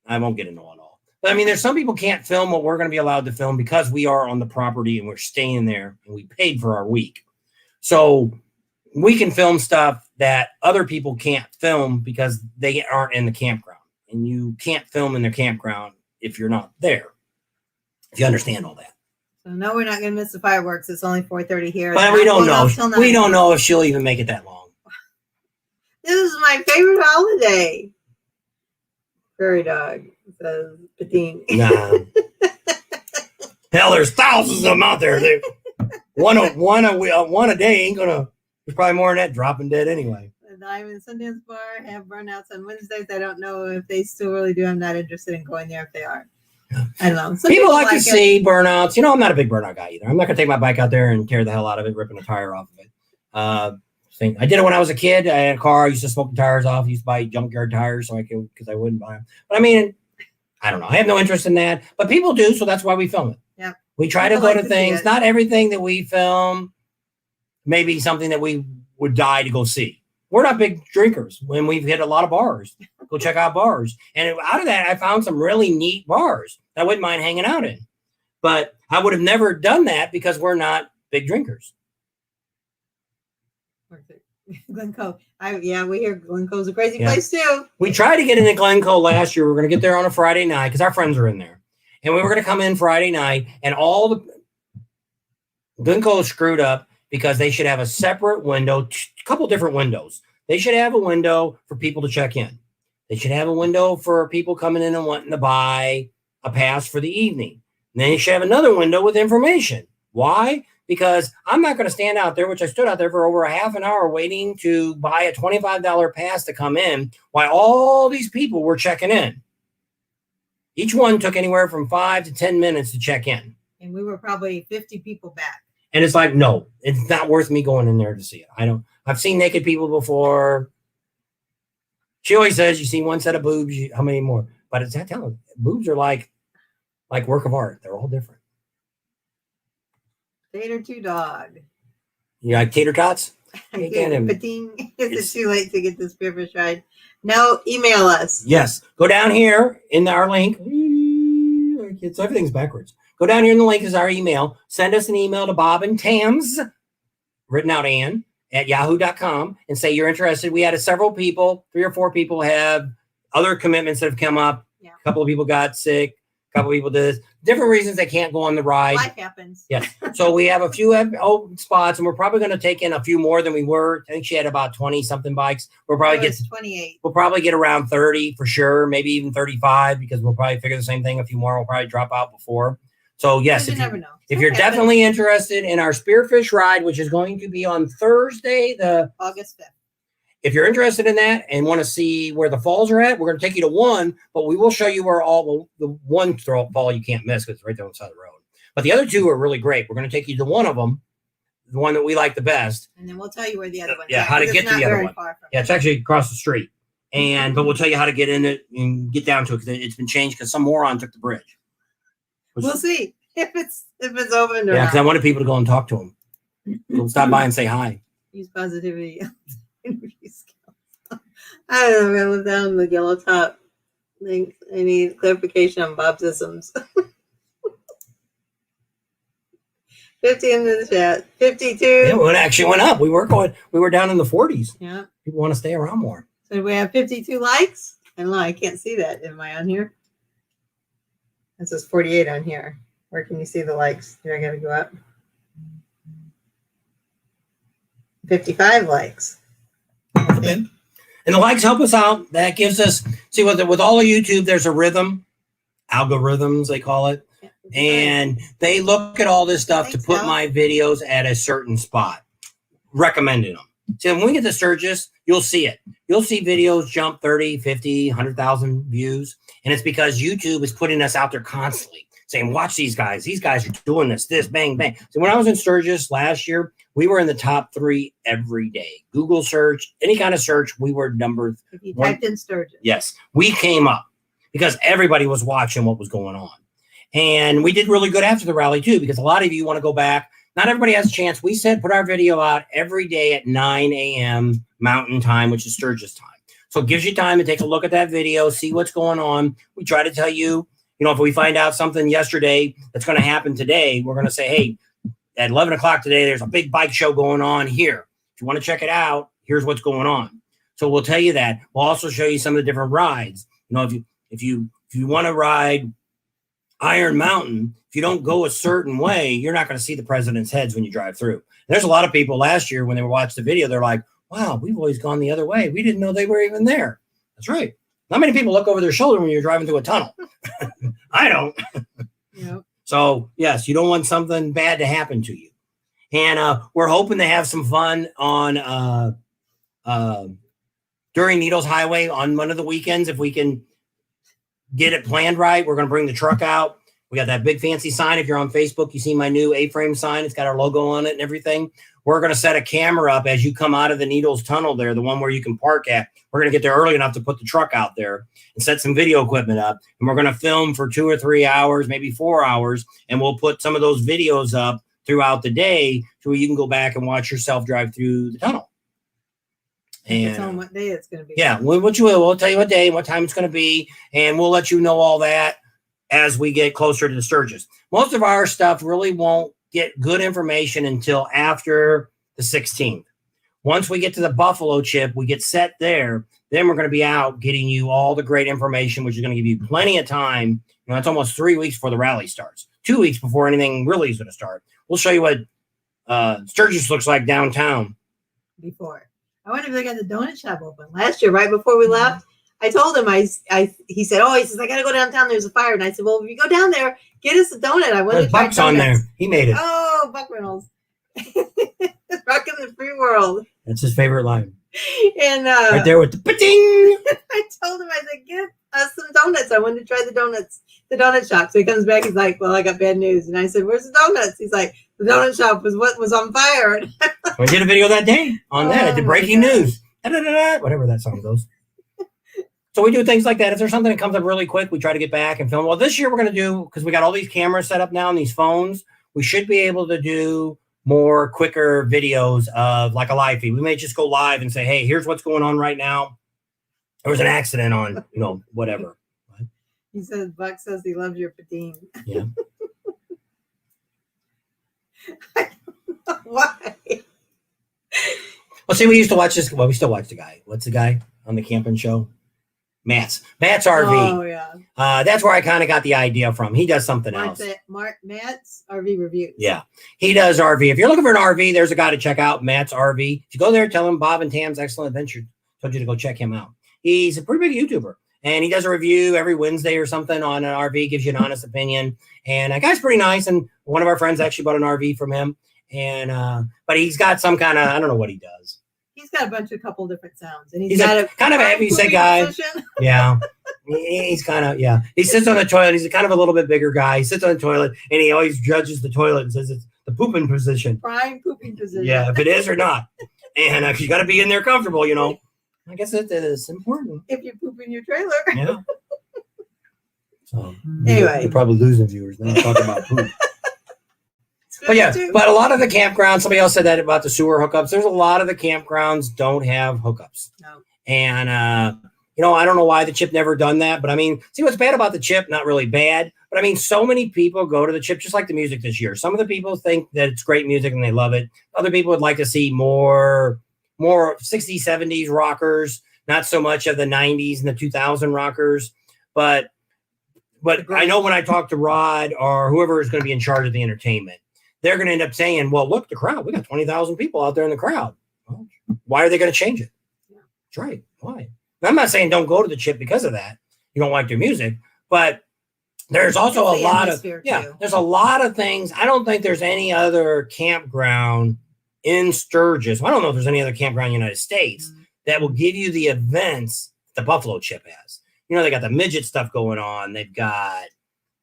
I won't get into it all. But I mean, there's some people can't film what we're going to be allowed to film because we are on the property and we're staying there and we paid for our week. So we can film stuff that other people can't film because they aren't in the campground. And you can't film in the campground if you're not there. If you understand all that. So no, we're not going to miss the fireworks. It's only 4:30 here. But we don't know. We don't know if she'll even make it that long. This is my favorite holiday. Prairie dog says Patin. Nah. Hell, there's thousands of them out there. One a day ain't gonna. There's probably more than that dropping dead anyway. The Diamond Sundance Bar have burnouts on Wednesdays. I don't know if they still really do. I'm not interested in going there if they are. Yeah. I don't know. Some people like to see burnouts. I'm not a big burnout guy either. I'm not gonna take my bike out there and tear the hell out of it, ripping a tire off of it. I did it when I was a kid. I had a car. I used to smoke the tires off. I used to buy junkyard tires because I wouldn't buy them. But I mean, I don't know. I have no interest in that. But people do, so that's why we film it. Yeah. We try to go to things. Not everything that we film may be something that we would die to go see. We're not big drinkers. When we've hit a lot of bars, go check out bars. And out of that, I found some really neat bars that I wouldn't mind hanging out in. But I would have never done that because we're not big drinkers. Glencoe. We hear Glencoe's a crazy place too. We tried to get into Glencoe last year. We were going to get there on a Friday night because our friends are in there. And we were going to come in Friday night, and all the Glencoe screwed up because they should have a separate window, a couple different windows. They should have a window for people to check in. They should have a window for people coming in and wanting to buy a pass for the evening. And then you should have another window with information. Why? Because I'm not going to stand out there, which I stood out there for over a half an hour waiting to buy a $25 pass to come in while all these people were checking in. Each one took anywhere from 5 to 10 minutes to check in. And we were probably 50 people back. And it's like, no, it's not worth me going in there to see it. I've seen naked people before. She always says, you see one set of boobs, how many more? But it's that telling. Boobs are like work of art. They're all different. Tater to dog. You like tater tots? Is it too late to get this Spearfish ride? No, email us. Yes. Go down here in our link. So everything's backwards. Go down here in the link is our email. Send us an email to Bob and Tams, written out Ann, at yahoo.com and say you're interested. We had several people, 3 or 4 people have other commitments that have come up. Yeah. A couple of people got sick. A couple of people did this. Different reasons they can't go on the ride. Life happens. Yeah. So we have a few open spots, and we're probably going to take in a few more than we were. I think she had about 20 something bikes. We'll probably get 28. We'll probably get around 30 for sure, maybe even 35 because we'll probably figure the same thing. A few more will probably drop out before. So yes, you never know. If you're definitely interested in our Spearfish ride, which is going to be on Thursday, the August 5th. If you're interested in that and want to see where the falls are at, we're going to take you to one, but we will show you where all the one fall you can't miss because it's right there on the side of the road. But the other 2 are really great. We're going to take you to one of them, the one that we like the best. And then we'll tell you where the other one is. Yeah, how to get to the other one. Yeah, it's actually across the street. But we'll tell you how to get in it and get down to it because it's been changed because some moron took the bridge. We'll see if it's open or not. Because I wanted people to go and talk to him. So stop by and say hi. Use positivity. I don't know. I'm gonna look down the yellow top. I need clarification on Bob's isms. 50 in the chat. 52. Yeah, it actually went up. We were down in the 40s. Yeah. People want to stay around more. So do we have 52 likes? I don't know. I can't see that. Am I on here? It says 48 on here. Where can you see the likes? Do I gotta go up? 55 likes. Okay. And the likes help us out. That gives us, see, with all of YouTube, there's a rhythm, algorithms, they call it. Yeah, and they look at all this stuff to put my videos at a certain spot, recommending them. So when we get to Sturgis, you'll see it. You'll see videos jump 30, 50, 100,000 views. And it's because YouTube is putting us out there constantly saying, watch these guys. These guys are doing this, bang, bang. So when I was in Sturgis last year, we were in the top 3 every day. Google search, any kind of search, we were number If you typed in Sturgis. Yes, we came up because everybody was watching what was going on. And we did really good after the rally too, because a lot of you want to go back. Not everybody has a chance. We said put our video out every day at 9 a.m. Mountain Time, which is Sturgis time. So it gives you time to take a look at that video, see what's going on. We try to tell you, if we find out something yesterday that's going to happen today, we're going to say, hey, at 11 o'clock today, there's a big bike show going on here. If you want to check it out, here's what's going on. So we'll tell you that. We'll also show you some of the different rides. If you want to ride Iron Mountain, if you don't go a certain way, you're not going to see the president's heads when you drive through. And there's a lot of people last year when they watched the video, they're like, wow, we've always gone the other way. We didn't know they were even there. That's right. Not many people look over their shoulder when you're driving through a tunnel. I don't. Yep. So, yes, you don't want something bad to happen to you. And we're hoping to have some fun on during Needles Highway on one of the weekends. If we can get it planned right, we're going to bring the truck out. We got that big fancy sign. If you're on Facebook, you see my new A-frame sign. It's got our logo on it and everything. We're going to set a camera up as you come out of the Needles Tunnel there, the one where you can park at. We're going to get there early enough to put the truck out there and set some video equipment up. And we're going to film for 2 or 3 hours, maybe 4 hours. And we'll put some of those videos up throughout the day so you can go back and watch yourself drive through the tunnel. And tell them what day it's going to be. Yeah, we'll tell you what day and what time it's going to be. And we'll let you know all that as we get closer to the Sturgis. Most of our stuff really won't get good information until after the 16th. Once we get to the Buffalo Chip, we get set there. Then we're going to be out getting you all the great information, which is going to give you plenty of time. It's almost 3 weeks before the rally starts. 2 weeks before anything really is going to start. We'll show you what Sturgis looks like downtown. Before. I wonder if they got the donut shop open. Last year, right before we left, I told him, he said, I got to go downtown. There's a fire. And I said, well, if you go down there, get us a donut. I want to try Buck's on there. He made it. Oh, Buck Reynolds. Rocking the free world. That's his favorite line. And right there with the ba-ding. I told him, I said, get us some donuts. I wanted to try the donut shop. So he comes back. He's like, well, I got bad news. And I said, where's the donuts? He's like, the donut shop was what was on fire. We did a video that day on that. I did breaking news. Whatever that song goes. So we do things like that. If there's something that comes up really quick, we try to get back and film. Well, this year we're going to do, because we got all these cameras set up now on these phones, we should be able to do more quicker videos of like a live feed. We may just go live and say, hey, here's what's going on right now. There was an accident on, whatever. He says, Buck says he loves your poutine. Yeah. I don't know why. Well, see, we used to watch this. Well, we still watch the guy. What's the guy on the camping show? Matt's RV. Oh, yeah. That's where I kind of got the idea from. He does something else. Matt's RV reviews. Yeah, he does RV. If you're looking for an RV, there's a guy to check out, Matt's RV. If you go there, tell him Bob and Tam's Excellent Adventure told you to go check him out. He's a pretty big YouTuber, and he does a review every Wednesday or something on an RV, gives you an honest opinion. And that guy's pretty nice, and one of our friends actually bought an RV from him. And but he's got some kind of, I don't know what he does. He's got a couple different sounds, and he's got kind of a heavy set guy. Yeah, he's kind of He sits on the toilet. He's kind of a little bit bigger guy. He sits on the toilet, and he always judges the toilet and says it's the pooping position. Prime pooping position. Yeah, if it is or not, and you got to be in there comfortable. I guess it is important. If you poop in your trailer. Yeah. So anyway, you're probably losing viewers now talking about poop. But but a lot of the campgrounds, somebody else said that about the sewer hookups. There's a lot of the campgrounds don't have hookups. No. And, I don't know why the Chip never done that. But, see what's bad about the Chip? Not really bad. But, so many people go to the Chip just like the music this year. Some of the people think that it's great music and they love it. Other people would like to see more 60s, 70s rockers, not so much of the 90s and the 2000 rockers. But I know when I talk to Rod or whoever is going to be in charge of the entertainment, they're going to end up saying, well, look, the crowd, we got 20,000 people out there in the crowd. Well, why are they going to change it? Yeah. That's right. Why? And I'm not saying don't go to the Chip because of that. You don't like their music, but there's also there's a lot of things. I don't think there's any other campground in Sturgis. Well, I don't know if there's any other campground in the United States that will give you the events the Buffalo Chip has. You know, they got the midget stuff going on. They've got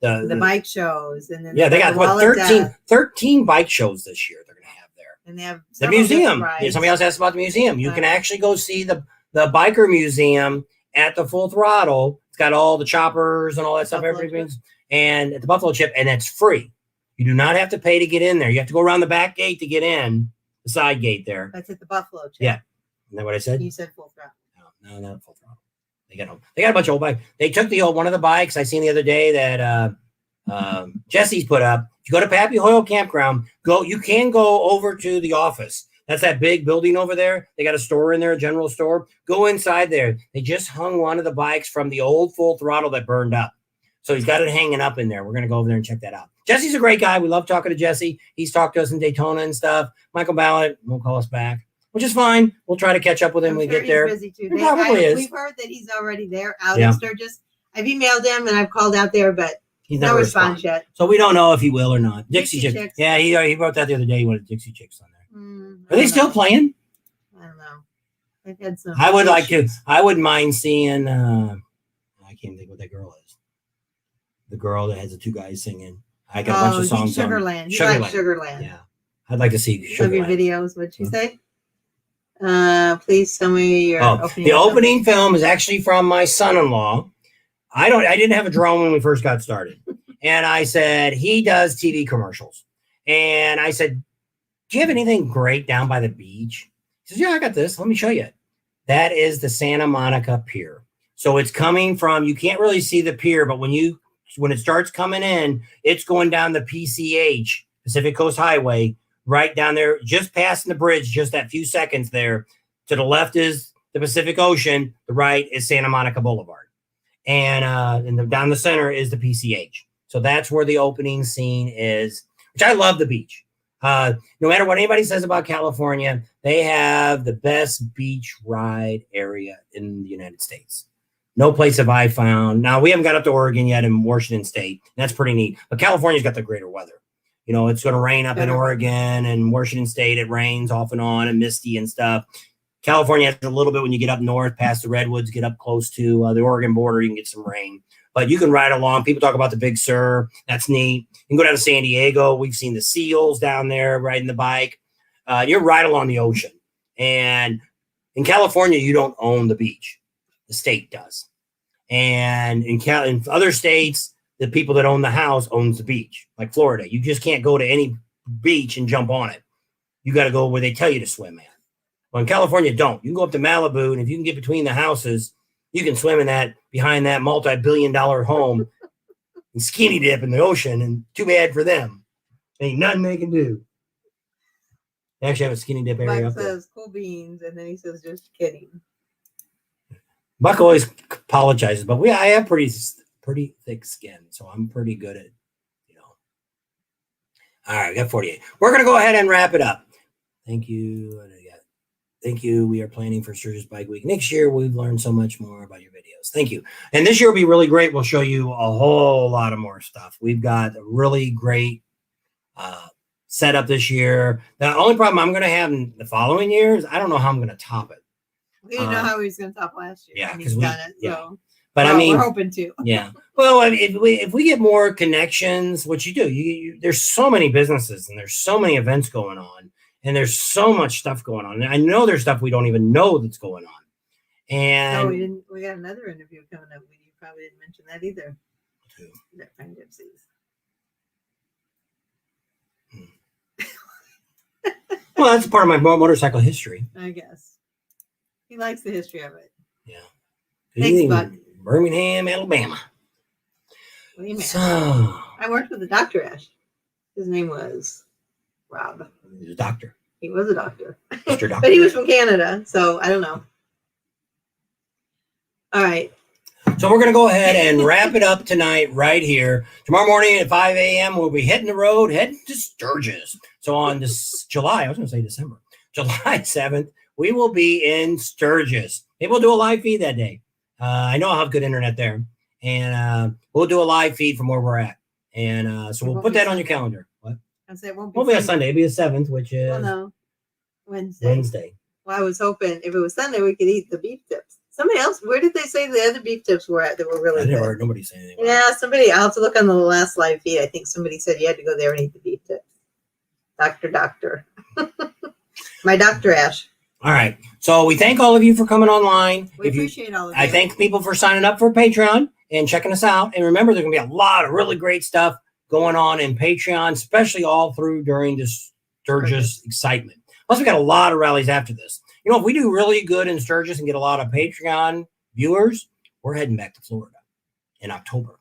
the bike shows. And then they got what, 13 bike shows this year they're going to have there. And they have the museum. Somebody else asked about the museum. You can actually go see the biker museum at the Full Throttle. It's got all the choppers and all that stuff. Everything's and at the Buffalo Chip, and it's free. You do not have to pay to get in there. You have to go around the back gate to get in, the side gate there. That's at the Buffalo Chip. Yeah. Isn't that what I said? You said Full Throttle. No, not Full Throttle. They got a bunch of old bikes. They took one of the bikes I seen the other day that Jesse's put up. If you go to Pappy Hoyle Campground, you can go over to the office. That's that big building over there. They got a store in there, a general store. Go inside there. They just hung one of the bikes from the old Full Throttle that burned up. So he's got it hanging up in there. We're going to go over there and check that out. Jesse's a great guy. We love talking to Jesse. He's talked to us in Daytona and stuff. Michael Ballard won't call us back, which is fine. We'll try to catch up with him when we get there. Busy too. He probably is. We've heard that he's already there out in Sturgis. I've emailed him and I've called out there, but he's no response yet. So we don't know if he will or not. Dixie Chicks. Yeah, he wrote that the other day. He wanted Dixie Chicks on there. Are they still playing? I don't know. They've had some. I would like to. I wouldn't mind seeing. I can't think what that girl is. The girl that has the two guys singing. I got a bunch of songs. Sugarland. Sugarland. Yeah, I'd like to see Sugarland. Love your videos. What'd you say? Please tell me your opening. The opening film is actually from my son-in-law. I didn't have a drone when we first got started, and I said he does TV commercials, and I said, "Do you have anything great down by the beach?" He says, "Yeah, I got this. Let me show you." That is the Santa Monica Pier. So it's coming from. You can't really see the pier, but when it starts coming in, it's going down the PCH, Pacific Coast Highway, right down there, just passing the bridge, just that few seconds there. To the left is the Pacific Ocean. The right is Santa Monica Boulevard. And down the center is the PCH. So that's where the opening scene is, which I love the beach. No matter what anybody says about California, they have the best beach ride area in the United States. No place have I found. Now, we haven't got up to Oregon yet in Washington State. That's pretty neat. But California's got the greater weather. You know, it's going to rain up in Oregon and Washington State. It rains off and on and misty and stuff. California has a little bit when you get up north past the Redwoods, get up close to the Oregon border, you can get some rain. But you can ride along. People talk about the Big Sur. That's neat. You can go down to San Diego. We've seen the seals down there riding the bike. You're right along the ocean. And in California, you don't own the beach. The state does. And in other states, the people that own the house owns the beach, like Florida. You just can't go to any beach and jump on it. You got to go where they tell you to swim at. Well, in California, don't. You can go up to Malibu, and if you can get between the houses, you can swim in that behind that multi-billion-dollar home and skinny dip in the ocean. And too bad for them. Ain't nothing they can do. They actually have a skinny dip area Buck up there. says cool beans, and then he says just kidding. Buck always apologizes, but I have pretty thick skin, so I'm pretty good at, All right, we got 48. We're going to go ahead and wrap it up. Thank you. Thank you. We are planning for Sturgis Bike Week. Next year, we've learned so much more about your videos. Thank you. And this year will be really great. We'll show you a whole lot of more stuff. We've got a really great setup this year. The only problem I'm going to have in the following year is I don't know how I'm going to top it. We didn't know how he was going to top last year. Yeah, because he's done it. Yeah. So. But I mean, we're hoping to. Yeah. Well, I mean, if we get more connections, what you do, there's so many businesses and there's so many events going on and there's so much stuff going on. And I know there's stuff we don't even know that's going on. And we didn't. We got another interview coming up. You probably didn't mention that either. Who? That friend Dipsy's. Well, that's part of my motorcycle history. I guess he likes the history of it. Yeah. Thanks, Buck. Birmingham, Alabama. So, I worked with a doctor, Ash. His name was Rob. He was a doctor. He was a doctor. Mr. Doctor. But he was from Canada, so I don't know. All right. So we're going to go ahead and wrap it up tonight right here. Tomorrow morning at 5 a.m., we'll be hitting the road, heading to Sturgis. So on this July 7th, we will be in Sturgis. Maybe we'll do a live feed that day. I know I'll have good internet there. And we'll do a live feed from where we're at. And so we'll put that on your calendar. What? I said it won't be a Sunday. It'll be the 7th, which is... Well, no. Wednesday. Well, I was hoping if it was Sunday, we could eat the beef tips. Somebody else, where did they say the other beef tips were at that were really I never good? heard nobody say anything. Yeah, somebody, I'll have to look on the last live feed. I think somebody said you had to go there and eat the beef tips. Doctor. My Dr. Ash. All right. So we thank all of you for coming online. We appreciate all of you. I thank people for signing up for Patreon and checking us out. And remember, there's going to be a lot of really great stuff going on in Patreon, especially all through during this Sturgis excitement. Plus, we got a lot of rallies after this. You know, if we do really good in Sturgis and get a lot of Patreon viewers, we're heading back to Florida in October.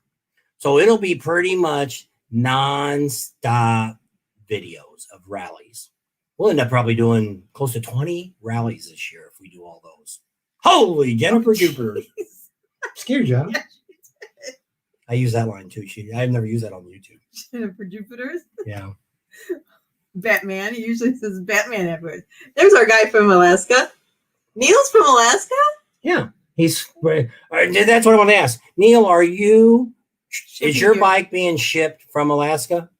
So it'll be pretty much non-stop videos of rallies. We'll end up probably doing close to 20 rallies this year if we do all those. Holy Jennifer Jupiter. Scared you, huh? I use that line too. I've never used that on YouTube. Jennifer Jupiter's? Yeah. Batman. He usually says Batman afterwards. There's our guy from Alaska. Neil's from Alaska? Yeah. That's what I want to ask. Neil, is your bike being shipped from Alaska?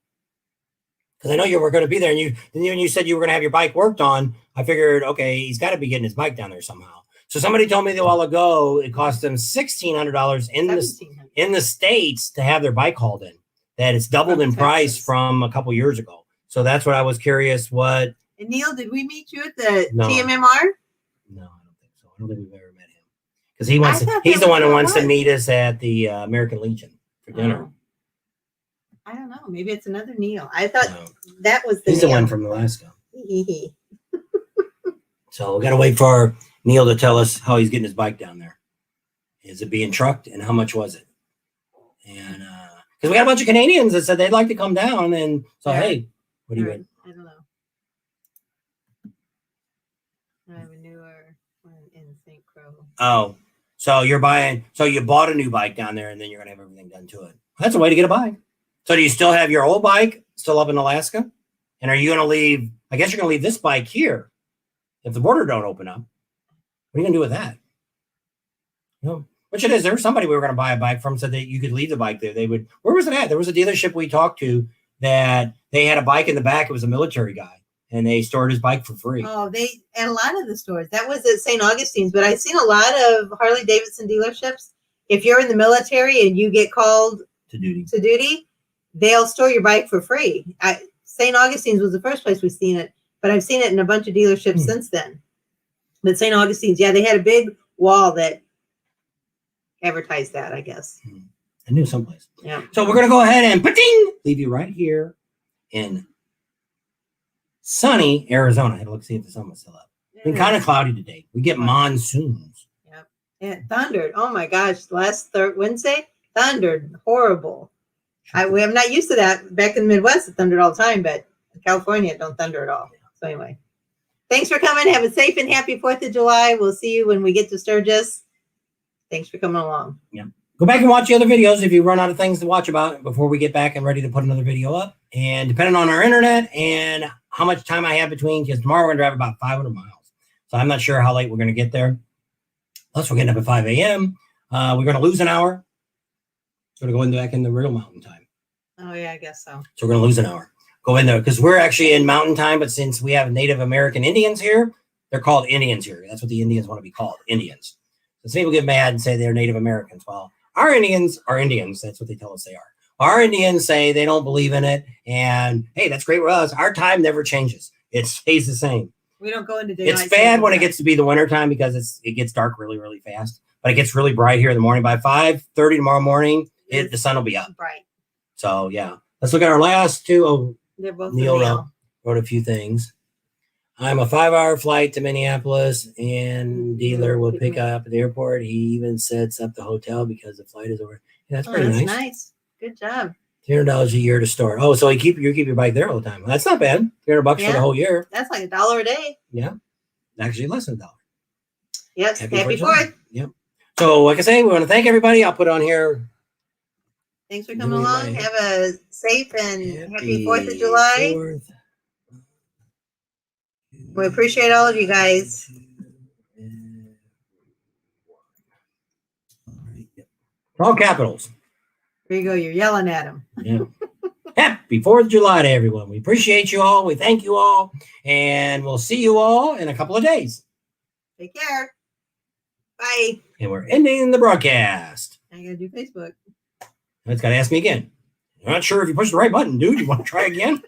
Because I know you were going to be there, and you said you were going to have your bike worked on. I figured, okay, he's got to be getting his bike down there somehow. So somebody told me a while ago it cost them $1,600 in the States to have their bike hauled in. That it's doubled in price from a couple years ago. So that's what I was curious. What? And Neil, did we meet you at the No. TMMR? No, I don't think so. I don't think we've ever met him because he's the one who wants to meet us at the American Legion for dinner. I don't know. Maybe it's another Neil. I thought that was He's Neil. the one from Alaska. So we got to wait for Neil to tell us how he's getting his bike down there. Is it being trucked, and how much was it? And because we got a bunch of Canadians that said they'd like to come down, and so hey, what do you think? I don't know. I have a newer one in St. Croix. Oh, so you bought a new bike down there, and then you're gonna have everything done to it. That's a way to get a bike. So do you still have your old bike still up in Alaska? And are you gonna leave? I guess you're gonna leave this bike here if the border don't open up. What are you gonna do with that? You know, which it is. There was somebody we were gonna buy a bike from said that you could leave the bike there. Where was it at? There was a dealership we talked to that they had a bike in the back. It was a military guy, and they stored his bike for free. Oh, and a lot of the stores. That was at St. Augustine's, but I've seen a lot of Harley Davidson dealerships. If you're in the military and you get called to duty, they'll store your bike for free. St. Augustine's was the first place we've seen it, but I've seen it in a bunch of dealerships since then. But St. Augustine's, yeah, they had a big wall that advertised that, I guess. I knew someplace. Yeah. So we're gonna go ahead and leave you right here in sunny Arizona. I had to look see if the sun was still up. It's been kind of cloudy today. We get monsoons. Yep. And it thundered. Oh my gosh! Last Wednesday thundered horrible. I'm not used to that. Back in the Midwest, it thundered all the time, but in California, it don't thunder at all. So anyway, thanks for coming. Have a safe and happy 4th of July. We'll see you when we get to Sturgis. Thanks for coming along. Yeah. Go back and watch the other videos if you run out of things to watch about before we get back and ready to put another video up. And depending on our internet and how much time I have between, because tomorrow we're going to drive about 500 miles. So I'm not sure how late we're going to get there. Plus, we're getting up at 5 a.m. We're going to lose an hour. We're going to go back in the real mountain time. Oh, yeah, I guess so. So we're going to lose an hour. Go in there because we're actually in mountain time. But since we have Native American Indians here, they're called Indians here. That's what the Indians want to be called, Indians. So some people get mad and say they're Native Americans. Well, our Indians are Indians. That's what they tell us they are. Our Indians say they don't believe in it. And, hey, that's great with us. Our time never changes. It stays the same. We don't go into daylight. It's bad when it gets to be the winter time because it gets dark really, really fast. But it gets really bright here in the morning. By 5:30 tomorrow morning, the sun will be up. Bright. So, yeah. Let's look at our last two. Oh, they're both Neil wrote a few things. I'm a 5-hour flight to Minneapolis, and dealer will pick up at the airport. He even sets up the hotel because the flight is over. Yeah, that's pretty nice. Good job. $300 a year to store. Oh, so you keep your bike there all the time. Well, that's not bad. $300 for the whole year. That's like $1 a day. Yeah, actually less than $1. Yes. Happy 4th. Yep. So, like I say, we want to thank everybody. I'll put on here. Thanks for coming along. Have a safe and happy 4th of July. 4th. We appreciate all of you guys. All capitals. There you go. You're yelling at them. Yeah. Happy 4th of July to everyone. We appreciate you all. We thank you all. And we'll see you all in a couple of days. Take care. Bye. And we're ending the broadcast. I gotta do Facebook. It's got to ask me again. You're not sure if you pushed the right button, dude. You want to try again?